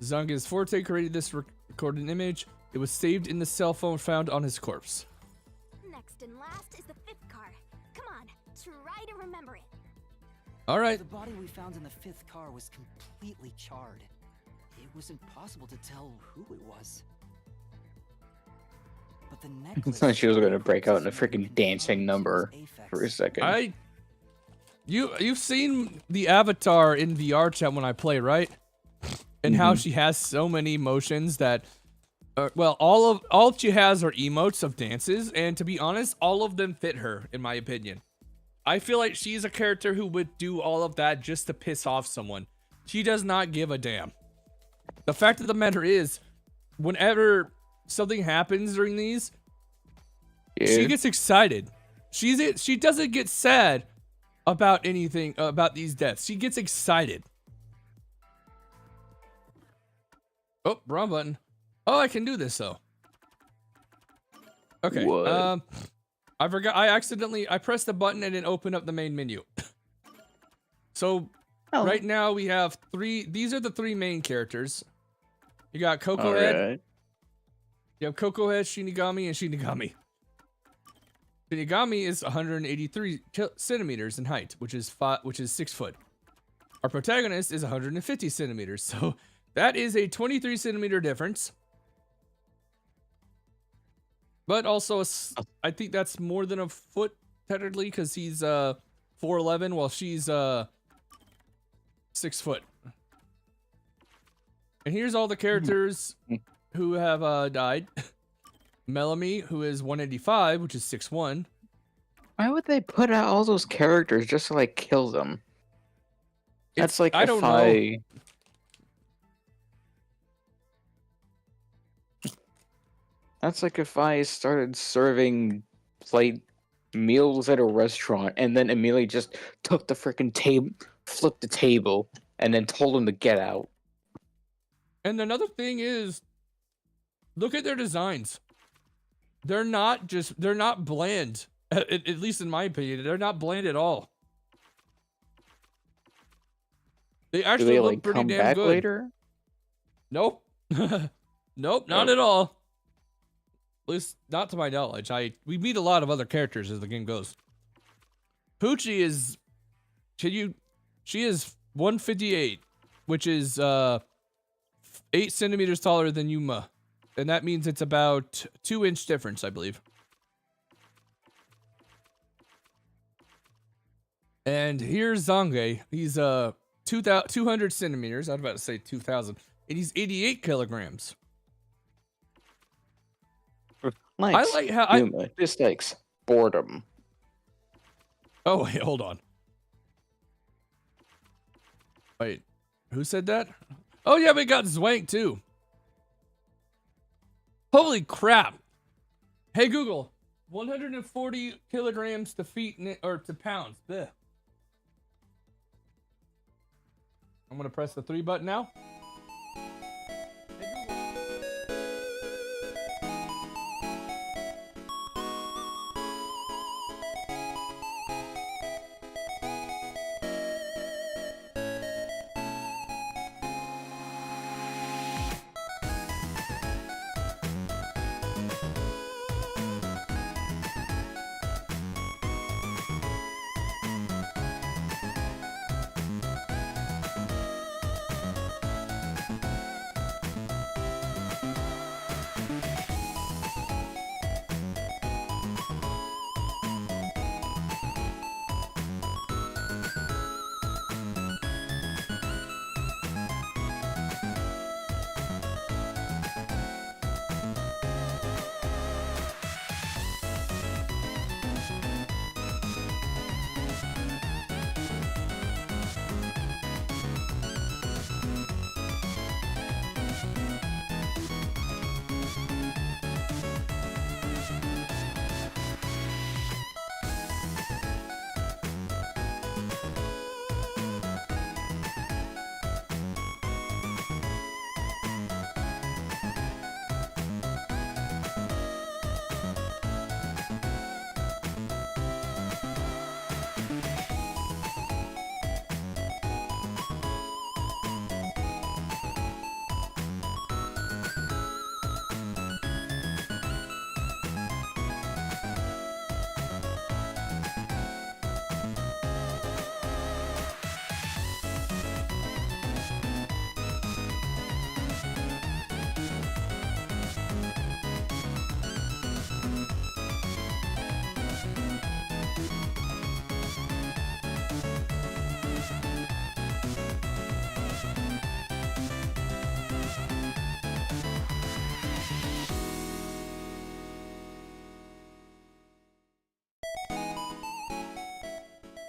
Zange's Forte created this recorded image. It was saved in the cell phone found on his corpse. Next and last is the fifth car. Come on, try to remember it. All right. The body we found in the 5th car was completely charred. It was impossible to tell who it was. But the necklace. thought she was gonna break out in a was never freaking dancing confirmed number as Aphex. for a second. You've seen the avatar in VR chat when I play, right? And how she has so many emotions that well, all she has are emotes of dances, and to be honest, all of them fit her, in my opinion. I feel like she's a character who would do all of that just to piss off someone. She does not give a damn. The fact of the matter is, whenever something happens during these, she Yeah. gets excited. She doesn't get sad about anything about these deaths. She gets excited. Oh, wrong button. Oh, I can do this though. Okay. What? I forgot. I pressed the button and it opened up the main menu. So Oh. right now we have 3. These are the 3 main characters. You got Coco Head. Alright. You have Coco Head, Shinigami, and Shinigami. Shinigami is 183 centimeters in height, which is 6 foot. Our protagonist is 150 centimeters, so that is a 23 centimeter difference. But also, I think that's more than a foot technically, because he's 4'11", while she's 6 foot. And here's all the characters who have died. Melanie, who is 185, which is 6'1". Why would they put out all those characters just to like kill them? That's like I if don't know. That's like if I started serving like meals at a restaurant and then immediately just took the freaking table, flipped the table, and then told them to get out. And another thing is, look at their designs. They're not bland. At least in my opinion, they're not bland at all. They actually Do they look like pretty come damn back good. later? Nope. Nope, not at all. At least not to my knowledge. We meet a lot of other characters as the game goes. Poochie is she is 158, which is 8 centimeters taller than Yuma. And that means it's about 2-inch difference, I believe. And here's Zange. He's 200 centimeters. I was about to say 2,000. And he's 88 kilograms. Likes I like how Yuma dislikes boredom. Oh, wait, hold on. Wait, who said that? Oh, yeah, we got Zwank, too. Holy crap. Hey, Google. 140 kilograms to feet, or to pounds. Blech. I'm going to press the 3 button now. Hey, Google.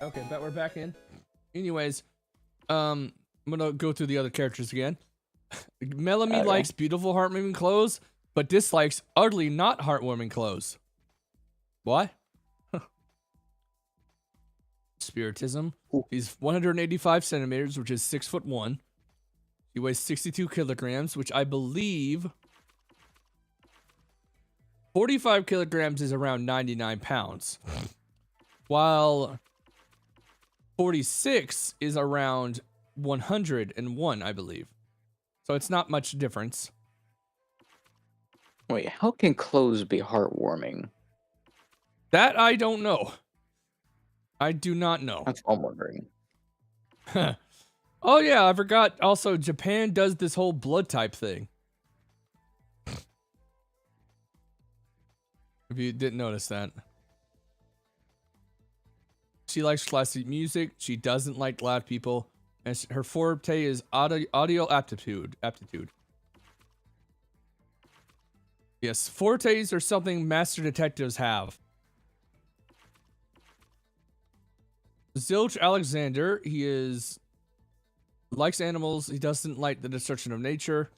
Okay, but we're back in. Anyways, I'm gonna go through the other characters again. Melanie Okay. likes beautiful, heartwarming clothes, but dislikes ugly, not heartwarming clothes. Why? Spiritism. He's 185 centimeters, which is 6'1". He weighs 62 kilograms, which I believe 45 kilograms is around 99 pounds. While 46 is around 101, I believe. So it's not much difference. Wait, how can clothes be heartwarming? That I don't know. I do not know. That's all I'm wondering. Oh yeah, I forgot. Also, Japan does this whole blood type thing. If you didn't notice that. She likes classic music. She doesn't like loud people. And her forte is audio aptitude. Yes, fortes are something master detectives have. Zilch Alexander, likes animals. He doesn't like the destruction of nature.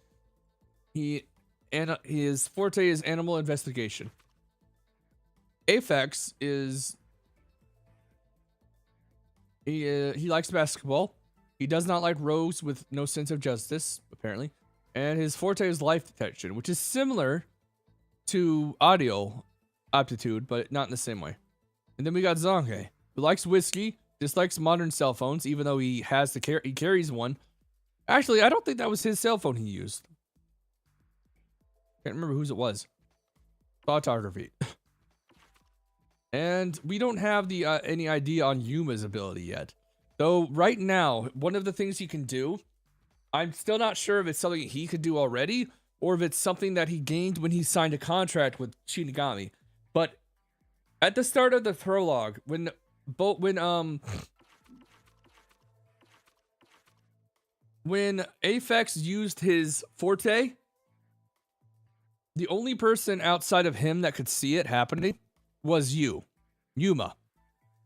His forte is animal investigation. Aphex is he likes basketball. He does not like rogues with no sense of justice, apparently. And his forte is life detection, which is similar to audio aptitude, but not in the same way. And then we got Zonge, who likes whiskey, dislikes modern cell phones, even though he carries one. Actually, I don't think that was his cell phone he used. Can't remember whose it was. Photography. And we don't have the any idea on Yuma's ability yet. Though right now, one of the things he can do, I'm still not sure if it's something he could do already, or if it's something that he gained when he signed a contract with Shinigami. But at the start of the prologue, when Aphex used his forte, the only person outside of him that could see it happening was Yuma.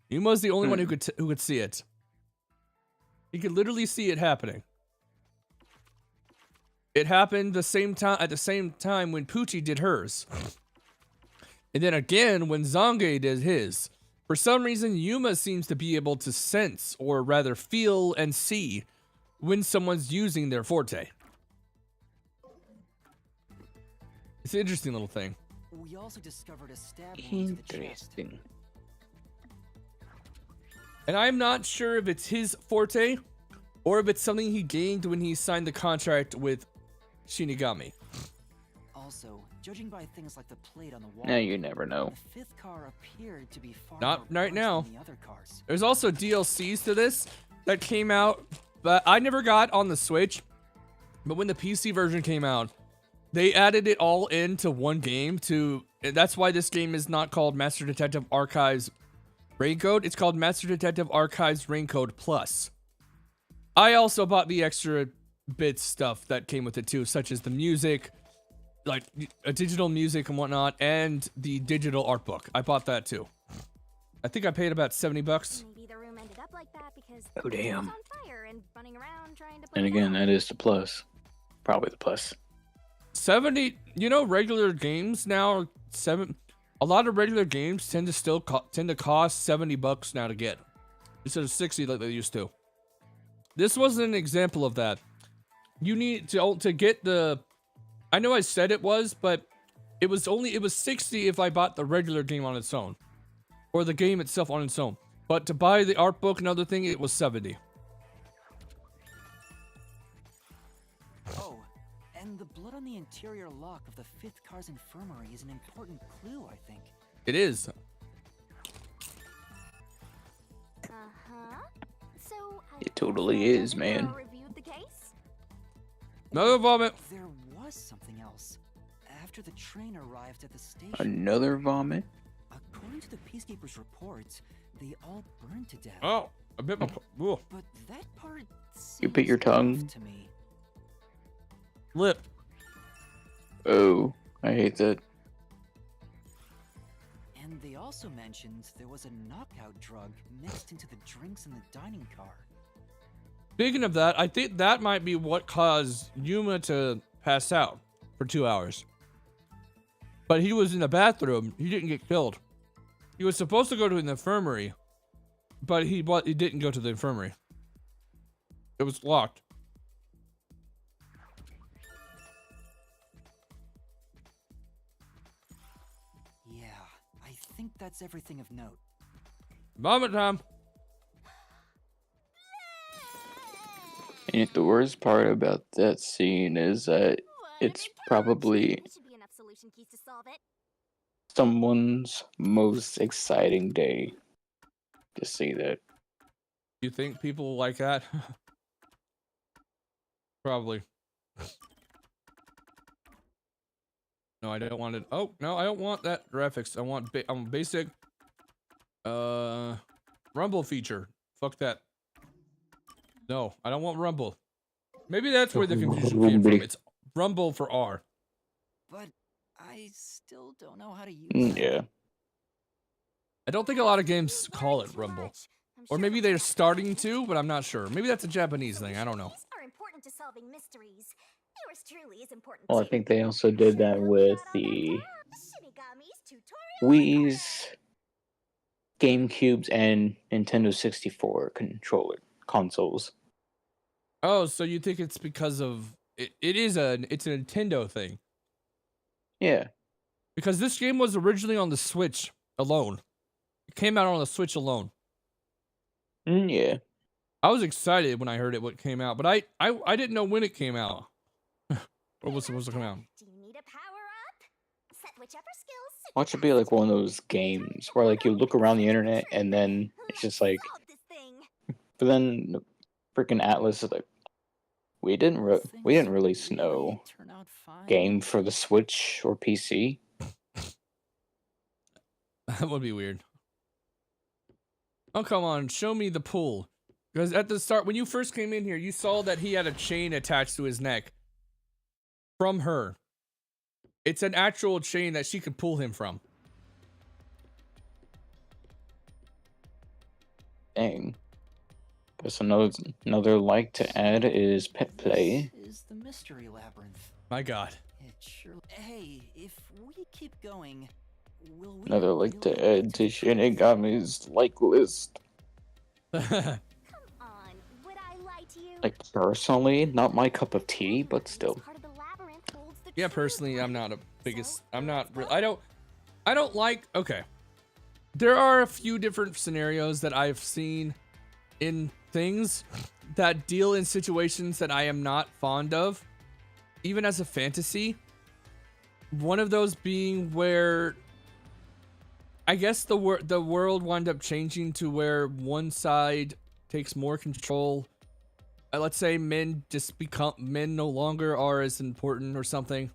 Yuma's the only one who could see it. He could literally see it happening. It happened at the same time when Poochie did hers. And then again when Zange did his. For some reason, Yuma seems to be able to sense, or rather feel and see, when someone's using their forte. It's an interesting little thing. We also discovered a stab wound to the chest. Interesting. And I'm not sure if it's his forte, or if it's something he gained when he signed the contract with Shinigami. Also, judging by things like the plate on the wall, Now you never know. the fifth car appeared to be far Not more right bunched now. than the other cars. There's also DLCs to this that came out, but I never got on the Switch. But when the PC version came out, they added it all into one game that's why this game is not called Master Detective Archives Raincode. It's called Master Detective Archives Raincode Plus. I also bought the extra bits stuff that came with it too, such as the music, like digital music and whatnot, and the digital art book. I bought that too. I think I paid about $70. Maybe the room ended up like that because Oh, damn. it was on fire and running around trying to put And it again, out. that is the plus. Probably the plus. 70, regular games now, a lot of regular games tend to cost $70 now to get, instead of 60 like they used to. This wasn't an example of that. You need to get the, I know I said it was, but it was 60 if I bought the regular game on its own, or the game itself on its own. But to buy the art book and other thing, it was 70. Oh, and the blood on the interior lock of the fifth car's infirmary is an important clue, I think. It is. Uh-huh. So It totally is, man. reviewed the case? Another vomit. There was something else. After the train arrived at the station, Another vomit? according to the peacekeepers' reports, they all burned to death. Oh, a bit more. Ooh. But that part You bit your seems off tongue? to me. Lip. Oh, I hate that. And they also mentioned there was a knockout drug mixed into the drinks in the dining car. Speaking of that, I think that might be what caused Yuma to pass out for 2 hours. But he was in the bathroom. He didn't get killed. He was supposed to go to an infirmary, but he didn't go to the infirmary. It was locked. Yeah, I think that's everything of note. Vomit time. And the worst part about that scene is that it's probably There should be enough solution keys to solve it. someone's most exciting day to see that. You think people like that? Probably. No, I don't want it. Oh, no, I don't want that graphics. I want basic rumble feature. Fuck that. No, I don't want rumble. Maybe that's where the confusion came from. It's rumble for R. But I still don't know how to use it. Yeah. I don't think a lot of games call it rumble. Or maybe they're starting to, but I'm not sure. Maybe that's a Japanese thing. I don't know. Are important to solving mysteries. Yours truly is important Well, I too. think they also did that with the Shinigami's tutorial. Wii's, GameCubes, and Nintendo 64 consoles. Oh, so you think it's because of it's a Nintendo thing. Yeah. Because this game was originally on the Switch alone. It came out on the Switch alone. Yeah. I was excited when I heard it came out, but I didn't know when it came out. Or was supposed to come out. Do you need a power up? Set whichever skills. Watch it be like one of those games where like you look around the internet and then it's just like, Solve this thing. but then freaking Atlas is like, we didn't release no Turn out fine. game for the Switch or PC. That would be weird. Oh, come on. Show me the pull. Because at the start, when you first came in here, you saw that he had a chain attached to his neck. From her. It's an actual chain that she could pull him from. Dang. Guess another like to add is pet play. This is the mystery labyrinth. My god. It sure. Hey, if we keep going, will we? Another like to really add to Shinigami's like list. Come on. Would I lie to you? Like personally, not my cup of tea, but still. Part of the labyrinth holds the Yeah, truth. personally, I'm not a biggest. I'm not. I don't like. Okay. There are a few different scenarios that I've seen in things that deal in situations that I am not fond of, even as a fantasy. One of those being where I guess the world wound up changing to where one side takes more control. Let's say men no longer are as important or something,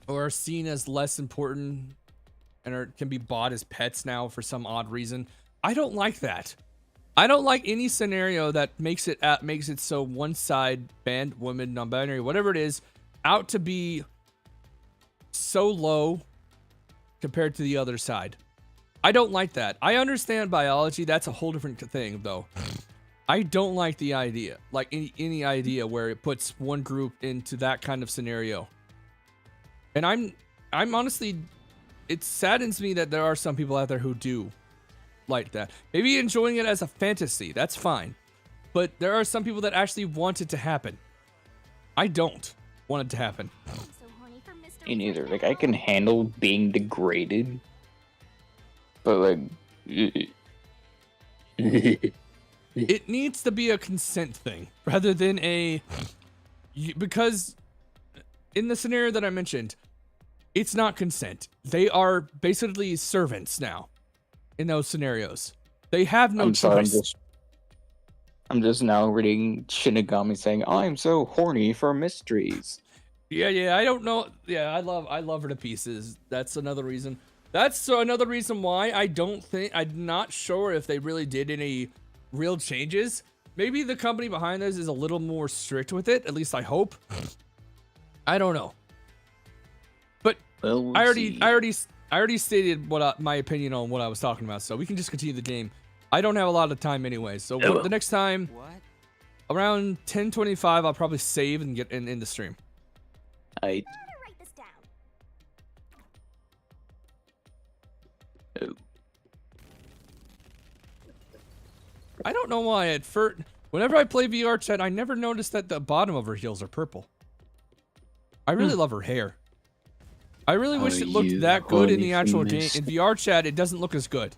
or are seen as less important and can be bought as pets now for some odd reason. I don't like that. I don't like any scenario that makes it so one side, band, woman, non-binary, whatever it is, out to be so low compared to the other side. I don't like that. I understand biology. That's a whole different thing, though. I don't like the idea, like any idea where it puts one group into that kind of scenario. And I'm honestly, it saddens me that there are some people out there who do like that. Maybe enjoying it as a fantasy, that's fine. But there are some people that actually want it to happen. I don't want it to happen. I'm so horny for mysteries Me neither. right Like now. I can handle being degraded, but like, It needs to be a consent thing rather than because in the scenario that I mentioned, it's not consent. They are basically servants now in those scenarios. They have no I'm sorry. choice. I'm just now reading Shinigami saying, "I'm so horny for mysteries." Yeah, I don't know. Yeah, I love her to pieces. That's another reason. That's another reason why I'm not sure if they really did any real changes. Maybe the company behind this is a little more strict with it. At least I hope. I don't know. But Well, we'll I see. already stated my opinion on what I was talking about, so we can just continue the game. I don't have a lot of time anyway, so the next time What? around 10:25, I'll probably save and get in the stream. Better write this down. I don't know why at first, whenever I play VR chat, I never noticed that the bottom of her heels are purple. I really love her hair. I really wish it looked you that good in the horny actual for game. this? In VR chat, it doesn't look as good.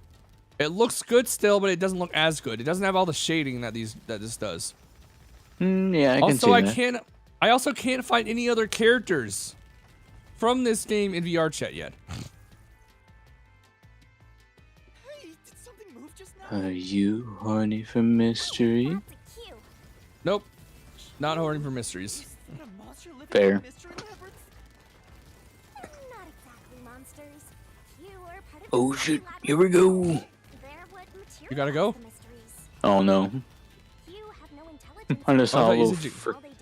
It looks good still, but it doesn't look as good. It doesn't have all the shading that this does. Yeah, I can Also, see that. I also can't find any other characters from this game in VR chat yet. Hey, did something move just now? Are you horny for mystery? That's a cue. Nope. Not horny for mysteries. Is that a monster living Fair. in a mystery labyrinth? Not exactly monsters. You are part of Oh the shit, lab here we go. They're what You gotta go? materialize the mysteries. Oh no. You have no intelligence. I just saw a thought you little said you- All they do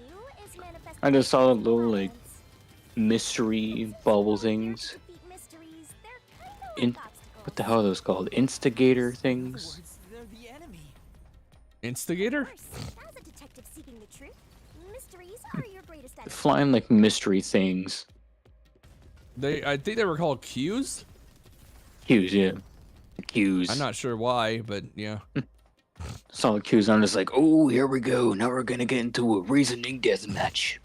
is manifest I just saw a themselves in little, like, violence. mystery bubble things. To defeat mysteries, they're kinda like In obstacles. what the hell are those called? Instigator In other things? words, they're the enemy. Instigator? Of course, as a detective seeking the truth, mysteries are your greatest enemy. Flying like mystery things. I think they were called Qs. Cues, yeah. Cues. I'm not sure why, but yeah. Saw the cues. I'm just like, oh, here we go. Now we're gonna get into a reasoning death match.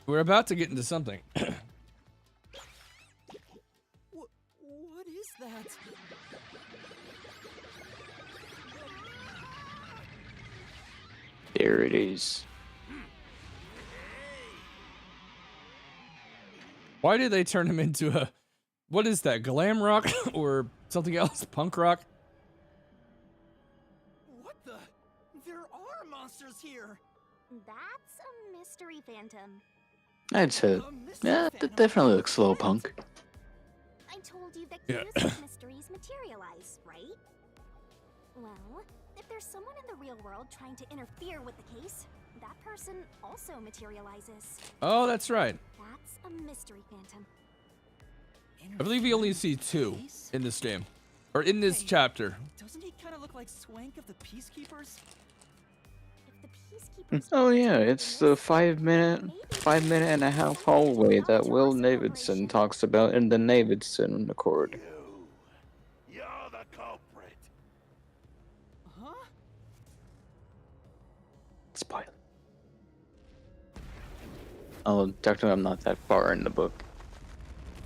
We're about to get into something. What is that? There it is. Why did they turn him into a, what is that, glam rock or something else? Punk rock? What the? There are monsters here. That's a mystery phantom. I'd say, A mystery yeah, phantom. that definitely looks slow punk. I told you that Yeah. clues of mysteries materialize, right? Well, if there's someone in the real world trying to interfere with the case, that person also materializes. Oh, that's right. That's a mystery phantom. I believe we only see two in this game. Or in this chapter. Doesn't he kind of look like Swank of the Peacekeepers? If the peacekeepers Oh are yeah, involved in it's the this, 5 minute and a half hallway that Will Davidson talks about in the Davidson Accord. You're the culprit. Huh? Spoiler. Oh, technically I'm not that far in the book.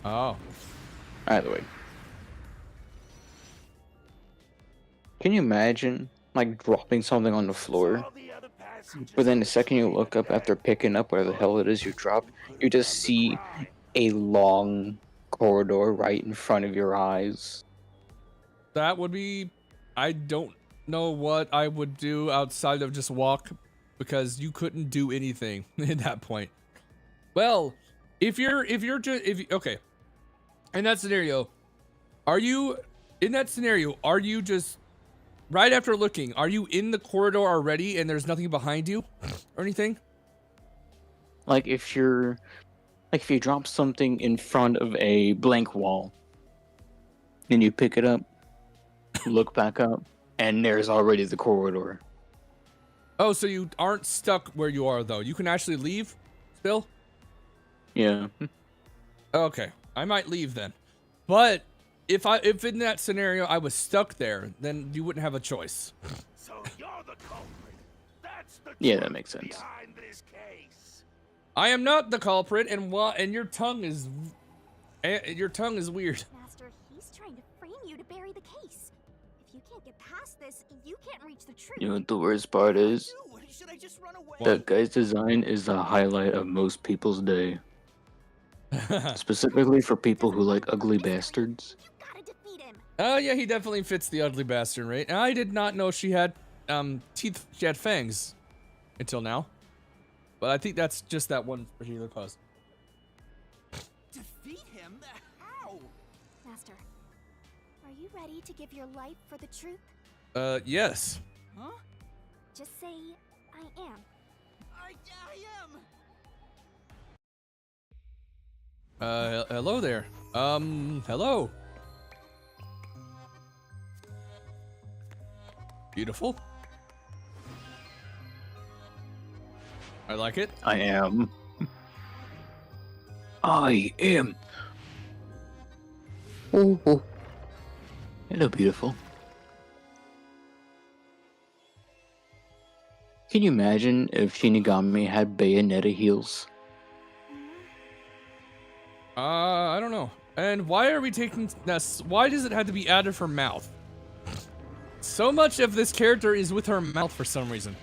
Oh. Either way. Can you imagine, like, dropping something on the floor, All the other passengers but then the second you look up after picking up whatever the hell it is you dropped, you just see a long corridor right in front of your eyes? That would be, I don't know what I would do outside of just walk, because you couldn't do anything at that point. Well, if you're okay, in that scenario, are you just right after looking, are you in the corridor already and there's nothing behind you or anything? Like if you drop something in front of a blank wall, and you pick it up, look back up, and there's already the corridor. Oh, so you aren't stuck where you are though. You can actually leave still? Yeah. Okay, I might leave then. But if in that scenario I was stuck there, then you wouldn't have a choice. So you're the culprit. That's the Yeah, that truth makes sense. behind this case. I am not the culprit, and your tongue is weird. Master, he's trying to frame you to bury the case. If you can't get past this, you can't reach the truth. You know what the worst part is? Dude, should I just run away? That guy's design is the highlight of most people's day. Specifically for people who like ugly bastards. You gotta defeat him. Oh yeah, he definitely fits the ugly bastard, right? I did not know she had teeth. She had fangs until now, but I think that's just that one particular cause. Defeat him? How? Master, are you ready to give your life for the truth? Yes. Huh? Just say, I am. I am. Hello there. Hello. Beautiful. I like it. I am. I am. Oh, oh. Hello, beautiful. Can you imagine if Shinigami had Bayonetta heels? I don't know. And why are we taking this? Why does it have to be added for mouth? So much of this character is with her mouth for some reason.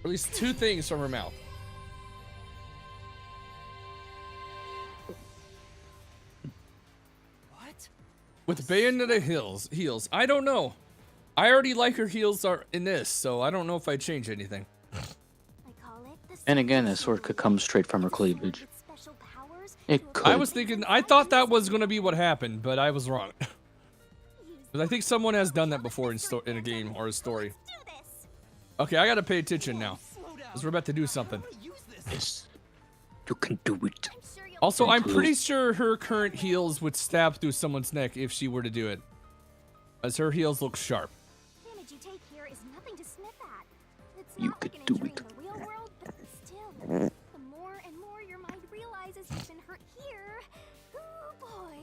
Or at least two things from her mouth. What? With Bayonetta heels. I don't know. I already like her heels are in this, so I don't know if I change anything. I call it the And again, a Seizure sword could come straight from her Warning. The sword cleavage. with special powers It to could. I was thinking, I thought that was gonna be what happened, but I was wrong. But I think someone has done that before in a game or a story. Let's do this. Okay, I gotta pay attention now, Slow down. because we're about to do something. How do I use this? Yes. You can do it. I'm sure you'll Also, I'm Include- pretty sure her current heels would stab through someone's neck if she were to do it, as her heels look sharp. damage you take here is nothing to sniff at. It's You not could like an do injury it. in the real world, but still, the more and more your mind realizes you've been hurt here, oh boy,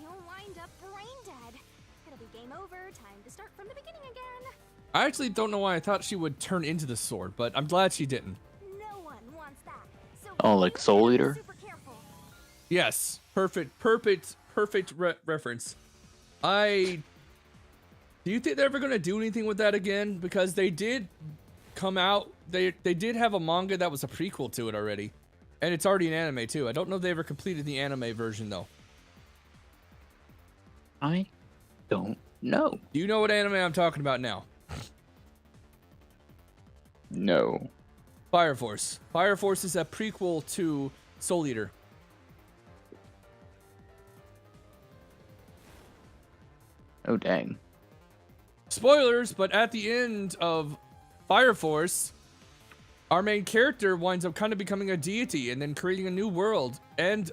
you'll wind up brain dead. It'll be game over, time to start from the beginning again. I actually don't know why I thought she would turn into the sword, but I'm glad she didn't. No one wants that. So Oh, like be Soul Eater? super careful. Yes, perfect reference. Do you think they're ever gonna do anything with that again? Because they did come out, they did have a manga that was a prequel to it already, and it's already an anime too. I don't know if they ever completed the anime version though. I don't know. Do you know what anime I'm talking about now? No. Fire Force. Fire Force is a prequel to Soul Eater. Oh, dang. Spoilers, but at the end of Fire Force, our main character winds up kind of becoming a deity and then creating a new world. And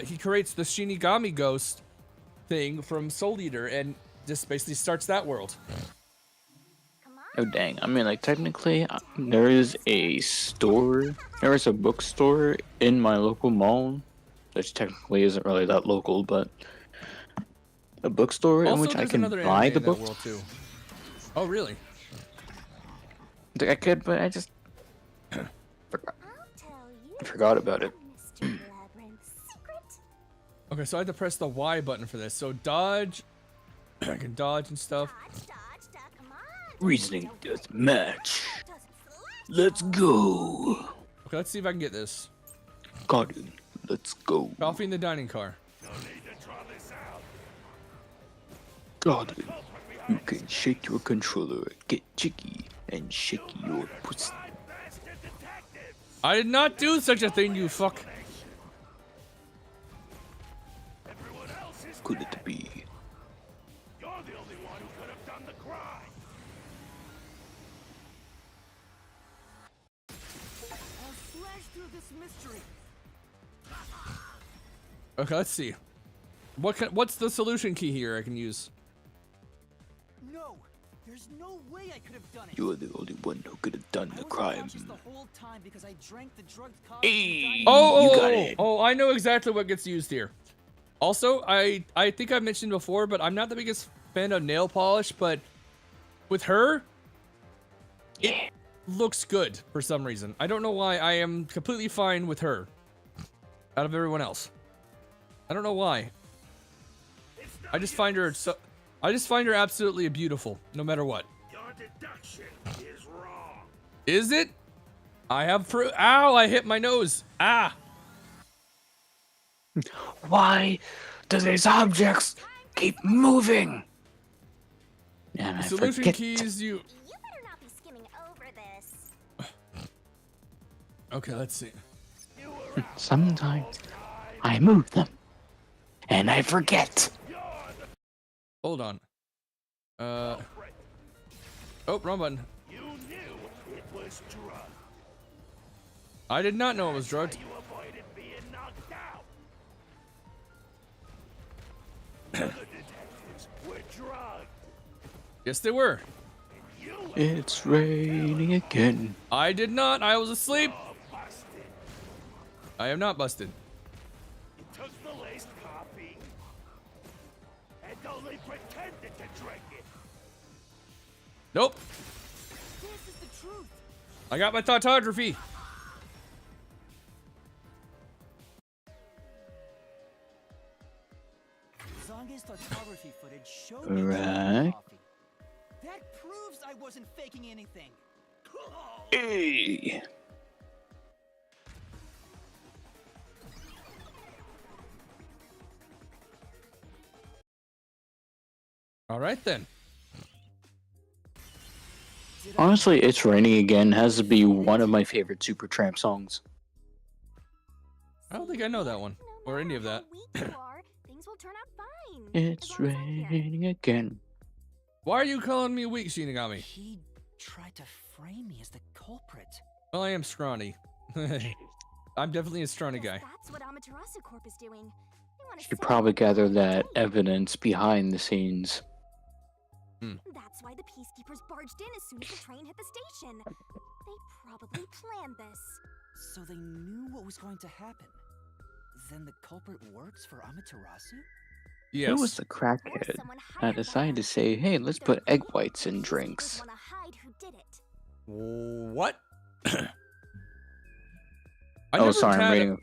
he creates the Shinigami ghost thing from Soul Eater and just basically starts that world. Oh, dang. I mean, like, technically, there is a store. There is a bookstore in my local mall, which technically isn't really that local, but a bookstore in Also, which I there's can another buy anime the in that book. world too. Oh, really? I could, but I just forgot. I'll tell you. I forgot about it. Mr. Labyrinth's secret. Okay, so I have to press the Y button for this. So dodge. I can dodge and stuff. Dodge, dodge, duck, come on. Reasoning death match. Doesn't slash Let's go. Okay, let's see if I can get this. Got it. Let's go. Coffee in the dining car. Got it. You can shake your controller, get cheeky, and shake your pussy. I did not do such a thing, you fuck. Could it be? You're the only one who could have done the crime. I'll slash through this mystery. Okay, let's see. What's the solution key here I can use? No, there's no way I could have done it. You're the only one who could have done I the was crime. unconscious the whole time because I drank the drugged coffee. Hey. Oh, You oh, got oh, it. oh, I know exactly what gets used here. Also, I think I mentioned before, but I'm not the biggest fan of nail polish, but with her, it looks good for some reason. I don't know why. I am completely fine with her out of everyone else. I don't know why. I just find her absolutely beautiful, no matter what. Your deduction is wrong. Is it? I have proof. Ow, I hit my nose. Ah. Why do these objects keep moving? And I Solution forget. keys, you. You better not be skimming over this. Okay, let's see. Sometimes I move them, and I forget. Hold on. Oh, wrong button. You knew it was drugged. I did not know it was drugged. You avoided being knocked out. The detectives were drugged. Yes, they were. You It's raining again. I did not. I was asleep. were busted. I am not busted. You took the laced coffee and only pretended to drink it. Nope. This is the truth. I got my tautography. Zange's photography footage showed me Right. drinking coffee. That proves I wasn't faking anything. Hey. All right then. Honestly, It's Raining Again has to be one of my favorite Supertramp songs. I don't think I know that one or any of that. Things will turn out fine. It's as long as I'm here. raining again. Why are you calling me weak, Shinigami? He tried to frame me as the culprit. Well, I am scrawny. I'm definitely a scrawny guy. That's what Amaterasu Corp is doing. They wanna You sell probably you gather the that money. evidence behind the scenes. That's why the peacekeepers barged in as soon as the train hit the station. They probably planned this. So they knew what was going to happen. Then the culprit works for Amaterasu? Yes. Who was the Or crackhead someone that hired by decided to them. say, hey, let's Either put egg way, whites in peacekeepers drinks? wanna hide who did it. What? I Oh, never sorry, I'm had reading.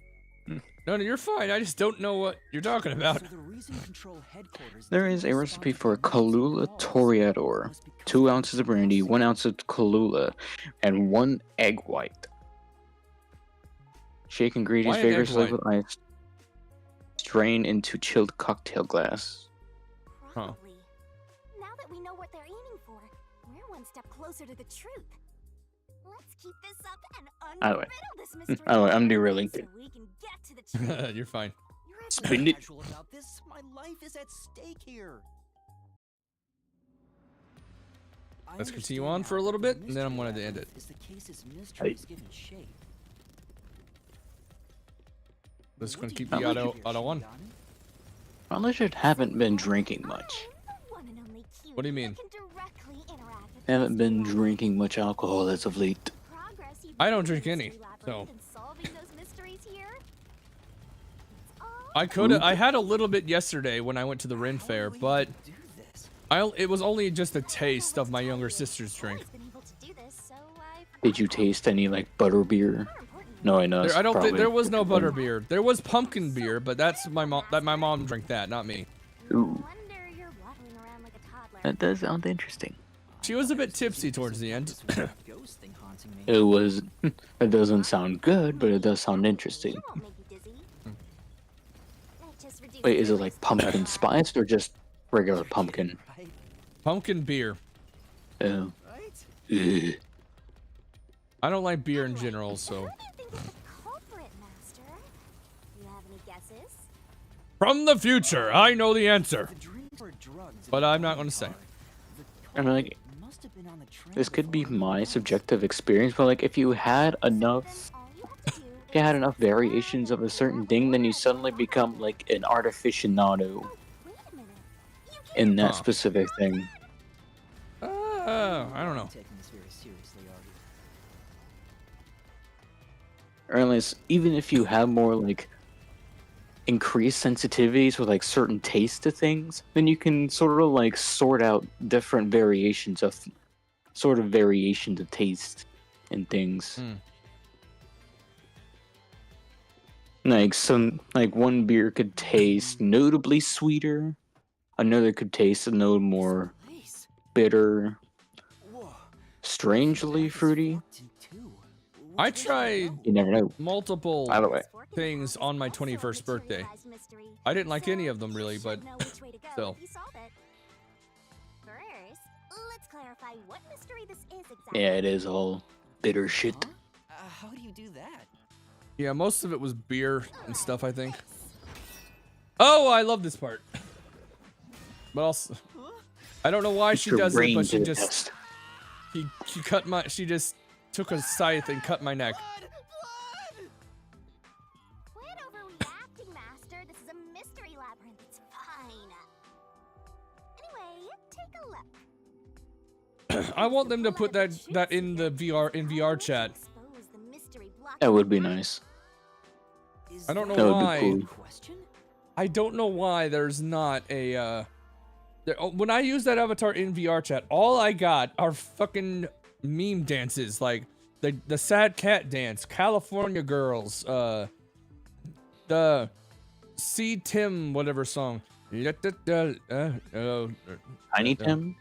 No, you're fine. I just don't know what you're talking about. So the reason Control headquarters There didn't is a respond recipe to for the emergency Kahlua calls Toreador. was because 2 they ounces of brandy, lost 1 ounce of Kahlua, and 1 egg white. Shake ingredients Why an egg vigorously white? with ice. Strain into chilled cocktail glass. Probably. Now that we know what they're aiming for, we're one step closer to the truth. Let's keep this up and By the way. unriddle this mystery. By the way, I'm derailing. So we can get to the truth. You're fine. You're Spin acting it. casual about this. My life is at stake here. I Let's continue understand on for a now little that the bit, and then I'm mystery going to end it. labyrinth is the case's mystery is given shape. Let's What go do keep you the do auto here, auto on. Shinigami? Unless you haven't been drinking much. What do you mean? I haven't been drinking much alcohol as of late. I don't drink any, so I had a little bit yesterday when I went to the Ren How Fair, do we but do this? it was only just a taste of my younger sister's drink. Did you taste any like butter beer? No, I know. I don't think probably there was no butter different. beer. There was pumpkin beer, but that's my mom. That my mom drank that, not me. Ooh, that does sound interesting. She was a bit tipsy towards the end. This weird ghost thing haunting me. It was. It doesn't sound good, but it does sound interesting. Wait, is it like pumpkin spice or just regular pumpkin? Right? Pumpkin beer. Oh. Right? Ugh. I don't like beer in general, so. From the future, I know the answer, The drinks were drugs but in I'm the not going to say. car. The I mean, like, culprit must have been on the train this could be before my anyone else. subjective experience, but like if you had enough variations of a certain thing, then you suddenly become like an artificionado in that Huh. specific thing. I don't know. Taking this very seriously, are you? Or at least, even if you have more like increased sensitivities with like certain tastes to things, then you can sort of like sort out different variations of taste in things. Hmm. Like one beer could taste notably sweeter, another could taste a note more Nice. bitter, Whoa. strangely Life is fruity. fucked in two. I Which way should we tried go? You never know. multiple By the way, things on my 21st birthday. I didn't like any of them really, but still. First, let's clarify what mystery this is exactly. yeah, it is all bitter shit. Huh? How do you do that? Yeah, most of it was beer and stuff, I think. Oh, I love this part. But also, I don't know why she Your does it, brain but she to just test. she just took a scythe and cut my neck. Blood! Quit overreacting, Master. This is a mystery labyrinth. It's fine. Anyway, take a look. I want them to put that in the VR chat. That would be nice. Is I don't know That would be why. cool. Question? I don't know why there's not a when I use that avatar in VR chat, all I got are fucking meme dances like the sad cat dance, California Girls, the C Tim whatever song. Tiny Tim?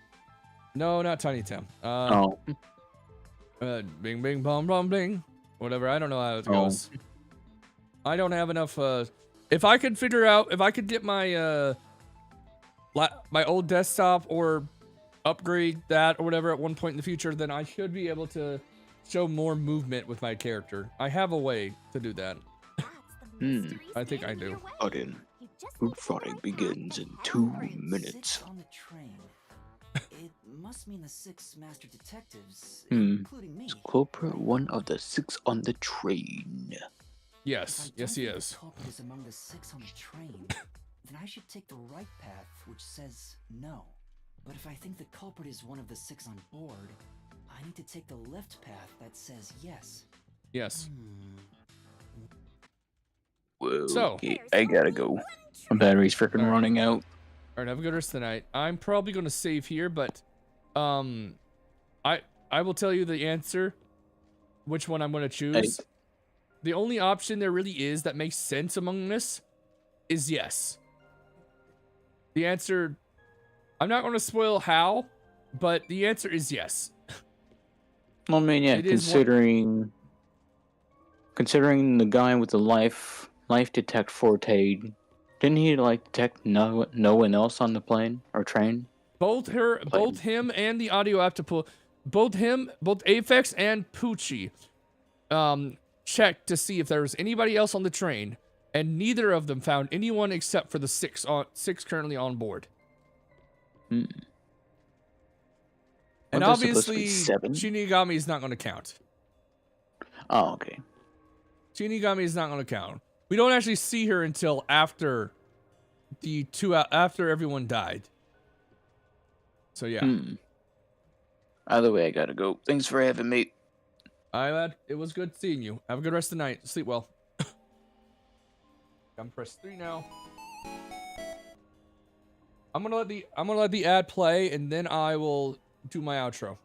No, not Tiny Tim. Oh. Bing bing bong bong bing. Whatever, I don't know how it Oh. goes. I don't have enough if I could get my my old desktop or upgrade that or whatever at one point in the future, then I should be able to show more movement with my character. I have a way to do that. I think I do. Odin, group fighting begins in 2 Alright, minutes. 6 on the train. It must mean the 6 master detectives, Hmm. including me. Is culprit one of the 6 on the train? Yes, If I yes, he don't think is. the culprit is among the 6 on the train, then I should take the right path, which says no. But if I think the culprit is one of the 6 on board, I need to take the left path that says yes. Yes. Whoa, So- okay, I gotta go. My battery's freaking Alright. running out. All right, have a good rest of the night. I'm probably going to save here, but I will tell you the answer, which one I'm going to choose. The only option there really is that makes sense among this is yes. The answer, I'm not going to spoil how, but the answer is yes. Well, I mean, yeah, It is considering the guy with the life detect forte, didn't he like detect no one else on the plane or train? Both him and the audio aptitude, both Aphex and Poochie, checked to see if there was anybody else on the train, and neither of them found anyone except for the 6 currently on board. Hmm. And Aren't there supposed to obviously, be 7? Shinigami is not going to count. Oh, okay. Shinigami is not going to count. We don't actually see her until after after everyone died. So yeah. Either way, I gotta go. Thanks for having me. Alright, lad. It was good seeing you. Have a good rest of the night. Sleep well. I'm press 3 now. I'm gonna let the ad play, and then I will do my outro.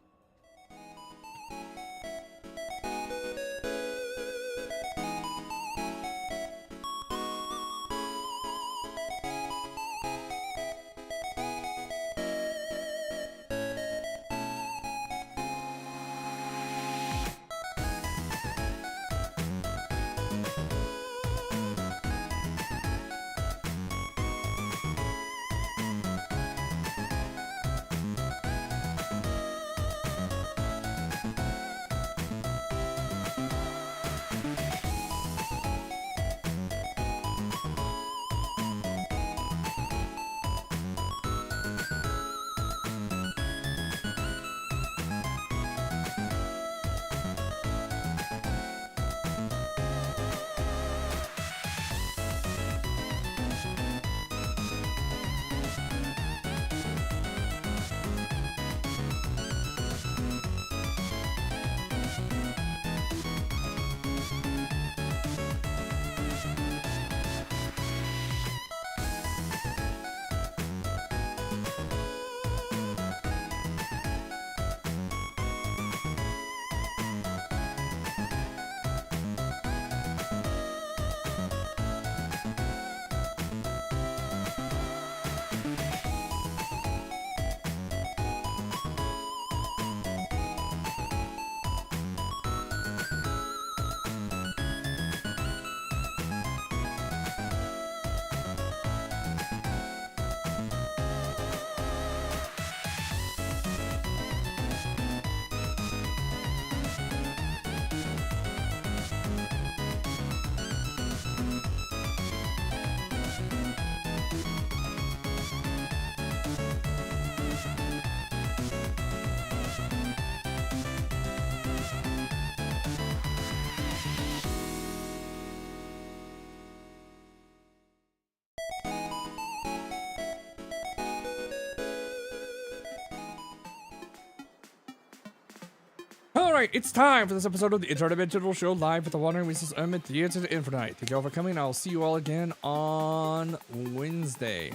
Alright, it's time for this episode of the Interdimensional Show live at the Wandering Mrs. Ermit Theater Infinite. Thank you all for coming. I'll see you all again on Wednesday.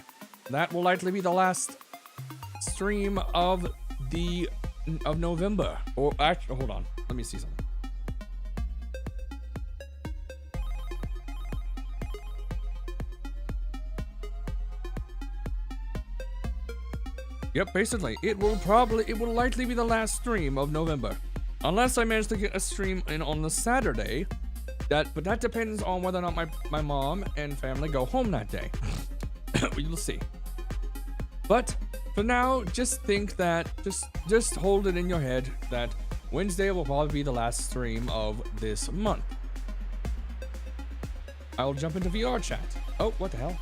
That will likely be the last stream of November. Or actually, hold on. Let me see something. Yep, basically, it will likely be the last stream of November. Unless I manage to get a stream in on the Saturday. But that depends on whether or not my mom and family go home that day. We'll see. But For now, just think that, just hold it in your head that Wednesday will probably be the last stream of this month. I will jump into VR chat. Oh, what the hell?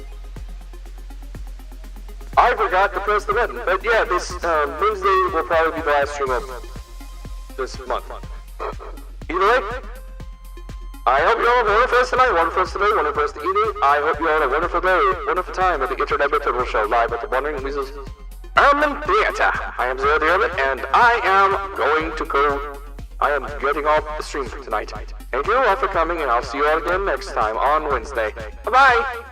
I forgot to press the button, but yeah, this Wednesday will probably be the last stream of this month. Either way, I hope you all have a wonderful tonight, wonderful today, wonderful evening. I hope you all have a wonderful day, wonderful time at the Internet Turtle Show live at the Wandering Weasels Urban Theater. I am Zero the Urban, and I am going to go. I am getting off the stream for tonight. Thank you all for coming, and I'll see you all again next time on Wednesday. Bye-bye!